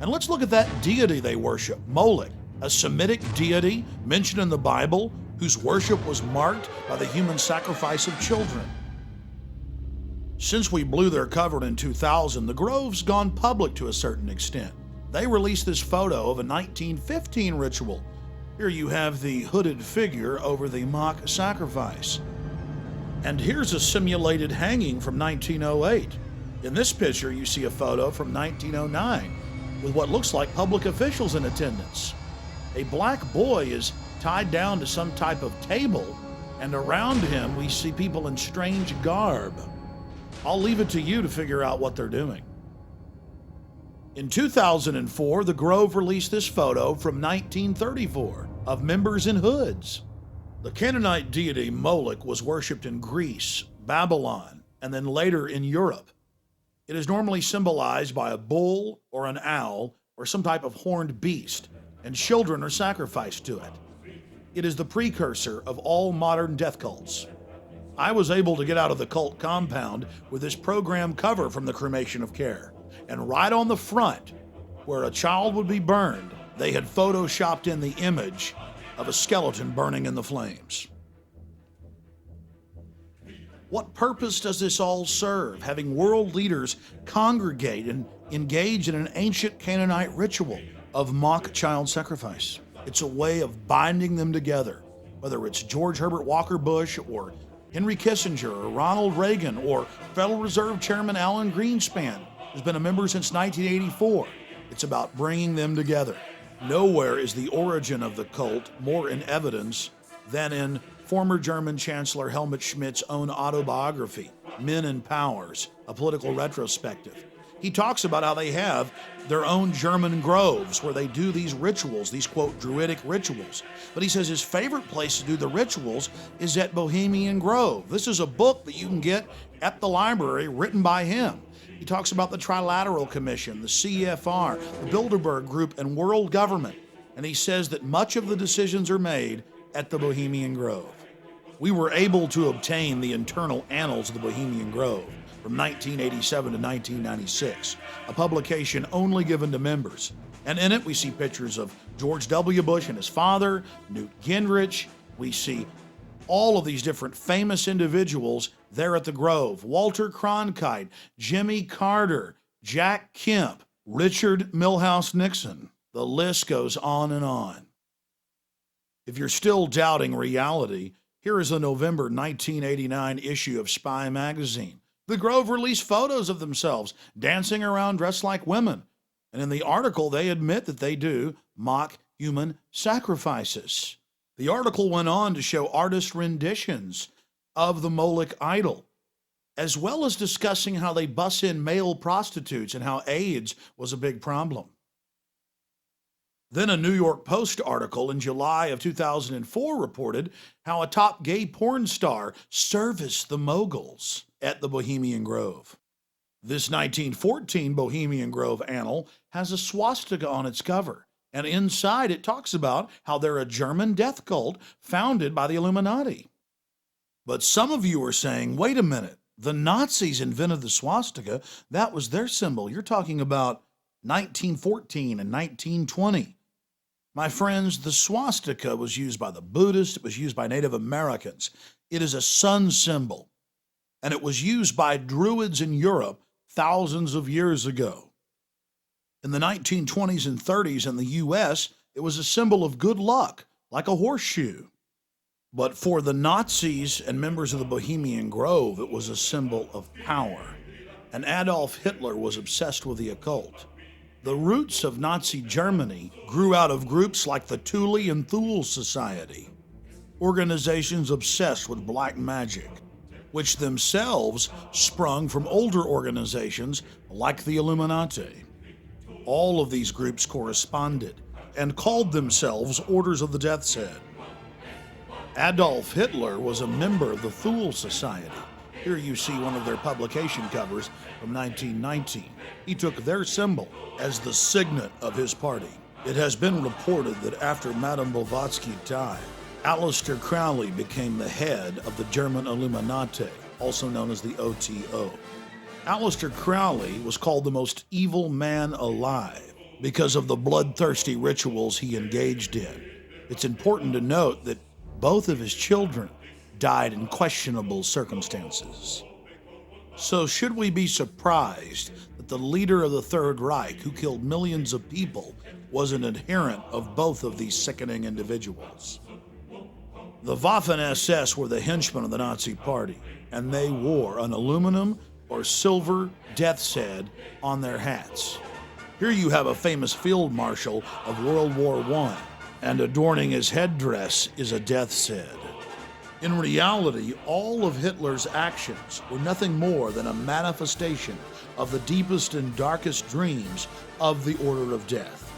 And let's look at that deity they worship, Moloch, a Semitic deity mentioned in the Bible whose worship was marked by the human sacrifice of children. Since we blew their cover in 2000, the Grove's gone public to a certain extent. They released this photo of a 1915 ritual. Here you have the hooded figure over the mock sacrifice. And here's a simulated hanging from 1908. In this picture, you see a photo from 1909 with what looks like public officials in attendance. A black boy is tied down to some type of table, and around him we see people in strange garb. I'll leave it to you to figure out what they're doing. In 2004, the Grove released this photo from 1934 of members in hoods. The Canaanite deity Moloch was worshipped in Greece, Babylon, and then later in Europe. It is normally symbolized by a bull or an owl or some type of horned beast, and children are sacrificed to it. It is the precursor of all modern death cults. I was able to get out of the cult compound with this program cover from the cremation of care, and right on the front, where a child would be burned, they had photoshopped in the image of a skeleton burning in the flames. What purpose does this all serve, having world leaders congregate and engage in an ancient Canaanite ritual of mock child sacrifice? It's a way of binding them together, whether it's George Herbert Walker Bush or Henry Kissinger or Ronald Reagan or Federal Reserve Chairman Alan Greenspan, who's been a member since 1984. It's about bringing them together. Nowhere is the origin of the cult more in evidence than in former German Chancellor Helmut Schmidt's own autobiography, Men and Powers, a political retrospective. He talks about how they have their own German groves where they do these rituals, these, quote, druidic rituals. But he says his favorite place to do the rituals is at Bohemian Grove. This is a book that you can get at the library written by him. He talks about the Trilateral Commission, the CFR, the Bilderberg Group, and world government. And he says that much of the decisions are made at the Bohemian Grove. We were able to obtain the internal annals of the Bohemian Grove from 1987 to 1996, a publication only given to members. And in it, we see pictures of George W. Bush and his father, Newt Gingrich. We see all of these different famous individuals there at the Grove. Walter Cronkite, Jimmy Carter, Jack Kemp, Richard Milhouse Nixon. The list goes on and on. If you're still doubting reality, here is a November 1989 issue of Spy magazine. The Grove released photos of themselves dancing around dressed like women. And in the article, they admit that they do mock human sacrifices. The article went on to show artist renditions of the Moloch idol, as well as discussing how they bus in male prostitutes and how AIDS was a big problem. Then a New York Post article in July of 2004 reported how a top gay porn star serviced the moguls at the Bohemian Grove. This 1914 Bohemian Grove annal has a swastika on its cover, and inside it talks about how they're a German death cult founded by the Illuminati. But some of you are saying, wait a minute, The Nazis invented the swastika. That was their symbol. You're talking about 1914 and 1920. My friends, the swastika was used by the Buddhists. It was used by Native Americans. It is a sun symbol, and it was used by Druids in Europe thousands of years ago. In the 1920s and 30s in the U.S., it was a symbol of good luck, like a horseshoe. But for the Nazis and members of the Bohemian Grove, it was a symbol of power. And Adolf Hitler was obsessed with the occult. The roots of Nazi Germany grew out of groups like the Thule and Thule Society, organizations obsessed with black magic, which themselves sprung from older organizations like the Illuminati. All of these groups corresponded and called themselves Orders of the Death's Head. Adolf Hitler was a member of the Thule Society. Here you see one of their publication covers from 1919. He took their symbol as the signet of his party. It has been reported that after Madame Blavatsky died, Aleister Crowley became the head of the German Illuminati, also known as the OTO. Aleister Crowley was called the most evil man alive because of the bloodthirsty rituals he engaged in. It's important to note that both of his children died in questionable circumstances. So should we be surprised that the leader of the Third Reich, who killed millions of people, was an adherent of both of these sickening individuals? The Waffen-SS were the henchmen of the Nazi Party, and they wore an aluminum or silver death's head on their hats. Here you have a famous field marshal of World War I, and adorning his headdress is a death's head. In reality, all of Hitler's actions were nothing more than a manifestation of the deepest and darkest dreams of the Order of Death.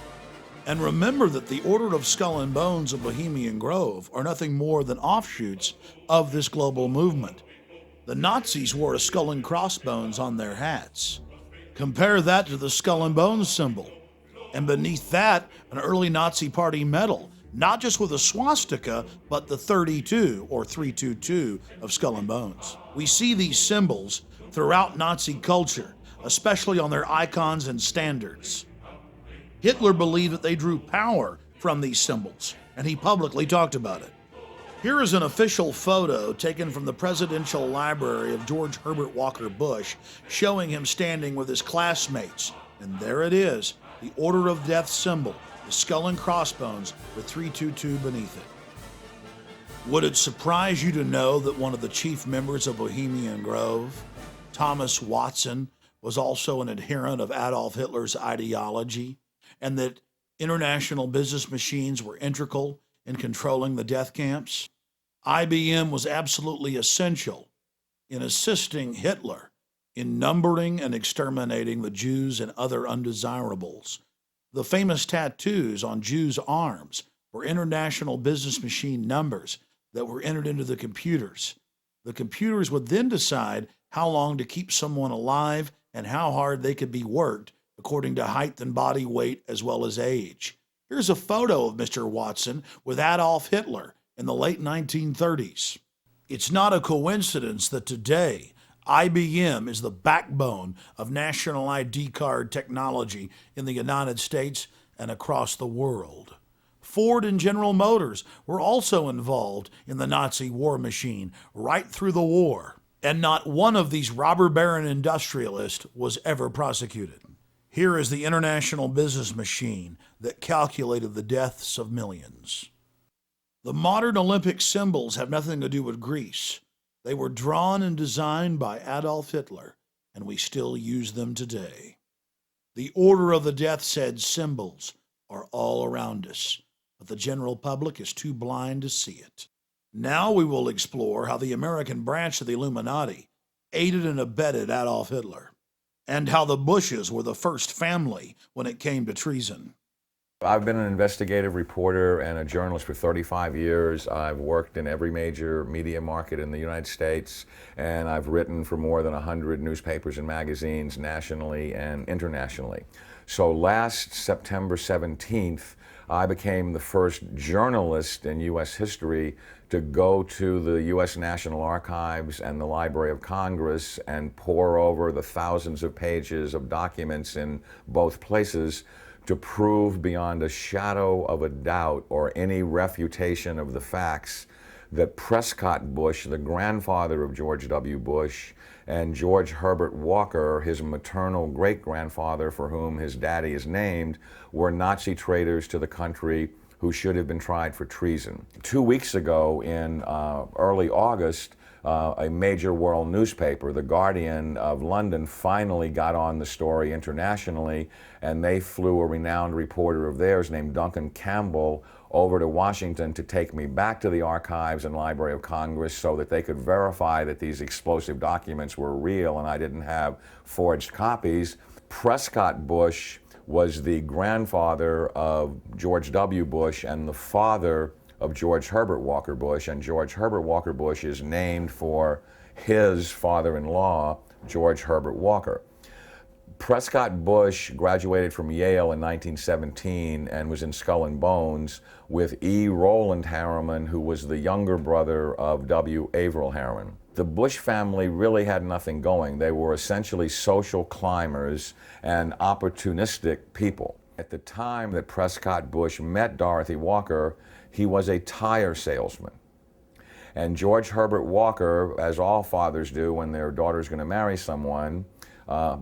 And remember that the Order of Skull and Bones of Bohemian Grove are nothing more than offshoots of this global movement. The Nazis wore a skull and crossbones on their hats. Compare that to the skull and bones symbol. And beneath that, an early Nazi Party medal, not just with a swastika, but the 32 or 322 of skull and bones. We see these symbols throughout Nazi culture, especially on their icons and standards. Hitler believed that they drew power from these symbols, and he publicly talked about it. Here is an official photo taken from the Presidential Library of George Herbert Walker Bush, showing him standing with his classmates. And there it is, the Order of Death symbol, the skull and crossbones with 322 beneath it. Would it surprise you to know that one of the chief members of Bohemian Grove, Thomas Watson, was also an adherent of Adolf Hitler's ideology, and that international business machines were integral in controlling the death camps? IBM was absolutely essential in assisting Hitler in numbering and exterminating the Jews and other undesirables. The famous tattoos on Jews' arms were international business machine numbers that were entered into the computers. The computers would then decide how long to keep someone alive and how hard they could be worked according to height and body weight as well as age. Here's a photo of Mr. Watson with Adolf Hitler in the late 1930s. It's not a coincidence that today IBM is the backbone of national ID card technology in the United States and across the world. Ford and General Motors were also involved in the Nazi war machine right through the war, and not one of these robber baron industrialists was ever prosecuted. Here is the international business machine that calculated the deaths of millions. The modern Olympic symbols have nothing to do with Greece. They were drawn and designed by Adolf Hitler, and we still use them today. The Order of the Death's Head symbols are all around us, but the general public is too blind to see it. Now we will explore how the American branch of the Illuminati aided and abetted Adolf Hitler, and how the Bushes were the first family when it came to treason.
I've been an investigative reporter and a journalist for 35 years. I've worked in every major media market in the United States, and I've written for more than 100 newspapers and magazines nationally and internationally. So last September 17th, I became the first journalist in U.S. history to go to the U.S. National Archives and the Library of Congress and pore over the thousands of pages of documents in both places to prove beyond a shadow of a doubt or any refutation of the facts that Prescott Bush, the grandfather of George W. Bush, and George Herbert Walker, his maternal great-grandfather for whom his daddy is named, were Nazi traitors to the country who should have been tried for treason. 2 weeks ago in early August, a major world newspaper, The Guardian of London, finally got on the story internationally, and they flew a renowned reporter of theirs named Duncan Campbell over to Washington to take me back to the archives and Library of Congress so that they could verify that these explosive documents were real and I didn't have forged copies. Prescott Bush was the grandfather of George W. Bush and the father of George Herbert Walker Bush, and George Herbert Walker Bush is named for his father-in-law, George Herbert Walker. Prescott Bush graduated from Yale in 1917 and was in Skull and Bones with E. Rowland Harriman, who was the younger brother of W. Averill Harriman. The Bush family really had nothing going. They were essentially social climbers and opportunistic people. At the time that Prescott Bush met Dorothy Walker, he was a tire salesman. And George Herbert Walker, as all fathers do when their daughter's going to marry someone,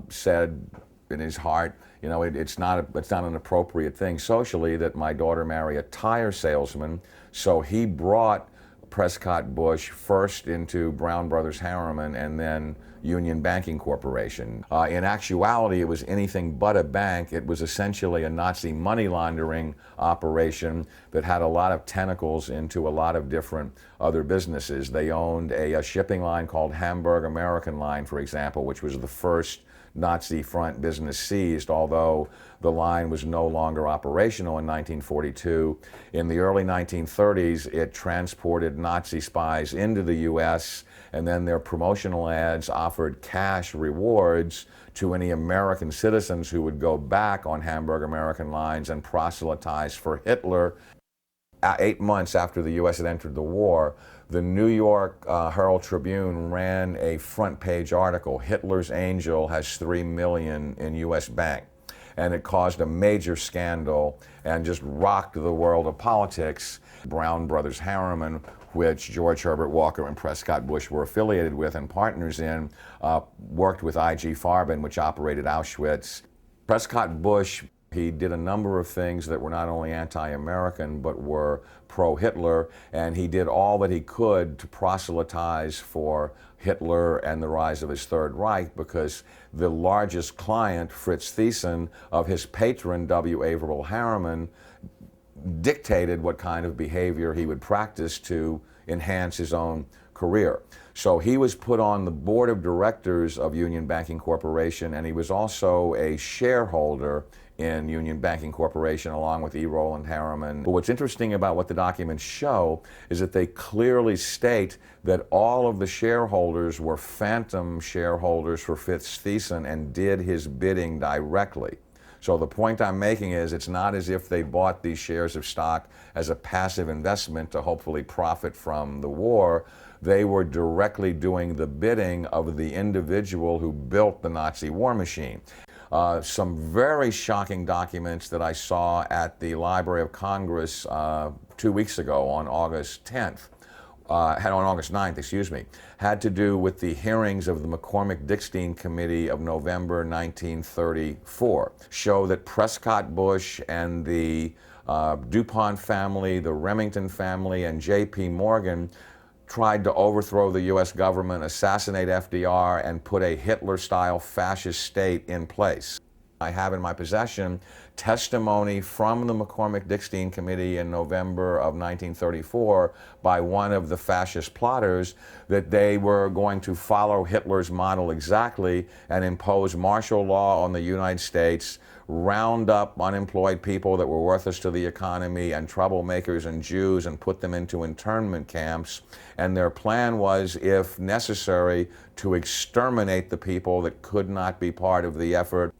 said in his heart, you know, it's not an appropriate thing socially that my daughter marry a tire salesman. So he brought Prescott Bush first into Brown Brothers Harriman and then Union Banking Corporation. In actuality, it was anything but a bank. It was essentially a Nazi money laundering operation that had a lot of tentacles into a lot of different other businesses. They owned a shipping line called Hamburg American Line, for example, which was the first Nazi front business seized, although the line was no longer operational in 1942. In the early 1930s, it transported Nazi spies into the U.S., and then their promotional ads offered cash rewards to any American citizens who would go back on Hamburg American Lines and proselytize for Hitler. 8 months after the U.S. had entered the war, the New York Herald Tribune ran a front-page article, "Hitler's Angel has $3 million in U.S. bank." And it caused a major scandal and just rocked the world of politics. Brown Brothers Harriman, which George Herbert Walker and Prescott Bush were affiliated with and partners in, worked with I.G. Farben, which operated Auschwitz. Prescott Bush, he did a number of things that were not only anti-American, but were pro-Hitler, and he did all that he could to proselytize for Hitler and the rise of his Third Reich, because the largest client, Fritz Thyssen, of his patron, W. Averill Harriman, dictated what kind of behavior he would practice to enhance his own career. So he was put on the board of directors of Union Banking Corporation, and he was also a shareholder in Union Banking Corporation along with E. Rowland Harriman. But what's interesting about what the documents show is that they clearly state that all of the shareholders were phantom shareholders for Fritz Thyssen and did his bidding directly. So the point I'm making is it's not as if they bought these shares of stock as a passive investment to hopefully profit from the war. They were directly doing the bidding of the individual who built the Nazi war machine. Some very shocking documents that I saw at the Library of Congress 2 weeks ago on August 10th, on August 9th, excuse me, had to do with the hearings of the McCormick-Dickstein Committee of November 1934, show that Prescott Bush and the DuPont family, the Remington family, and J.P. Morgan tried to overthrow the U.S. government, assassinate FDR, and put a Hitler-style fascist state in place. I have in my possession testimony from the McCormick-Dickstein Committee in November of 1934 by one of the fascist plotters that they were going to follow Hitler's model exactly and impose martial law on the United States, round up unemployed people that were worthless to the economy and troublemakers and Jews and put them into internment camps. And their plan was, if necessary, to exterminate the people that could not be part of the effort.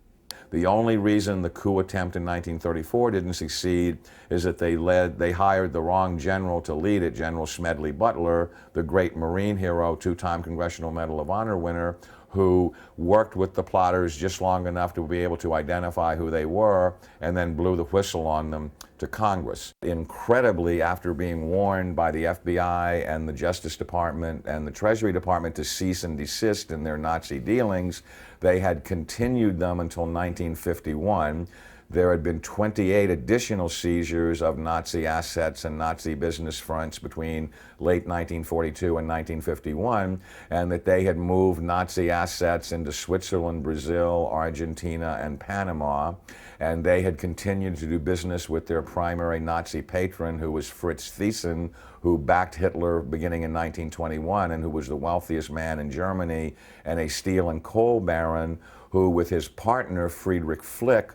The only reason the coup attempt in 1934 didn't succeed is that they hired the wrong general to lead it, General Smedley Butler, the great Marine hero, two-time Congressional Medal of Honor winner, who worked with the plotters just long enough to be able to identify who they were and then blew the whistle on them to Congress. Incredibly, after being warned by the FBI and the Justice Department and the Treasury Department to cease and desist in their Nazi dealings, they had continued them until 1951. There had been 28 additional seizures of Nazi assets and Nazi business fronts between late 1942 and 1951, and that they had moved Nazi assets into Switzerland, Brazil, Argentina, and Panama, and they had continued to do business with their primary Nazi patron, who was Fritz Thyssen, who backed Hitler beginning in 1921 and who was the wealthiest man in Germany, and a steel and coal baron who, with his partner Friedrich Flick,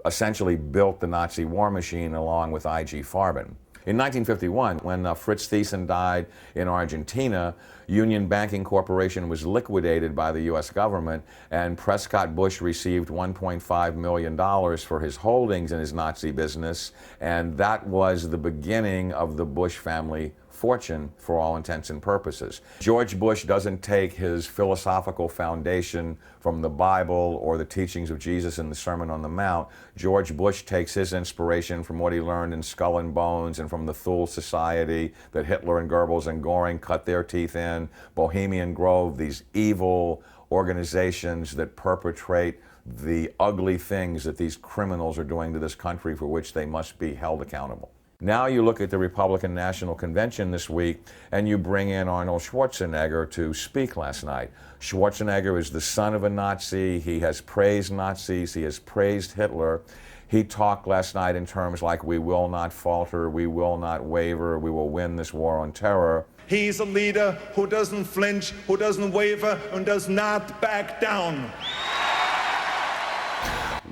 essentially built the Nazi war machine along with I.G. Farben. In 1951, when Fritz Thyssen died in Argentina, Union Banking Corporation was liquidated by the U.S. government, and Prescott Bush received $1.5 million for his holdings in his Nazi business, and that was the beginning of the Bush family fortune for all intents and purposes. George Bush doesn't take his philosophical foundation from the Bible or the teachings of Jesus in the Sermon on the Mount. George Bush takes his inspiration from what he learned in Skull and Bones and from the Thule Society that Hitler and Goebbels and Goring cut their teeth in, Bohemian Grove, these evil organizations that perpetrate the ugly things that these criminals are doing to this country for which they must be held accountable. Now you look at the Republican National Convention this week and you bring in Arnold Schwarzenegger to speak last night. Schwarzenegger is the son of a Nazi. He has praised Nazis. He has praised Hitler. He talked last night in terms like, we will not falter, we will not waver, we will win this war on terror.
He's a leader who doesn't flinch, who doesn't waver, and does not back down.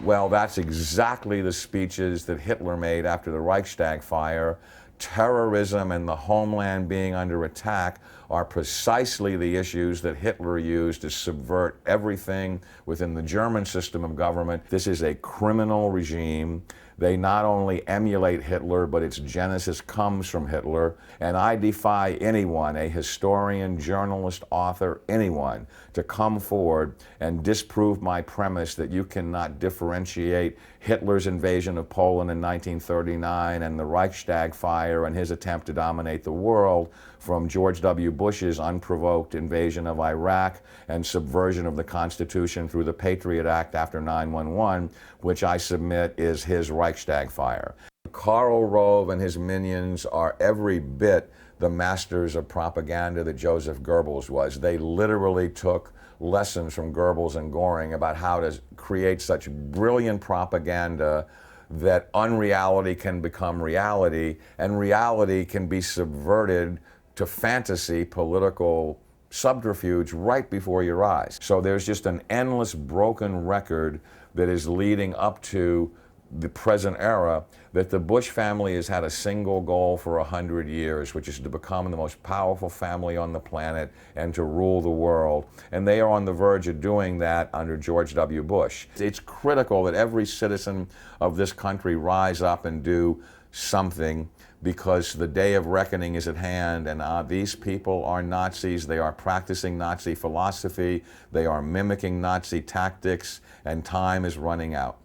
Well, that's exactly the speeches that Hitler made after the Reichstag fire. Terrorism and the homeland being under attack are precisely the issues that Hitler used to subvert everything within the German system of government. This is a criminal regime. They not only emulate Hitler, but its genesis comes from Hitler. And I defy anyone, a historian, journalist, author, anyone, to come forward and disprove my premise that you cannot differentiate Hitler's invasion of Poland in 1939 and the Reichstag fire and his attempt to dominate the world from George W. Bush's unprovoked invasion of Iraq and subversion of the Constitution through the Patriot Act after 9/11, which I submit is his Reichstag fire. Karl Rove and his minions are every bit the masters of propaganda that Joseph Goebbels was. They literally took lessons from Goebbels and Goring about how to create such brilliant propaganda that unreality can become reality, and reality can be subverted to fantasy political subterfuge right before your eyes. So there's just an endless broken record that is leading up to the present era, that the Bush family has had a single goal for 100 years, which is to become the most powerful family on the planet and to rule the world. And they are on the verge of doing that under George W. Bush. It's critical that every citizen of this country rise up and do something, because the day of reckoning is at hand, and these people are Nazis. They are practicing Nazi philosophy. They are mimicking Nazi tactics, and time is running out.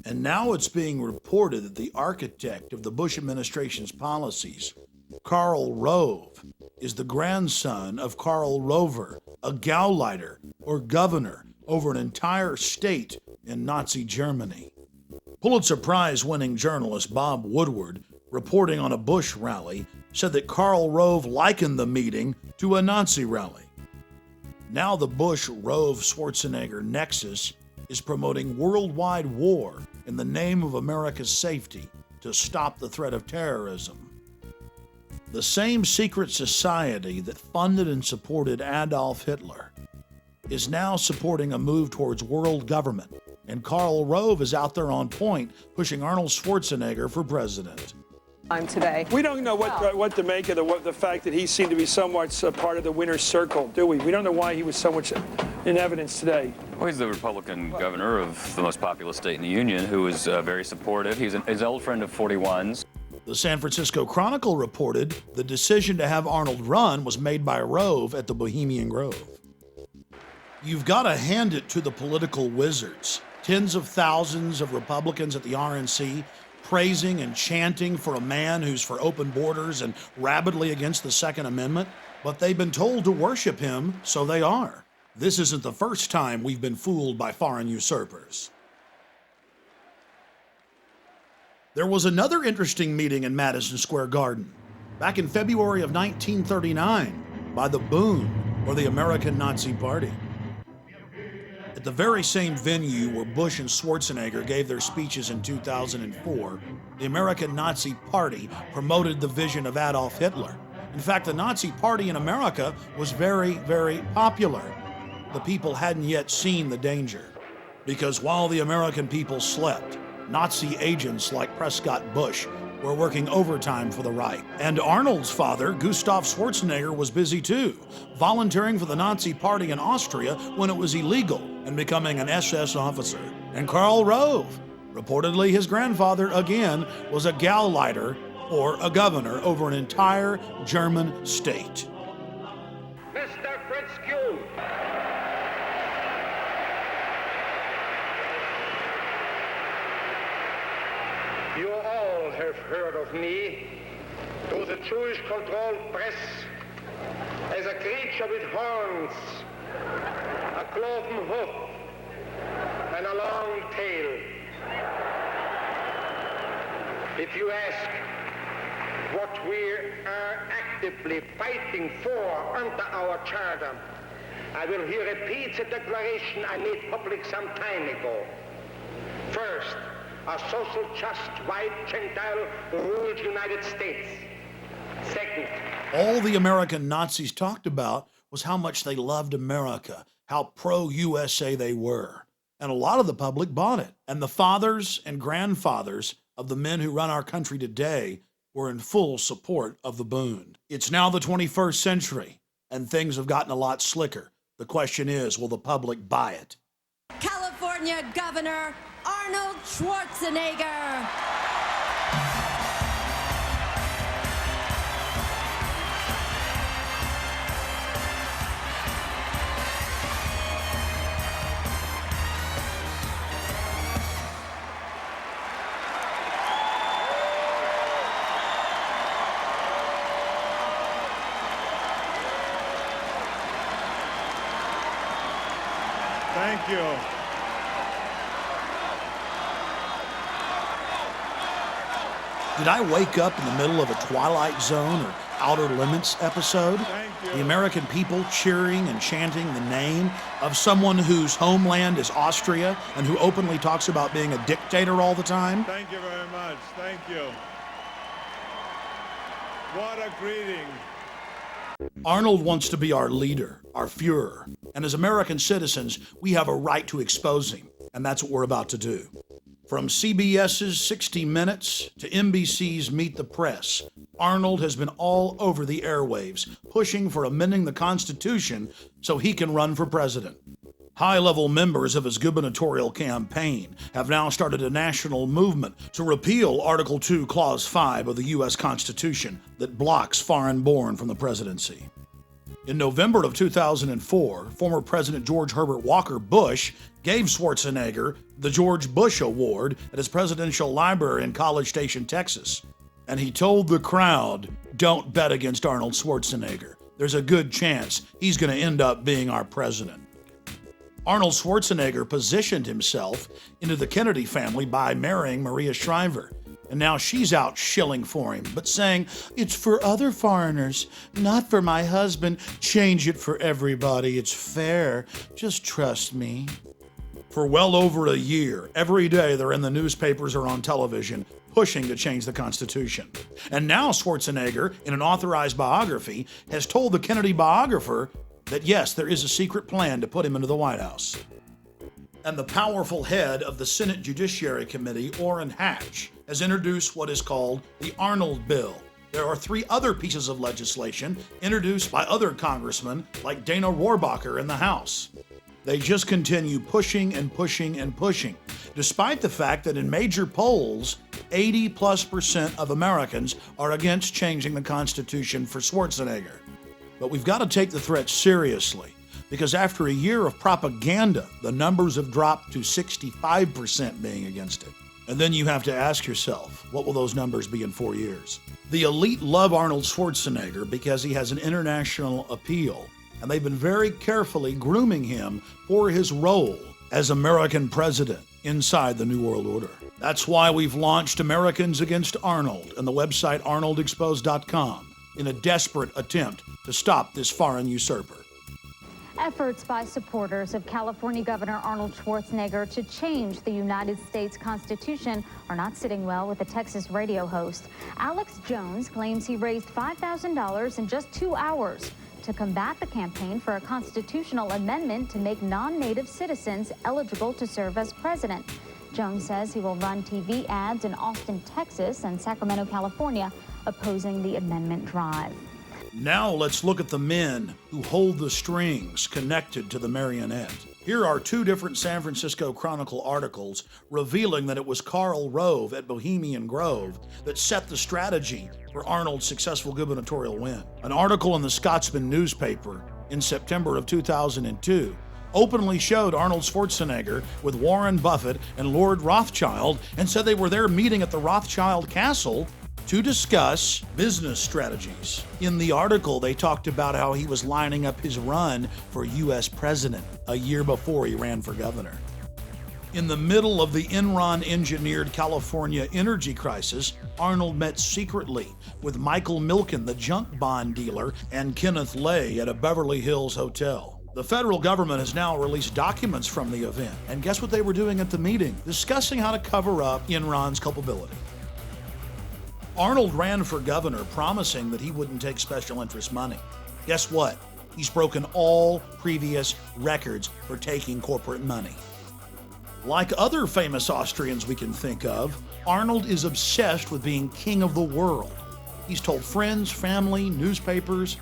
And now it's being reported that the architect of the Bush administration's policies, Karl Rove, is the grandson of Karl Rover, a Gauleiter or governor over an entire state in Nazi Germany. Pulitzer Prize-winning journalist Bob Woodward, reporting on a Bush rally, said that Karl Rove likened the meeting to a Nazi rally. Now the Bush-Rove-Schwarzenegger nexus is promoting worldwide war in the name of America's safety to stop the threat of terrorism. The same secret society that funded and supported Adolf Hitler is now supporting a move towards world government, and Karl Rove is out there on point, pushing Arnold Schwarzenegger for president.
Today. We don't know what to make of the fact that he seemed to be somewhat part of the winner's circle, do we? We don't know why he was so much in evidence today.
Well, he's the Republican governor of the most populous state in the Union, who is very supportive. He's an old friend of 41's.
The San Francisco Chronicle reported the decision to have Arnold run was made by Rove at the Bohemian Grove. You've got to hand it to the political wizards. Tens of thousands of Republicans at the RNC praising and chanting for a man who's for open borders and rabidly against the Second Amendment, but they've been told to worship him, so they are. This isn't the first time we've been fooled by foreign usurpers. There was another interesting meeting in Madison Square Garden back in February of 1939 by the Bund, or the American Nazi Party. At the very same venue where Bush and Schwarzenegger gave their speeches in 2004, the American Nazi Party promoted the vision of Adolf Hitler. In fact, the Nazi Party in America was very, very popular. The people hadn't yet seen the danger, because while the American people slept, Nazi agents like Prescott Bush were working overtime for the Reich. And Arnold's father, Gustav Schwarzenegger, was busy too, volunteering for the Nazi Party in Austria when it was illegal and becoming an SS officer. And Karl Rove, reportedly his grandfather, again, was a Gauleiter, or a governor, over an entire German state.
Mr. Fritz Kuhn. You all have heard of me through the Jewish-controlled press as a creature with horns, a cloven hoof, and a long tail. If you ask what we are actively fighting for under our charter, I will here repeat the declaration I made public some time ago. First, a social, just, white, Gentile, ruled United States. Second,
all the American Nazis talked about was how much they loved America, how pro-USA they were. And a lot of the public bought it. And the fathers and grandfathers of the men who run our country today were in full support of the Bund. It's now the 21st century, and things have gotten a lot slicker. The question is, will the public buy it?
California Governor Arnold Schwarzenegger.
Thank you.
Did I wake up in the middle of a Twilight Zone or Outer Limits episode? The American people cheering and chanting the name of someone whose homeland is Austria and who openly talks about being a dictator all the time?
Thank you very much. Thank you. What a greeting.
Arnold wants to be our leader, our Fuhrer. And as American citizens, we have a right to expose him. And that's what we're about to do. From CBS's 60 Minutes to NBC's Meet the Press, Arnold has been all over the airwaves, pushing for amending the Constitution so he can run for president. High-level members of his gubernatorial campaign have now started a national movement to repeal Article 2, Clause 5 of the U.S. Constitution that blocks foreign-born from the presidency. In November of 2004, former President George Herbert Walker Bush gave Schwarzenegger the George Bush Award at his presidential library in College Station, Texas. And he told the crowd, "Don't bet against Arnold Schwarzenegger. There's a good chance he's going to end up being our president." Arnold Schwarzenegger positioned himself into the Kennedy family by marrying Maria Shriver. And now she's out shilling for him, but saying, "It's for other foreigners, not for my husband. Change it for everybody. It's fair. Just trust me." For well over a year, every day they're in the newspapers or on television, pushing to change the Constitution. And now Schwarzenegger, in an authorized biography, has told the Kennedy biographer that yes, there is a secret plan to put him into the White House. And the powerful head of the Senate Judiciary Committee, Orrin Hatch, has introduced what is called the Arnold Bill. There are 3 other pieces of legislation introduced by other congressmen like Dana Rohrabacher in the House. They just continue pushing and pushing and pushing, despite the fact that in major polls, 80+% of Americans are against changing the Constitution for Schwarzenegger. But we've got to take the threat seriously, because after a year of propaganda, the numbers have dropped to 65% being against it. And then you have to ask yourself, what will those numbers be in 4 years? The elite love Arnold Schwarzenegger because he has an international appeal, and they've been very carefully grooming him for his role as American president inside the New World Order. That's why we've launched Americans Against Arnold and the website arnoldexposed.com in a desperate attempt to stop this foreign usurper.
Efforts by supporters of California Governor Arnold Schwarzenegger to change the United States Constitution are not sitting well with the Texas radio host. Alex Jones claims he raised $5,000 in just 2 hours to combat the campaign for a constitutional amendment to make non-native citizens eligible to serve as president. Jones says he will run TV ads in Austin, Texas and Sacramento, California, opposing the amendment drive.
Now let's look at the men who hold the strings connected to the marionette. Here are 2 different San Francisco Chronicle articles revealing that it was Karl Rove at Bohemian Grove that set the strategy for Arnold's successful gubernatorial win. An article in the Scotsman newspaper in September of 2002 openly showed Arnold Schwarzenegger with Warren Buffett and Lord Rothschild and said they were there meeting at the Rothschild Castle to discuss business strategies. In the article, they talked about how he was lining up his run for U.S. president a year before he ran for governor. In the middle of the Enron-engineered California energy crisis, Arnold met secretly with Michael Milken, the junk bond dealer, and Kenneth Lay at a Beverly Hills hotel. The federal government has now released documents from the event, and guess what they were doing at the meeting? Discussing how to cover up Enron's culpability. Arnold ran for governor promising that he wouldn't take special interest money. Guess what? He's broken all previous records for taking corporate money. Like other famous Austrians we can think of, Arnold is obsessed with being king of the world. He's told friends, family, newspapers,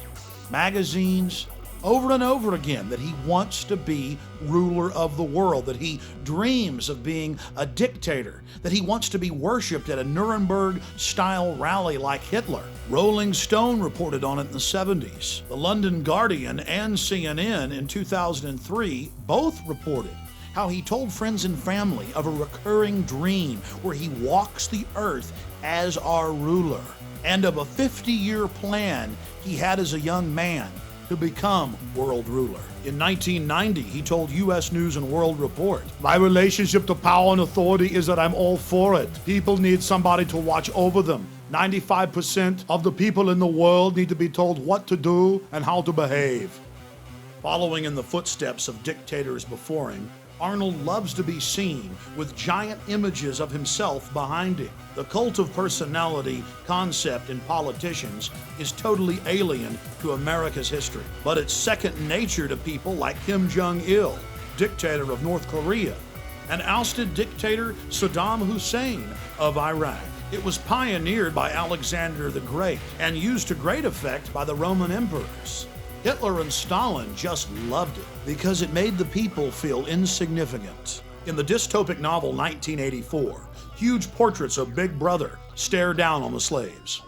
magazines, over and over again that he wants to be ruler of the world, that he dreams of being a dictator, that he wants to be worshipped at a Nuremberg-style rally like Hitler. Rolling Stone reported on it in the 70s. The London Guardian and CNN in 2003 both reported how he told friends and family of a recurring dream where he walks the earth as our ruler, and of a 50-year plan he had as a young man to become world ruler. In 1990, he told U.S. News and World Report, "My relationship to power and authority is that I'm all for it. People need somebody to watch over them. 95% of the people in the world need to be told what to do and how to behave." Following in the footsteps of dictators before him, Arnold loves to be seen with giant images of himself behind him. The cult of personality concept in politicians is totally alien to America's history, but it's second nature to people like Kim Jong-il, dictator of North Korea, and ousted dictator Saddam Hussein of Iraq. It was pioneered by Alexander the Great and used to great effect by the Roman emperors. Hitler and Stalin just loved it because it made the people feel insignificant. In the dystopic novel 1984, huge portraits of Big Brother stare down on the slaves.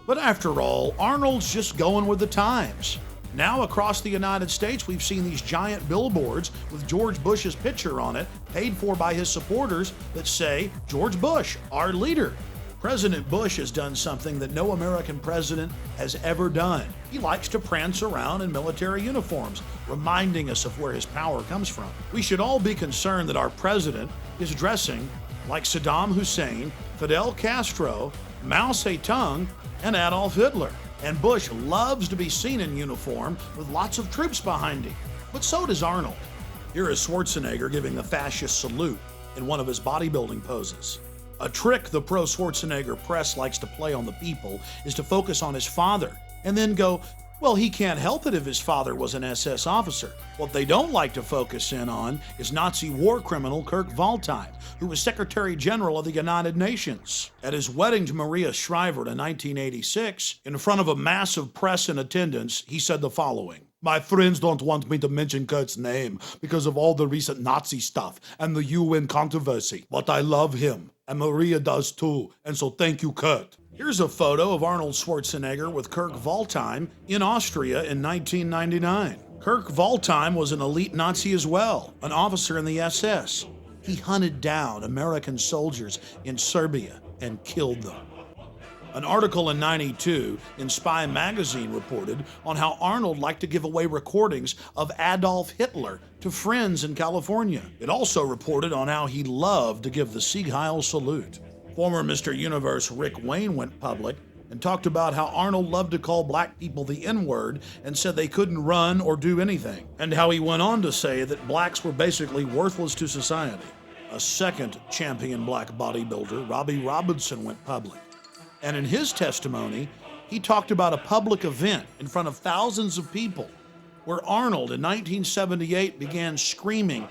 But after all, Arnold's just going with the times. Now across the United States, we've seen these giant billboards with George Bush's picture on it, paid for by his supporters, that say, "George Bush, our leader." President Bush has done something that no American president has ever done. He likes to prance around in military uniforms, reminding us of where his power comes from. We should all be concerned that our president is dressing like Saddam Hussein, Fidel Castro, Mao Zedong, and Adolf Hitler. And Bush loves to be seen in uniform with lots of troops behind him. But so does Arnold. Here is Schwarzenegger giving the fascist salute in one of his bodybuilding poses. A trick the pro-Schwarzenegger press likes to play on the people is to focus on his father and then go, well, he can't help it if his father was an SS officer. What they don't like to focus in on is Nazi war criminal Kurt Waldheim, who was Secretary General of the United Nations. At his wedding to Maria Shriver in 1986, in front of a massive press in attendance, he said the following: My friends don't want me to mention Kurt's name because of all the recent Nazi stuff and the UN controversy. But I love him, and Maria does too, and so thank you, Kurt. Here's a photo of Arnold Schwarzenegger with Kirk Waldheim in Austria in 1999. Kirk Waldheim was an elite Nazi as well, an officer in the SS. He hunted down American soldiers in Serbia and killed them. An article in '92 in Spy magazine reported on how Arnold liked to give away recordings of Adolf Hitler to friends in California. It also reported on how he loved to give the Sieg Heil salute. Former Mr. Universe Rick Wayne went public and talked about how Arnold loved to call black people the N-word and said they couldn't run or do anything, and how he went on to say that blacks were basically worthless to society. A second champion black bodybuilder, Robbie Robinson, went public. And in his testimony, he talked about a public event in front of thousands of people where Arnold in 1978 began screaming,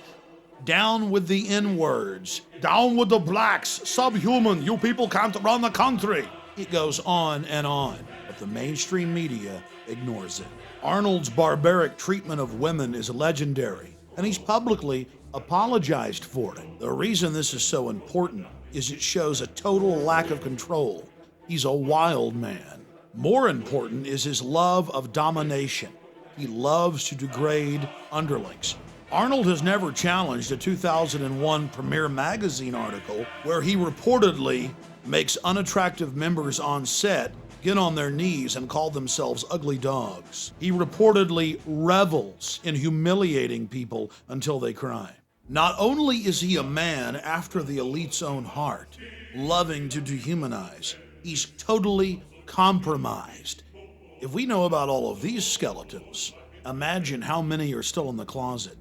"Down with the N-words, down with the blacks, subhuman, you people can't run the country." It goes on, but the mainstream media ignores it. Arnold's barbaric treatment of women is legendary, and he's publicly apologized for it. The reason this is so important is it shows a total lack of control. He's a wild man. More important is his love of domination. He loves to degrade underlings. Arnold has never challenged a 2001 Premiere Magazine article where he reportedly makes unattractive members on set get on their knees and call themselves ugly dogs. He reportedly revels in humiliating people until they cry. Not only is he a man after the elite's own heart, loving to dehumanize, he's totally compromised. If we know about all of these skeletons, imagine how many are still in the closet.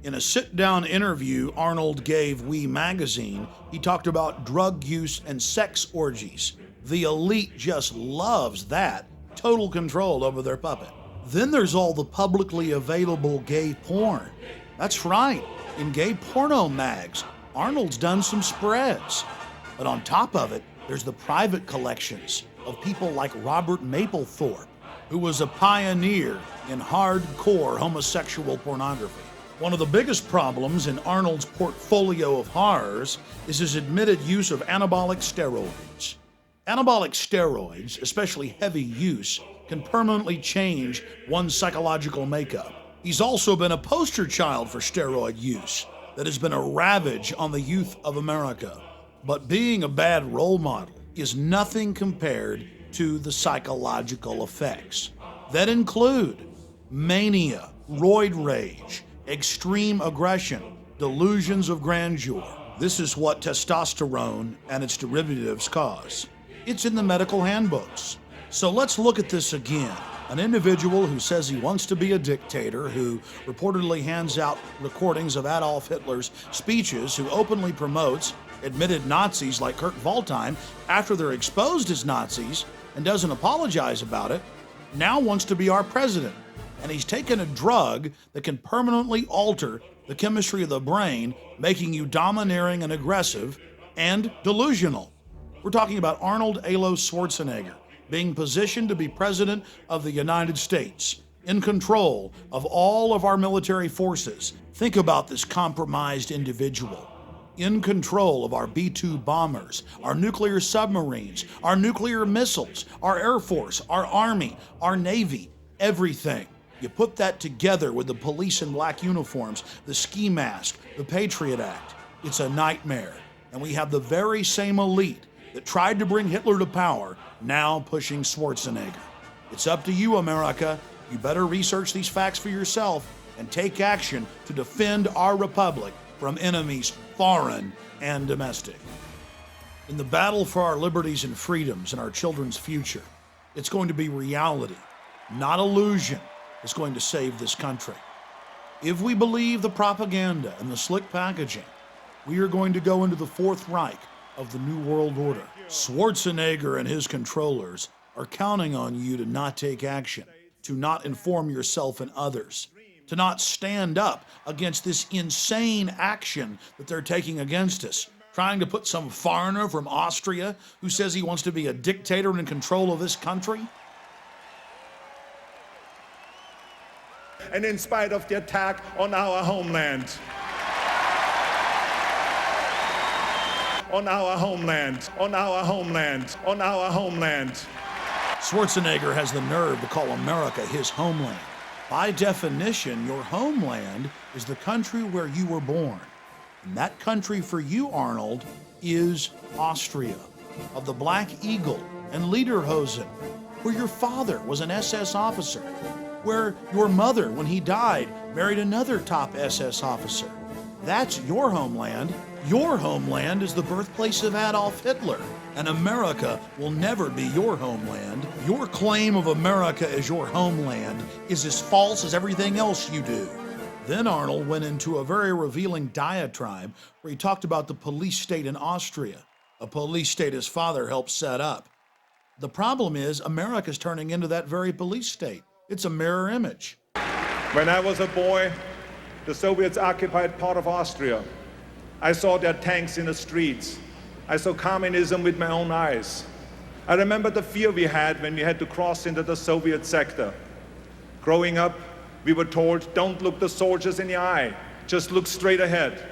In a sit-down interview Arnold gave We Magazine, he talked about drug use and sex orgies. The elite just loves that, total control over their puppet. Then there's all the publicly available gay porn. That's right, in gay porno mags, Arnold's done some spreads. But on top of it, there's the private collections of people like Robert Mapplethorpe, who was a pioneer in hardcore homosexual pornography. One of the biggest problems in Arnold's portfolio of horrors is his admitted use of anabolic steroids. Anabolic steroids, especially heavy use, can permanently change one's psychological makeup. He's also been a poster child for steroid use that has been a ravage on the youth of America. But being a bad role model is nothing compared to the psychological effects that include mania, roid rage, extreme aggression, delusions of grandeur. This is what testosterone and its derivatives cause. It's in the medical handbooks. So let's look at this again. An individual who says he wants to be a dictator, who reportedly hands out recordings of Adolf Hitler's speeches, who openly promotes admitted Nazis like Kurt Waldheim after they're exposed as Nazis and doesn't apologize about it, now wants to be our president. And he's taken a drug that can permanently alter the chemistry of the brain, making you domineering and aggressive and delusional. We're talking about Arnold Alo Schwarzenegger being positioned to be president of the United States, in control of all of our military forces. Think about this compromised individual. In control of our B-2 bombers, our nuclear submarines, our nuclear missiles, our Air Force, our Army, our Navy, everything. You put that together with the police in black uniforms, the ski mask, the Patriot Act. It's a nightmare. And we have the very same elite that tried to bring Hitler to power now pushing Schwarzenegger. It's up to you, America. You better research these facts for yourself and take action to defend our republic from enemies foreign and domestic. In the battle for our liberties and freedoms and our children's future, it's going to be reality, not illusion, that's going to save this country. If we believe the propaganda and the slick packaging, we are going to go into the Fourth Reich of the New World Order. Schwarzenegger and his controllers are counting on you to not take action, to not inform yourself and others, to not stand up against this insane action that they're taking against us, trying to put some foreigner from Austria who says he wants to be a dictator and in control of this country.
and in spite of the attack on our homeland. On our homeland, on our homeland, on our homeland.
Schwarzenegger has the nerve to call America his homeland. By definition, your homeland is the country where you were born. And that country for you, Arnold, is Austria, of the Black Eagle and Lederhosen, where your father was an SS officer, where your mother, when he died, married another top SS officer. That's your homeland. Your homeland is the birthplace of Adolf Hitler, and America will never be your homeland. Your claim of America as your homeland is as false as everything else you do. Then Arnold went into a very revealing diatribe where he talked about the police state in Austria, a police state his father helped set up. The problem is America's turning into that very police state. It's a mirror image.
When I was a boy, the Soviets occupied part of Austria. I saw their tanks in the streets. I saw communism with my own eyes. I remember the fear we had when we had to cross into the Soviet sector. Growing up, we were told, don't look the soldiers in the eye, just look straight ahead.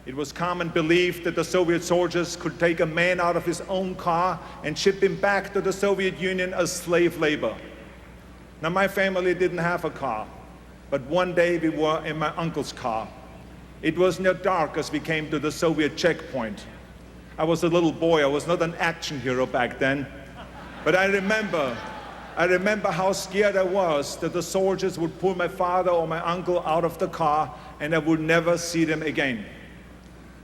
It was common belief that the Soviet soldiers could take a man out of his own car and ship him back to the Soviet Union as slave labor. Now, my family didn't have a car, but one day we were in my uncle's car. It was near dark as we came to the Soviet checkpoint. I was a little boy. I was not an action hero back then. But I remember how scared I was that the soldiers would pull my father or my uncle out of the car and I would never see them again.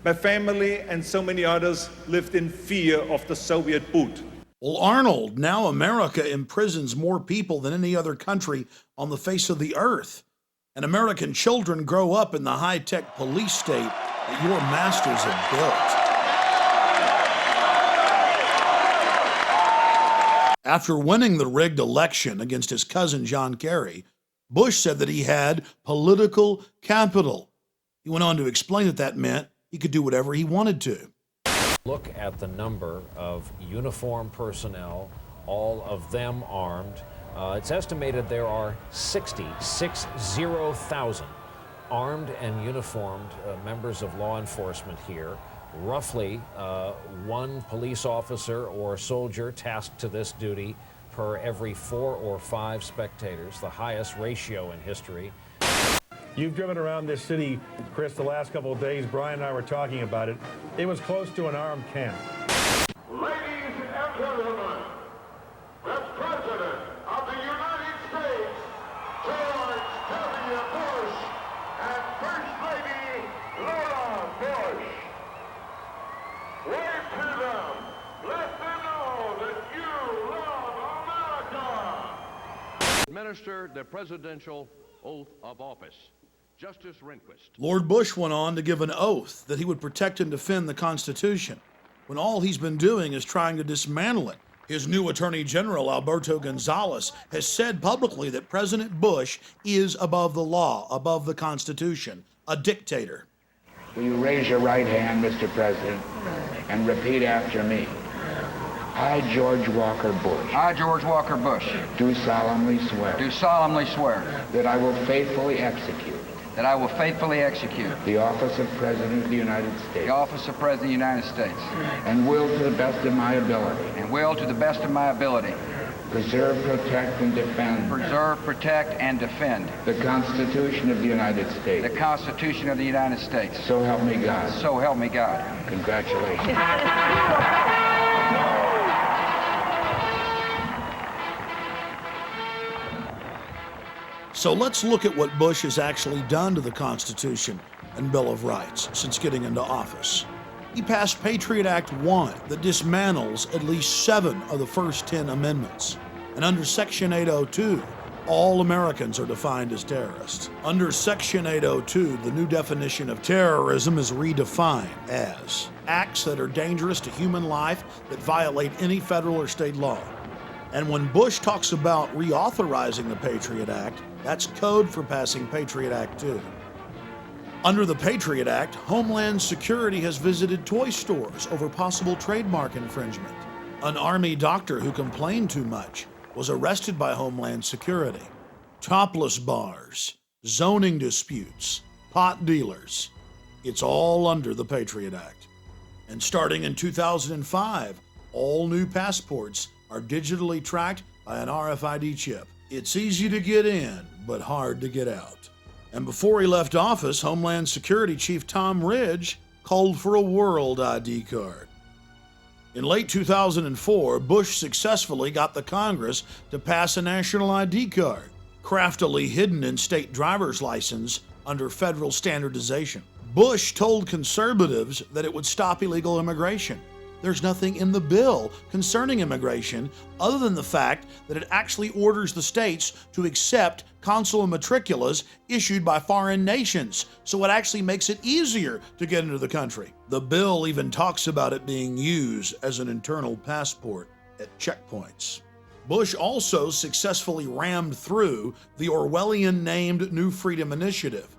My family and so many others lived in fear of the Soviet boot.
Well, Arnold, now America imprisons more people than any other country on the face of the earth. And American children grow up in the high-tech police state that your masters have built. After winning the rigged election against his cousin John Kerry, Bush said that he had political capital. He went on to explain that that meant he could do whatever he wanted to.
Look at the number of uniformed personnel, all of them armed. It's estimated there are 60,000 armed and uniformed members of law enforcement here. Roughly one police officer or soldier tasked to this duty per every 4 or 5 spectators, the highest ratio in history.
You've driven around this city, Chris, the last couple of days. Brian and I were talking about it. It was close to an armed camp.
Ladies and gentlemen, the President of the United States, George W. Bush, and First Lady Laura Bush. Wave to them. Let them know that you love America.
Administer the presidential oath of office. Justice Rehnquist.
Lord Bush went on to give an oath that he would protect and defend the Constitution, when all he's been doing is trying to dismantle it. His new Attorney General, Alberto Gonzales, has said publicly that President Bush is above the law, above the Constitution, a dictator.
Will you raise your right hand, Mr. President, and repeat after me? I, George Walker Bush.
I, George Walker Bush.
Do solemnly swear.
Do solemnly swear.
That I will faithfully execute.
That I will faithfully execute.
The office of President of the United States.
The office of President of the United States.
And will to the best of my ability.
And will to the best of my ability.
Preserve, protect, and defend.
Preserve, protect, and defend.
The Constitution of the United States.
The Constitution of the United States.
So help me God.
So help me God.
Congratulations.
So let's look at what Bush has actually done to the Constitution and Bill of Rights since getting into office. He passed Patriot Act 1 that dismantles at least 7 of the first 10 amendments. And under Section 802, all Americans are defined as terrorists. Under Section 802, the new definition of terrorism is redefined as acts that are dangerous to human life that violate any federal or state law. And when Bush talks about reauthorizing the Patriot Act, that's code for passing Patriot Act 2. Under the Patriot Act, Homeland Security has visited toy stores over possible trademark infringement. An Army doctor who complained too much was arrested by Homeland Security. topless bars, zoning disputes, pot dealers. It's all under the Patriot Act. And starting in 2005, all new passports are digitally tracked by an RFID chip. It's easy to get in, but hard to get out. And before he left office, Homeland Security Chief Tom Ridge called for a world ID card. In late 2004, Bush successfully got the Congress to pass a national ID card, craftily hidden in state driver's license under federal standardization. Bush told conservatives that it would stop illegal immigration. There's nothing in the bill concerning immigration other than the fact that it actually orders the states to accept consular matriculas issued by foreign nations, so it actually makes it easier to get into the country. The bill even talks about it being used as an internal passport at checkpoints. Bush also successfully rammed through the Orwellian-named New Freedom Initiative.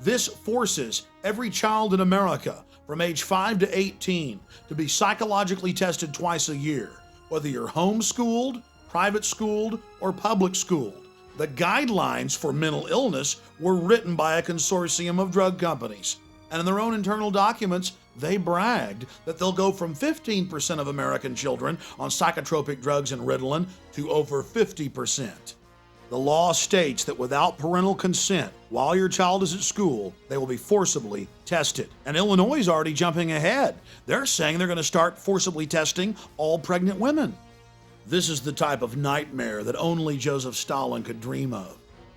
This forces every child in America from age 5 to 18 to be psychologically tested twice a year, whether you're homeschooled, private schooled, or public schooled. The guidelines for mental illness were written by a consortium of drug companies, and in their own internal documents, they bragged that they'll go from 15% of American children on psychotropic drugs and Ritalin to over 50%. The law states that without parental consent, while your child is at school, they will be forcibly tested. And Illinois is already jumping ahead. They're saying they're going to start forcibly testing all pregnant women. This is the type of nightmare that only Joseph Stalin could dream of.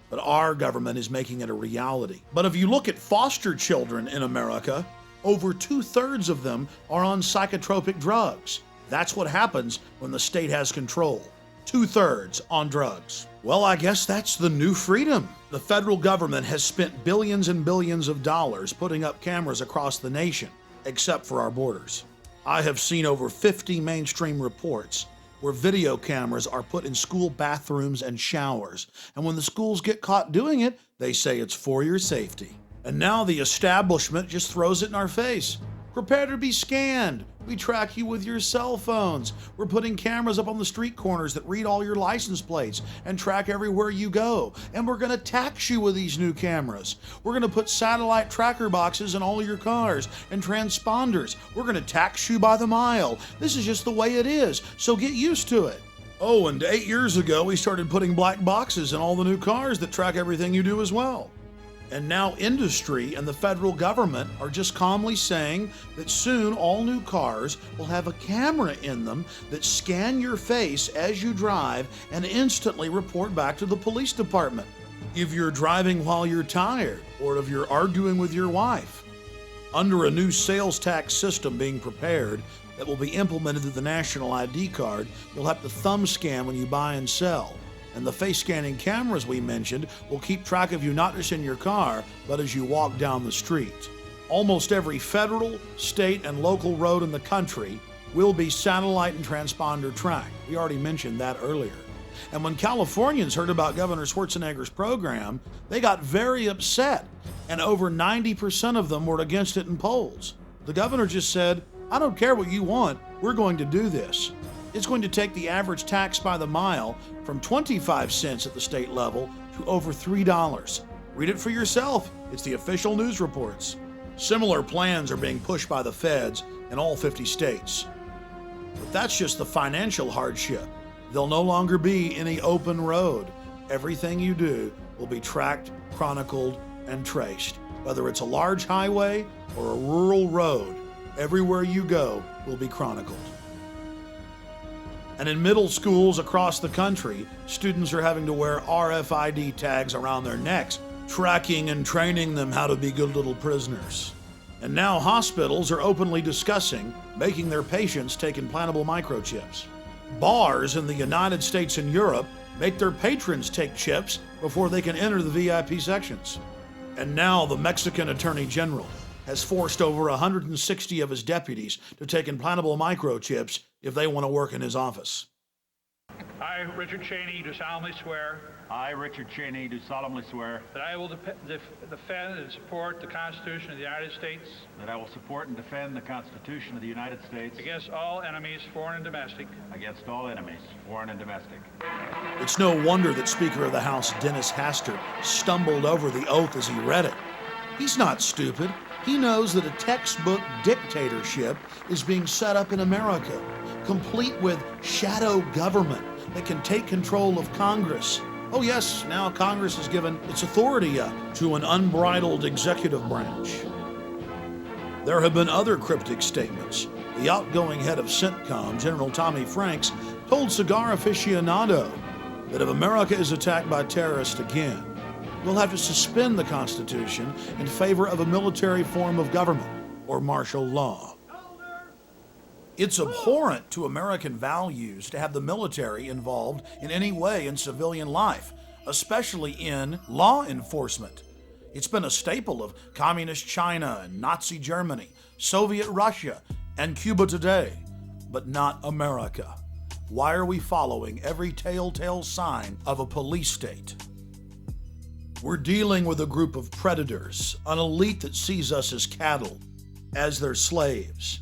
But our government is making it a reality. But if you look at foster children in America, over 2/3 of them are on psychotropic drugs. That's what happens when the state has control. 2/3 on drugs. Well, I guess that's the new freedom. The federal government has spent billions and billions of dollars putting up cameras across the nation, except for our borders. I have seen over 50 mainstream reports where video cameras are put in school bathrooms and showers, and when the schools get caught doing it, they say it's for your safety. And now the establishment just throws it in our face. Prepare to be scanned. We track you with your cell phones. We're putting cameras up on the street corners that read all your license plates and track everywhere you go. And we're going to tax you with these new cameras. We're going to put satellite tracker boxes in all your cars and transponders. We're going to tax you by the mile. This is just the way it is, so get used to it. Oh, and 8 years ago, we started putting black boxes in all the new cars that track everything you do as well. And now industry and the federal government are just calmly saying that soon all new cars will have a camera in them that scan your face as you drive and instantly report back to the police department if you're driving while you're tired or if you're arguing with your wife. Under a new sales tax system being prepared that will be implemented through the national ID card, you'll have to thumb scan when you buy and sell. And the face scanning cameras we mentioned will keep track of you not just in your car, but as you walk down the street. Almost every federal, state, and local road in the country will be satellite and transponder tracked. We already mentioned that earlier. And when Californians heard about Governor Schwarzenegger's program, they got very upset, and over 90% of them were against it in polls. The governor just said, "I don't care what you want, we're going to do this." It's going to take the average tax by the mile from 25 cents at the state level to over $3. Read it for yourself. It's the official news reports. Similar plans are being pushed by the feds in all 50 states. But that's just the financial hardship. There'll no longer be any open road. Everything you do will be tracked, chronicled, and traced. Whether it's a large highway or a rural road, everywhere you go will be chronicled. And in middle schools across the country, students are having to wear RFID tags around their necks, tracking and training them how to be good little prisoners. And now hospitals are openly discussing making their patients take implantable microchips. Bars in the United States and Europe make their patrons take chips before they can enter the VIP sections. And now the Mexican Attorney General has forced over 160 of his deputies to take implantable microchips if they want to work in his office.
I, Richard Cheney, do solemnly swear.
I, Richard Cheney, do solemnly swear
That I will defend and support the Constitution of the United States.
that I will support and defend the Constitution of the United States
Against all enemies, foreign and domestic.
against all enemies, foreign and domestic.
It's no wonder that Speaker of the House Dennis Hastert stumbled over the oath as he read it. He's not stupid. He knows that a textbook dictatorship is being set up in America, complete with shadow government that can take control of Congress. Oh yes, now Congress has given its authority up to an unbridled executive branch. There have been other cryptic statements. The outgoing head of CENTCOM, General Tommy Franks, told Cigar Aficionado that if America is attacked by terrorists again, we'll have to suspend the Constitution in favor of a military form of government or martial law. It's abhorrent to American values to have the military involved in any way in civilian life, especially in law enforcement. It's been a staple of Communist China and Nazi Germany, Soviet Russia, and Cuba today, but not America. Why are we following every telltale sign of a police state? We're dealing with a group of predators, an elite that sees us as cattle, as their slaves.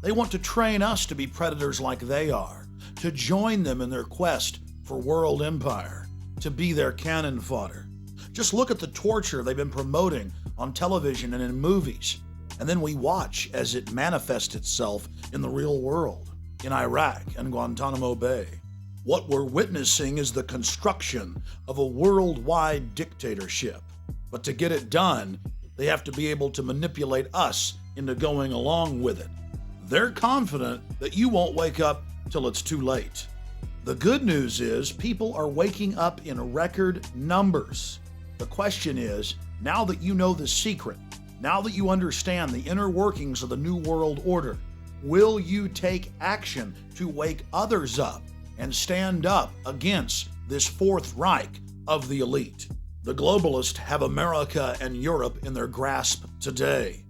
They want to train us to be predators like they are, to join them in their quest for world empire, to be their cannon fodder. Just look at the torture they've been promoting on television and in movies, and then we watch as it manifests itself in the real world, in Iraq and Guantanamo Bay. What we're witnessing is the construction of a worldwide dictatorship. But to get it done, they have to be able to manipulate us into going along with it. They're confident that you won't wake up till it's too late. The good news is people are waking up in record numbers. The question is, now that you know the secret, now that you understand the inner workings of the New World Order, will you take action to wake others up and stand up against this Fourth Reich of the elite? The globalists have America and Europe in their grasp today,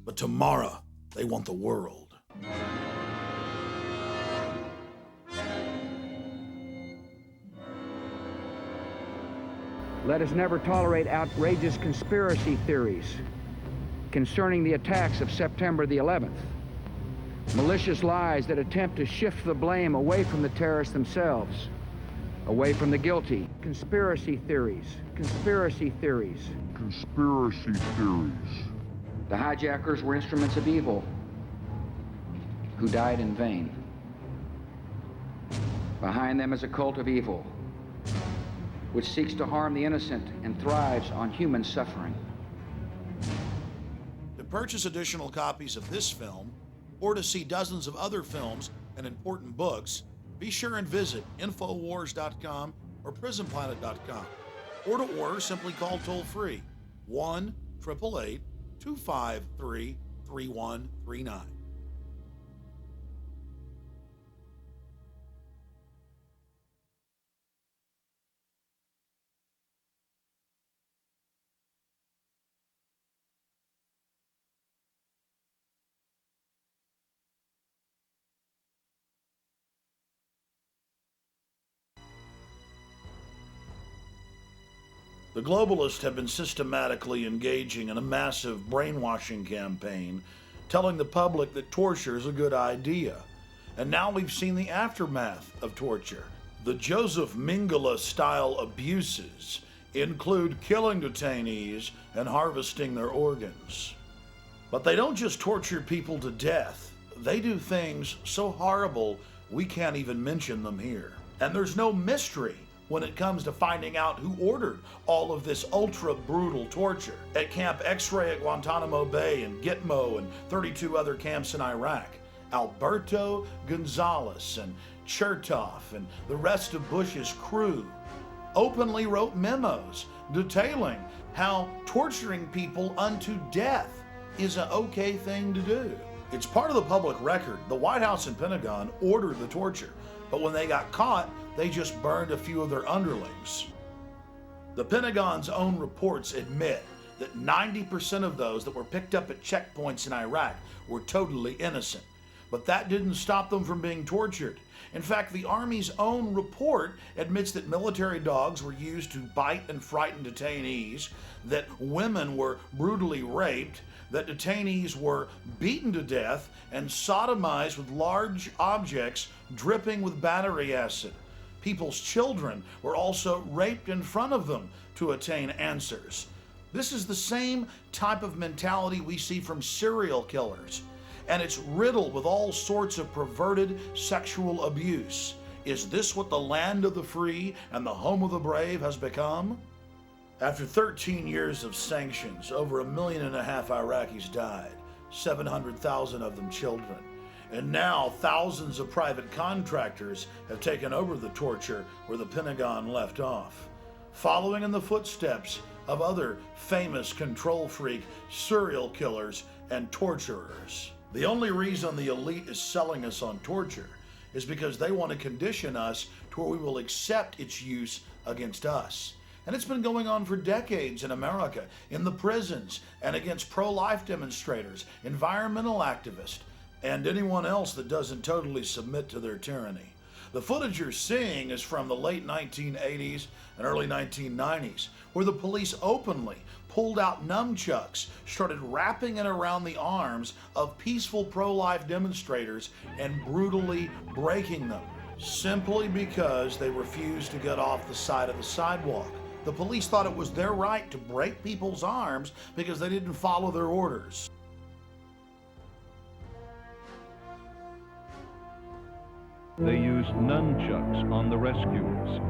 but tomorrow they want the world.
Let us never tolerate outrageous conspiracy theories concerning the attacks of September the 11th. Malicious lies that attempt to shift the blame away from the terrorists themselves, away from the guilty. Conspiracy theories, conspiracy theories, conspiracy theories. The hijackers were instruments of evil who died in vain. Behind them is a cult of evil which seeks to harm the innocent and thrives on human suffering.
To purchase additional copies of this film, or to see dozens of other films and important books, be sure and visit Infowars.com or PrisonPlanet.com. Or to order, simply call toll-free 1-888-253-3139. The globalists have been systematically engaging in a massive brainwashing campaign, telling the public that torture is a good idea. And now we've seen the aftermath of torture. The Joseph Mengele-style abuses include killing detainees and harvesting their organs. But they don't just torture people to death. They do things so horrible we can't even mention them here. And there's no mystery when it comes to finding out who ordered all of this ultra-brutal torture at Camp X-Ray at Guantanamo Bay and Gitmo and 32 other camps in Iraq. Alberto Gonzales and Chertoff and the rest of Bush's crew openly wrote memos detailing how torturing people unto death is an okay thing to do. It's part of the public record. The White House and Pentagon ordered the torture, but when they got caught, they just burned a few of their underlings. The Pentagon's own reports admit that 90% of those that were picked up at checkpoints in Iraq were totally innocent, but that didn't stop them from being tortured. In fact, the Army's own report admits that military dogs were used to bite and frighten detainees, that women were brutally raped, that detainees were beaten to death and sodomized with large objects dripping with battery acid. people's children were also raped in front of them to attain answers. This is the same type of mentality we see from serial killers, and it's riddled with all sorts of perverted sexual abuse. Is this what the land of the free and the home of the brave has become? After 13 years of sanctions, over 1.5 million Iraqis died, 700,000 of them children. And now thousands of private contractors have taken over the torture where the Pentagon left off, following in the footsteps of other famous control freak serial killers and torturers. The only reason the elite is selling us on torture is because they want to condition us to where we will accept its use against us. And it's been going on for decades in America, in the prisons, and against pro-life demonstrators, environmental activists, and anyone else that doesn't totally submit to their tyranny. The footage you're seeing is from the late 1980s and early 1990s, where the police openly pulled out nunchucks, started wrapping it around the arms of peaceful pro-life demonstrators and brutally breaking them, simply because they refused to get off the side of the sidewalk. The police thought it was their right to break people's arms because they didn't follow their orders.
They used nunchucks on the rescuers.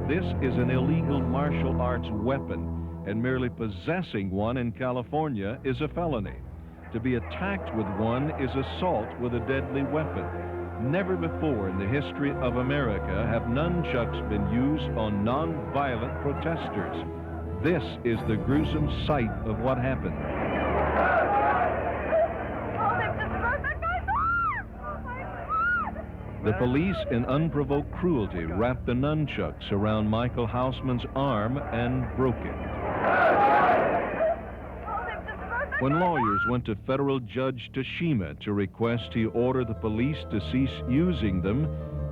This is an illegal martial arts weapon, and merely possessing one in California is a felony. To be attacked with one is assault with a deadly weapon. Never before in the history of America have nunchucks been used on non-violent protesters. This is the gruesome sight of what happened. The police, in unprovoked cruelty, wrapped the nunchucks around Michael Hausman's arm and broke it. When lawyers went to federal Judge Tashima to request he order the police to cease using them,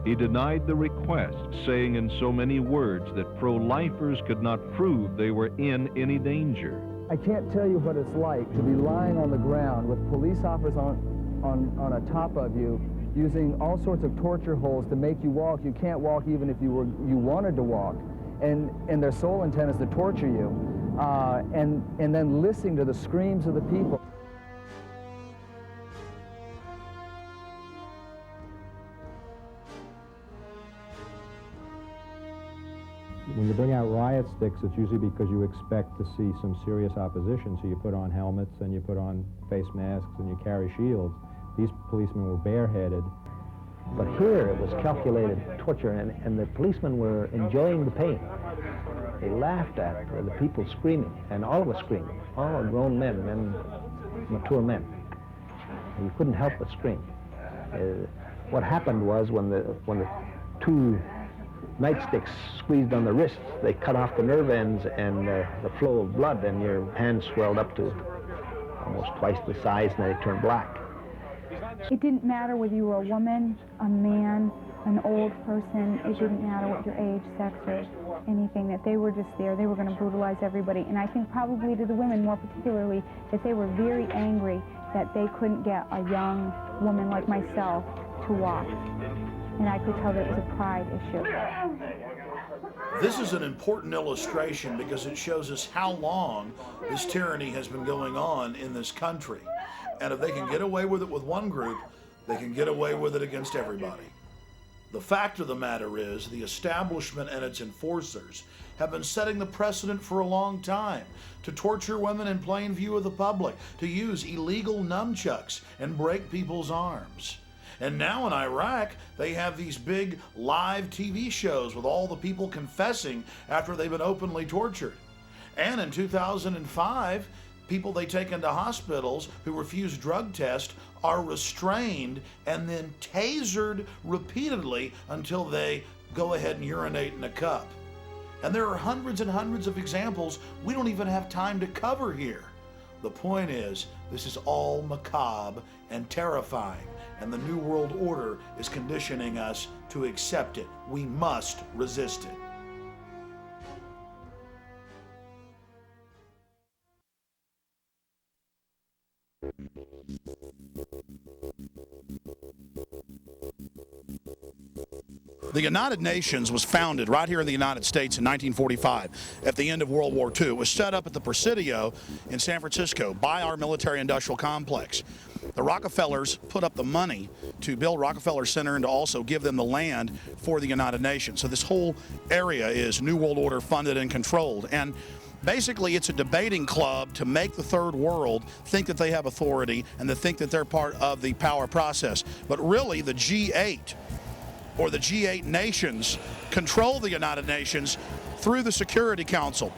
he denied the request, saying in so many words that pro-lifers could not prove they were in any danger.
I can't tell you what it's like to be lying on the ground with police officers on a top of you, using all sorts of torture holds to make you walk. You can't walk even if you wanted to walk, and their sole intent is to torture you, and then listening to the screams of the people.
When you bring out riot sticks, it's usually because you expect to see some serious opposition, so you put on helmets and you put on face masks and you carry shields. These policemen were bareheaded.
But here it was calculated torture, and the policemen were enjoying the pain. They laughed at the people screaming, and all of us screaming, all grown men, mature men. You couldn't help but scream. What happened was when the two nightsticks squeezed on the wrists, they cut off the nerve ends and the flow of blood, and your hands swelled up to almost twice the size, and they turned black.
It didn't matter whether you were a woman, a man, an old person. It didn't matter what your age, sex, or anything, that they were just there. They were going to brutalize everybody. And I think probably to the women more particularly that they were very angry that they couldn't get a young woman like myself to walk. And I could tell that it was a pride issue.
This is an important illustration because it shows us how long this tyranny has been going on in this country. And if they can get away with it with one group, they can get away with it against everybody. The fact of the matter is, the establishment and its enforcers have been setting the precedent for a long time to torture women in plain view of the public, to use illegal nunchucks and break people's arms. And now in Iraq, they have these big live TV shows with all the people confessing after they've been openly tortured. And in 2005, people they take into hospitals who refuse drug tests are restrained and then tasered repeatedly until they go ahead and urinate in a cup. And there are hundreds and hundreds of examples we don't even have time to cover here. The point is, this is all macabre and terrifying, and the New World Order is conditioning us to accept it. We must resist it. The United Nations was founded right here in the United States in 1945 at the end of World War II. It was set up at the Presidio in San Francisco by our military-industrial complex. The Rockefellers put up the money to build Rockefeller Center and to also give them the land for the United Nations. So this whole area is New World Order funded and controlled. And basically, it's a debating club to make the third world think that they have authority and to think that they're part of the power process. But really, the G8 or the G8 nations control the United Nations through the Security Council.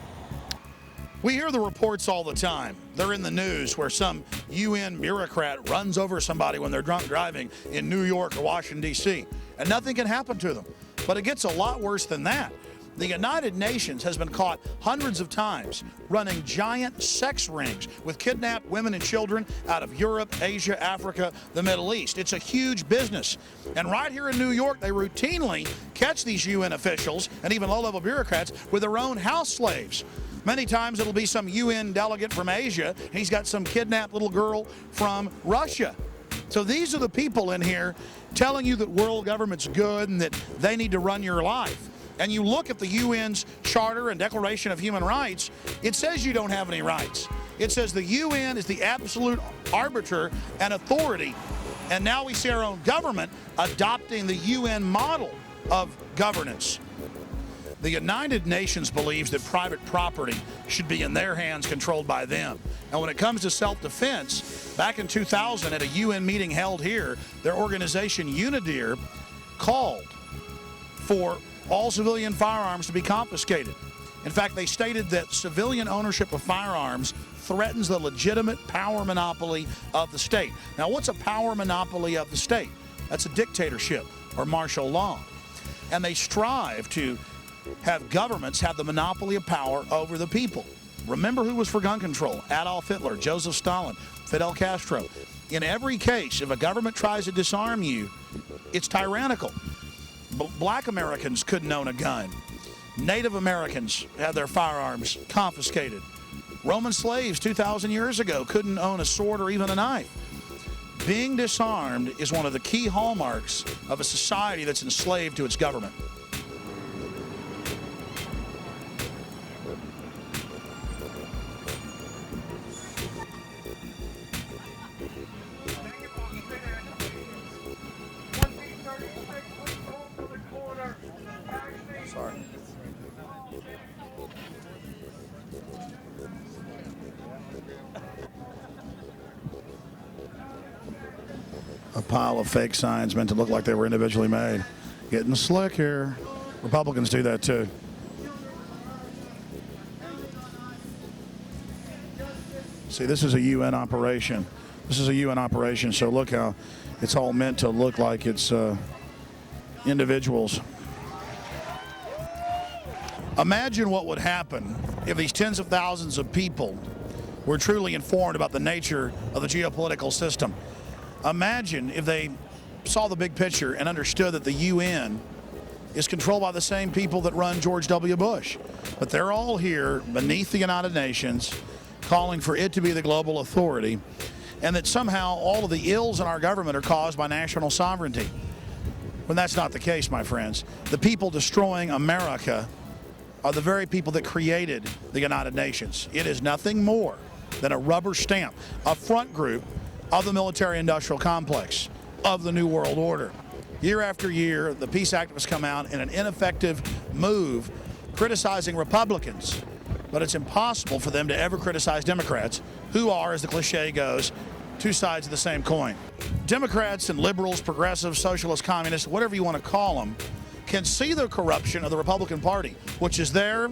We hear the reports all the time. They're in the news where some UN bureaucrat runs over somebody when they're drunk driving in New York or Washington, D.C., and nothing can happen to them. But it gets a lot worse than that. The United Nations has been caught hundreds of times running giant sex rings with kidnapped women and children out of Europe, Asia, Africa, the Middle East. It's a huge business. And right here in New York, they routinely catch these UN officials and even low-level bureaucrats with their own house slaves. Many times it'll be some UN delegate from Asia. He's got some kidnapped little girl from Russia. So these are the people in here telling you that world government's good and that they need to run your life. And you look at the UN's Charter and Declaration of Human Rights, it says you don't have any rights. It says the UN is the absolute arbiter and authority. And now we see our own government adopting the UN model of governance. The United Nations believes that private property should be in their hands, controlled by them. And when it comes to self-defense, back in 2000 at a UN meeting held here, their organization UNIDIR called for all civilian firearms to be confiscated. In fact, they stated that civilian ownership of firearms threatens the legitimate power monopoly of the state. Now, what's a power monopoly of the state? That's a dictatorship or martial law. And they strive to have governments have the monopoly of power over the people. Remember who was for gun control? Adolf Hitler, Joseph Stalin, Fidel Castro. In every case, if a government tries to disarm you, it's tyrannical. Black Americans couldn't own a gun. Native Americans had their firearms confiscated. Roman slaves 2,000 years ago couldn't own a sword or even a knife. Being disarmed is one of the key hallmarks of a society that's enslaved to its government. Sorry. A pile of fake signs meant to look like they were individually made. Getting slick here. Republicans do that too. See, this is a UN operation. This is a UN operation, so look how it's all meant to look like it's individuals. Imagine what would happen if these tens of thousands of people were truly informed about the nature of the geopolitical system. Imagine if they saw the big picture and understood that the UN is controlled by the same people that run George W. Bush. But they're all here beneath the United Nations, calling for it to be the global authority, and that somehow all of the ills in our government are caused by national sovereignty. When that's not the case, my friends. The people destroying America are the very people that created the United Nations. It is nothing more than a rubber stamp, a front group of the military-industrial complex, of the New World Order. Year after year, the peace activists come out in an ineffective move criticizing Republicans, but it's impossible for them to ever criticize Democrats, who are, as the cliche goes, two sides of the same coin. Democrats and liberals, progressives, socialists, communists, whatever you want to call them, can see the corruption of the Republican Party, which is there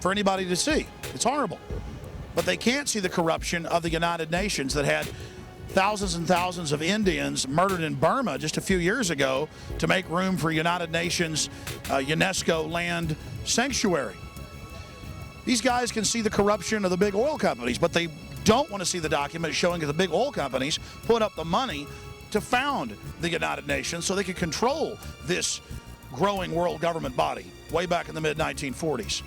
for anybody to see. It's horrible. But they can't see the corruption of the United Nations that had thousands and thousands of Indians murdered in Burma just a few years ago to make room for United Nations UNESCO land sanctuary. These guys can see the corruption of the big oil companies, but they don't want to see the document showing that the big oil companies put up the money to found the United Nations so they could control this growing world government body way back in the mid-1940s.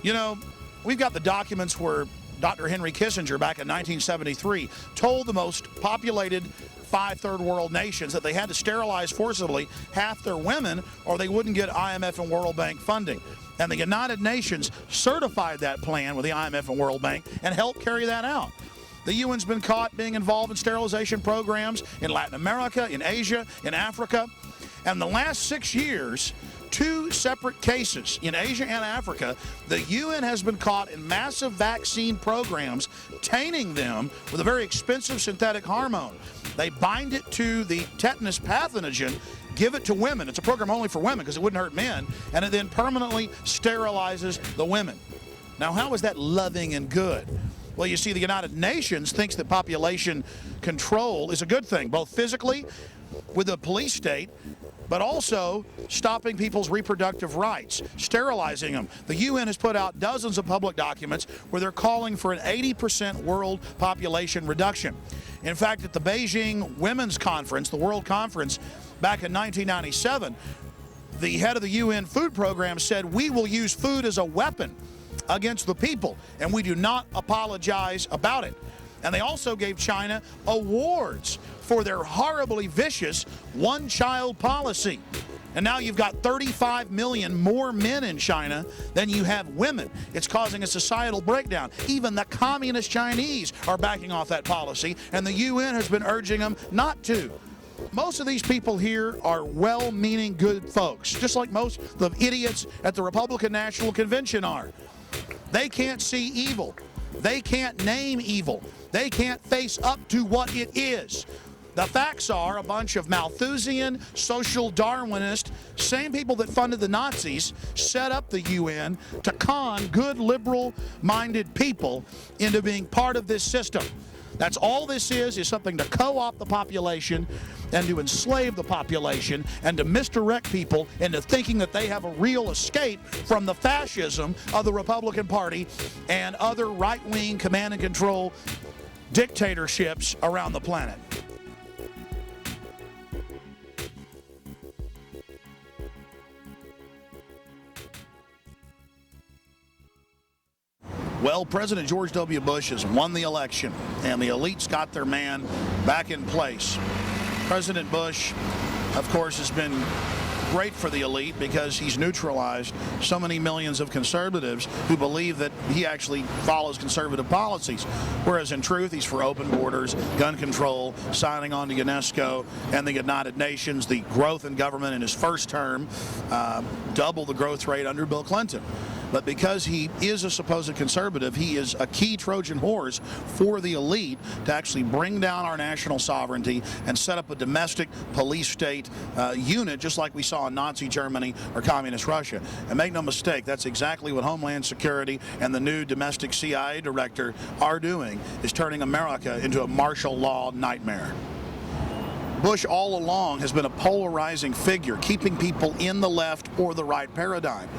You know, we've got the documents where Dr. Henry Kissinger back in 1973 told the most populated 5 third world nations that they had to sterilize forcibly half their women or they wouldn't get IMF and World Bank funding. And the United Nations certified that plan with the IMF and World Bank and helped carry that out. The UN's been caught being involved in sterilization programs in Latin America, in Asia, in Africa. And the last 6 years, 2 separate cases in Asia and Africa, the UN has been caught in massive vaccine programs, tainting them with a very expensive synthetic hormone. They bind it to the tetanus pathogen, give it to women. It's a program only for women because it wouldn't hurt men, and it then permanently sterilizes the women. Now, how is that loving and good? Well, you see, the United Nations thinks that population control is a good thing, both physically with a police state, but also stopping people's reproductive rights, sterilizing them. The UN has put out dozens of public documents where they're calling for an 80% world population reduction. In fact, at the Beijing Women's Conference, the World Conference, back in 1997, the head of the UN Food Program said, "We will use food as a weapon against the people, and we do not apologize about it." And they also gave China awards for their horribly vicious one-child policy. And now you've got 35 million more men in China than you have women. It's causing a societal breakdown. Even the communist Chinese are backing off that policy, and the UN has been urging them not to. Most of these people here are well-meaning good folks, just like most of the idiots at the Republican National Convention are. They can't see evil. They can't name evil. They can't face up to what it is. The facts are a bunch of Malthusian, social Darwinist, same people that funded the Nazis, set up the UN to con good liberal-minded people into being part of this system. That's all this is something to co-opt the population and to enslave the population and to misdirect people into thinking that they have a real escape from the fascism of the Republican Party and other right-wing command and control dictatorships around the planet. Well, President George W. Bush has won the election, and the elites got their man back in place. President Bush, of course, has been great for the elite because he's neutralized so many millions of conservatives who believe that he actually follows conservative policies, whereas in truth he's for open borders, gun control, signing on to UNESCO and the United Nations, the growth in government in his first term, double the growth rate under Bill Clinton. But because he is a supposed conservative, he is a key Trojan horse for the elite to actually bring down our national sovereignty and set up a domestic police state unit, just like we saw in Nazi Germany or communist Russia. And make no mistake, that's exactly what Homeland Security and the new domestic CIA director are doing, is turning America into a martial law nightmare. Bush all along has been a polarizing figure, keeping people in the left or the right paradigm.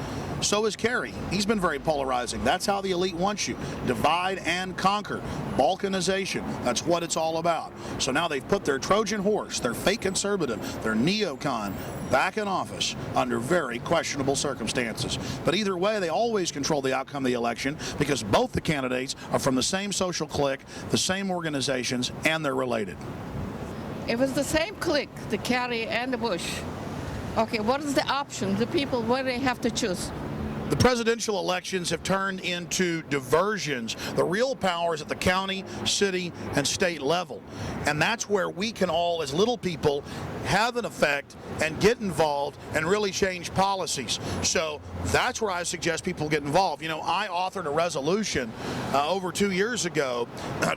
So is Kerry. He's been very polarizing. That's how the elite wants you. Divide and conquer. Balkanization. That's what it's all about. So now they've put their Trojan horse, their fake conservative, their neocon, back in office under very questionable circumstances. But either way, they always control the outcome of the election because both the candidates are from the same social clique, the same organizations, and they're related.
It was the same clique, the Kerry and the Bush. Okay, what is the option? The people, what do they have to choose?
The presidential elections have turned into diversions. The real power is at the county, city, and state level. And that's where we can all, as little people, have an effect and get involved and really change policies. So that's where I suggest people get involved. You know, I authored a resolution over 2 years ago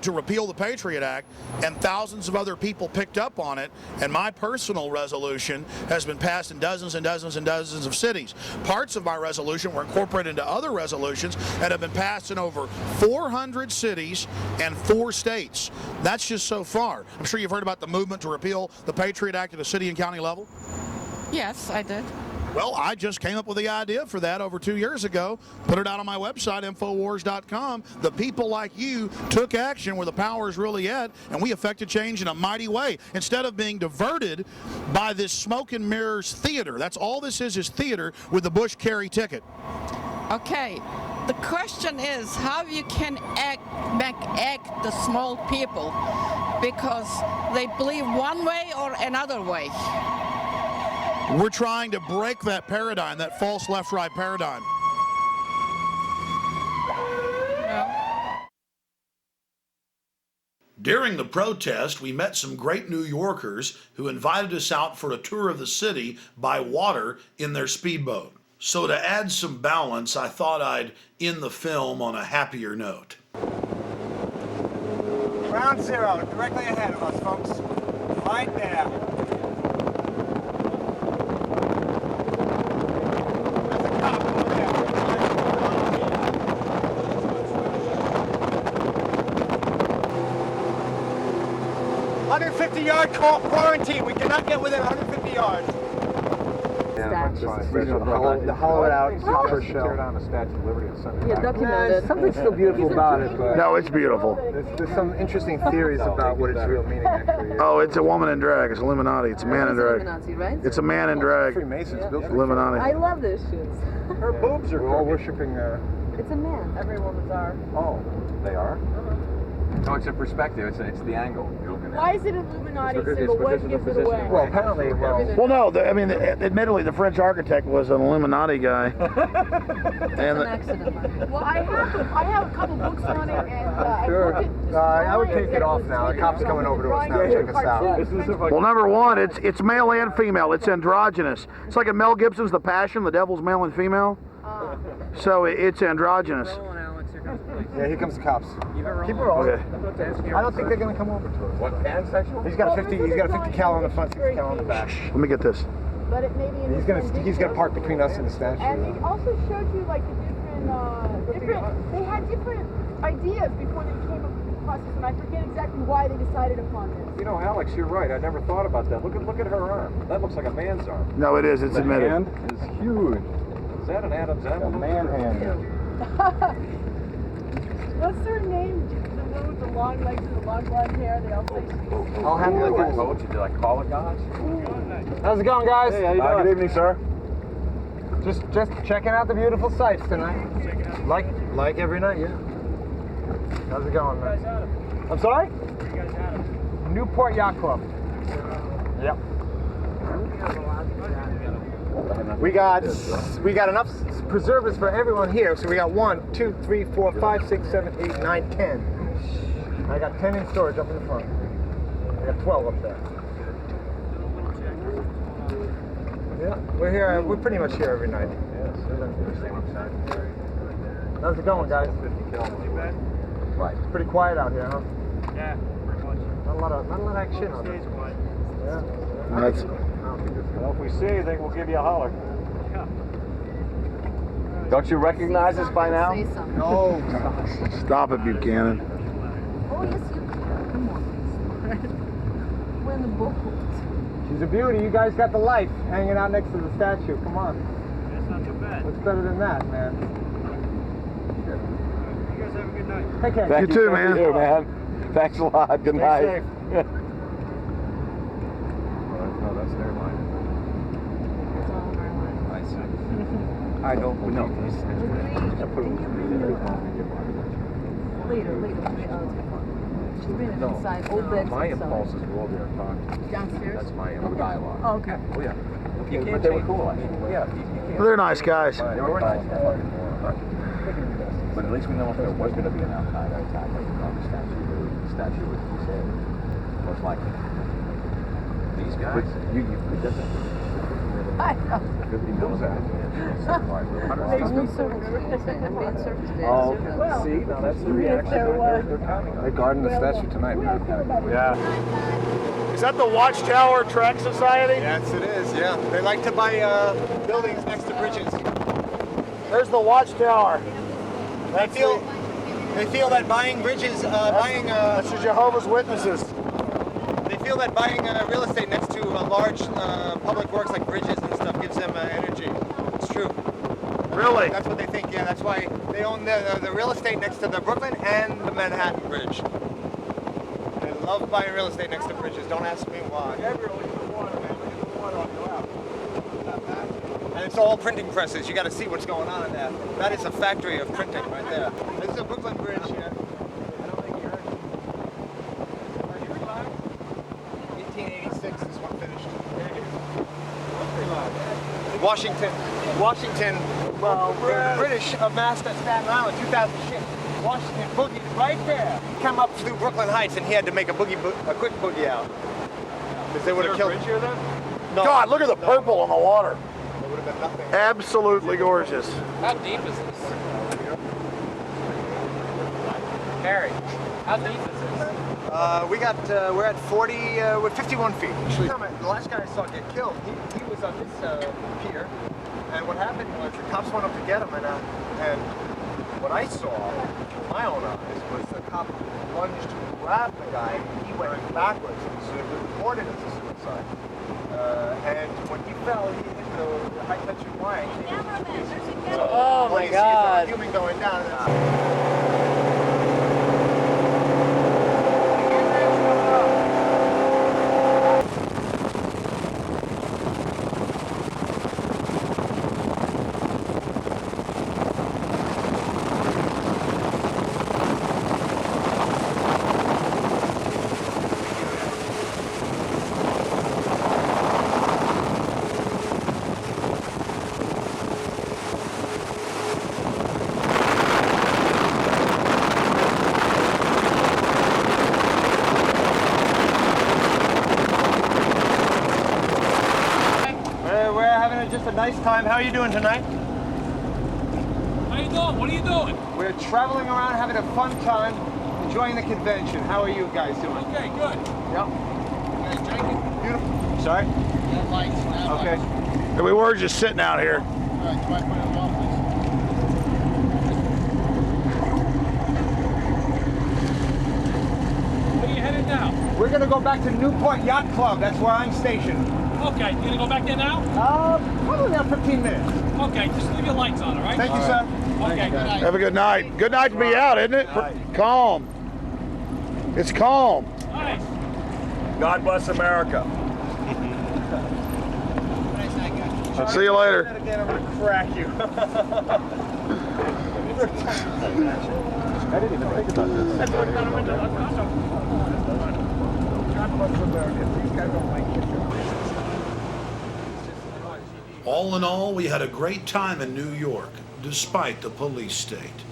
to repeal the Patriot Act, and thousands of other people picked up on it, and my personal resolution has been passed in dozens and dozens and dozens of cities. Parts of my resolution were incorporated into other resolutions and have been passed in over 400 cities and 4 states. That's just so far. I'm sure you've heard about the movement to repeal the Patriot Act at a city and county level.
Yes, I did.
Well, I just came up with the idea for that over 2 years ago, put it out on my website, Infowars.com. The people like you took action where the power is really at, and we effected change in a mighty way. Instead of being diverted by this smoke and mirrors theater, that's all this is theater with the Bush-Kerry ticket.
Okay, the question is how you can act the small people. because they believe one way or another way.
We're trying to break that paradigm, that false left-right paradigm. During the protest, we met some great New Yorkers who invited us out for a tour of the city by water in their speedboat. So to add some balance, I thought I'd end the film on a happier note.
Ground zero, directly ahead of us, folks. Right there. 150-yard quarantine. We cannot get within 150 yards.
The hollowed out copper shell.
Tear down the Statue of Liberty and send it back.
There's something still beautiful about it, but
No, it's beautiful.
there's some interesting theories about what its real meaning actually is.
Oh, it's a woman in drag. It's Illuminati. It's a man in drag.
Right?
It's a man in drag.
Freemasons built
Illuminati.
I love those shoes.
Her boobs are all worshiping.
It's a man. Every woman's are.
Oh, they are.
No, it's a perspective. It's the angle.
Why is it Illuminati symbol? What gives it away?
Well, apparently,
Well, no. Admittedly, the French architect was an Illuminati guy.
An accident. Well, I have a couple books on it, and
sure. I would take it off now. The cop's coming over to us now to check us out.
Well, number one, it's male and female. It's androgynous. It's like in Mel Gibson's The Passion. The devil's male and female. So it's androgynous.
Yeah, here comes the cops. Keep it rolling.
Okay.
I don't think they're going to come over to us.
What, pansexual?
He's got a 50 cal on the front, 60 cal on the back.
Let me get this.
But it may be in
He's going to park between us and the statue.
And it also showed you like the different. They had different ideas before they came up with the process, and I forget exactly why they decided upon this.
You know, Alex, you're right. I never thought about that. Look at her arm. That looks like a man's arm.
No, it is. It's admitted.
hand is huge. Is that an Adam's apple? A man hand.
What's their name? The one with the long legs and the long blonde hair. They all say.
I'll have you guys.
Did I call it gods?
How's it going, guys?
Hey, how you doing?
Good evening, sir. Just checking out the beautiful sights tonight. Like every night, yeah. How's it going, man? I'm sorry? Newport Yacht Club. Yep. We got enough preservatives for everyone here, so we got 1, 2, 3, 4, 5, 6, 7, 8, 9, 10. I got 10 in storage up in the front. I got 12 up there. Yeah, we're here. We're pretty much here every night. How's it going, guys? Right. Pretty quiet out here, huh?
Yeah, pretty much.
Not a lot of action on it. Yeah.
Well, if we see anything, we'll give you a holler.
Don't you recognize us by now?
No.
Stop it, Buchanan.
Oh yes, you can. Come on. We're in the boat.
She's a beauty. You guys got the life hanging out next to the statue. Come on.
That's not too bad.
What's better than that, man?
You guys have a good night.
Take care.
You too, man.
You, man. Thanks a lot. Good night.
Stay safe.
No, that's their line.
I see.
I don't know.
Later. She's been inside. Old beds.
My impulse is to go over there and talk.
Downstairs?
That's my dialogue.
Oh, okay.
Oh, yeah.
But they were cool, actually.
Yeah.
Well, they're nice guys.
They were nice. But at least we know if there was going to be an Al-Qaeda attack on the statue would be saved. Most likely. These guys? It doesn't.
I know.
50 knows that.
Makes me so nervous. I'm being surfaced there.
Oh, see, now that's the reaction. They're counting on
They're guarding the statue tonight, man.
Yeah.
Is that the Watchtower Track Society?
Yes, it is, yeah. They like to buy buildings next to bridges.
There's the Watchtower.
They feel that buying bridges,
That's the Jehovah's Witnesses.
they feel that buying real estate next to large public works like bridges and stuff gives them energy. It's true.
Really?
That's what they think, yeah. That's why they own the real estate next to the Brooklyn and the Manhattan Bridge. They love buying real estate next to bridges. Don't ask me why. And it's all printing presses. You got to see what's going on in there. That is a factory of printing right there. This is a Brooklyn Bridge here. I don't think you heard. Are you
Washington, well, the British amassed at Staten Island, 2,000 ships. Washington boogied right there. He came up through Brooklyn Heights and he had to make a quick boogie out. Because they would have killed him. Here then? No.
God, look at the purple on the water.
There would have been nothing.
Absolutely gorgeous.
How deep is this? Harry, how deep is this?
We're at 40, we're 51 feet. The last guy I saw get killed, he was on this pier, and what happened was the cops went up to get him, and what I saw with my own eyes was the cop lunged to grab the guy, and he went backwards, so it was reported as a suicide. And when he fell, he hit the high tension wire.
Oh my God!
Human going down. Just a nice time. How are you doing tonight?
How you doing? What are you doing?
We're traveling around having a fun time, enjoying the convention. How are you guys doing?
Okay, good.
Yep.
You guys drinking?
Beautiful. Sorry?
Yeah, lights.
Okay. And we were just sitting out here.
All right, try to put it off, please. Where are you headed now?
We're going to go back to Newport Yacht Club. That's where I'm stationed.
Okay, you gonna go back there now?
Probably about 15 minutes.
Okay, just leave your lights on, all right?
Thank you, sir.
Okay, good night.
Have a good night. Good night to be out, isn't it? Calm. It's calm.
Nice.
God bless America.
See you later.
I'm gonna crack you.
I didn't even think about this.
God bless America. These guys don't like it.
All in all, we had a great time in New York, despite the police state.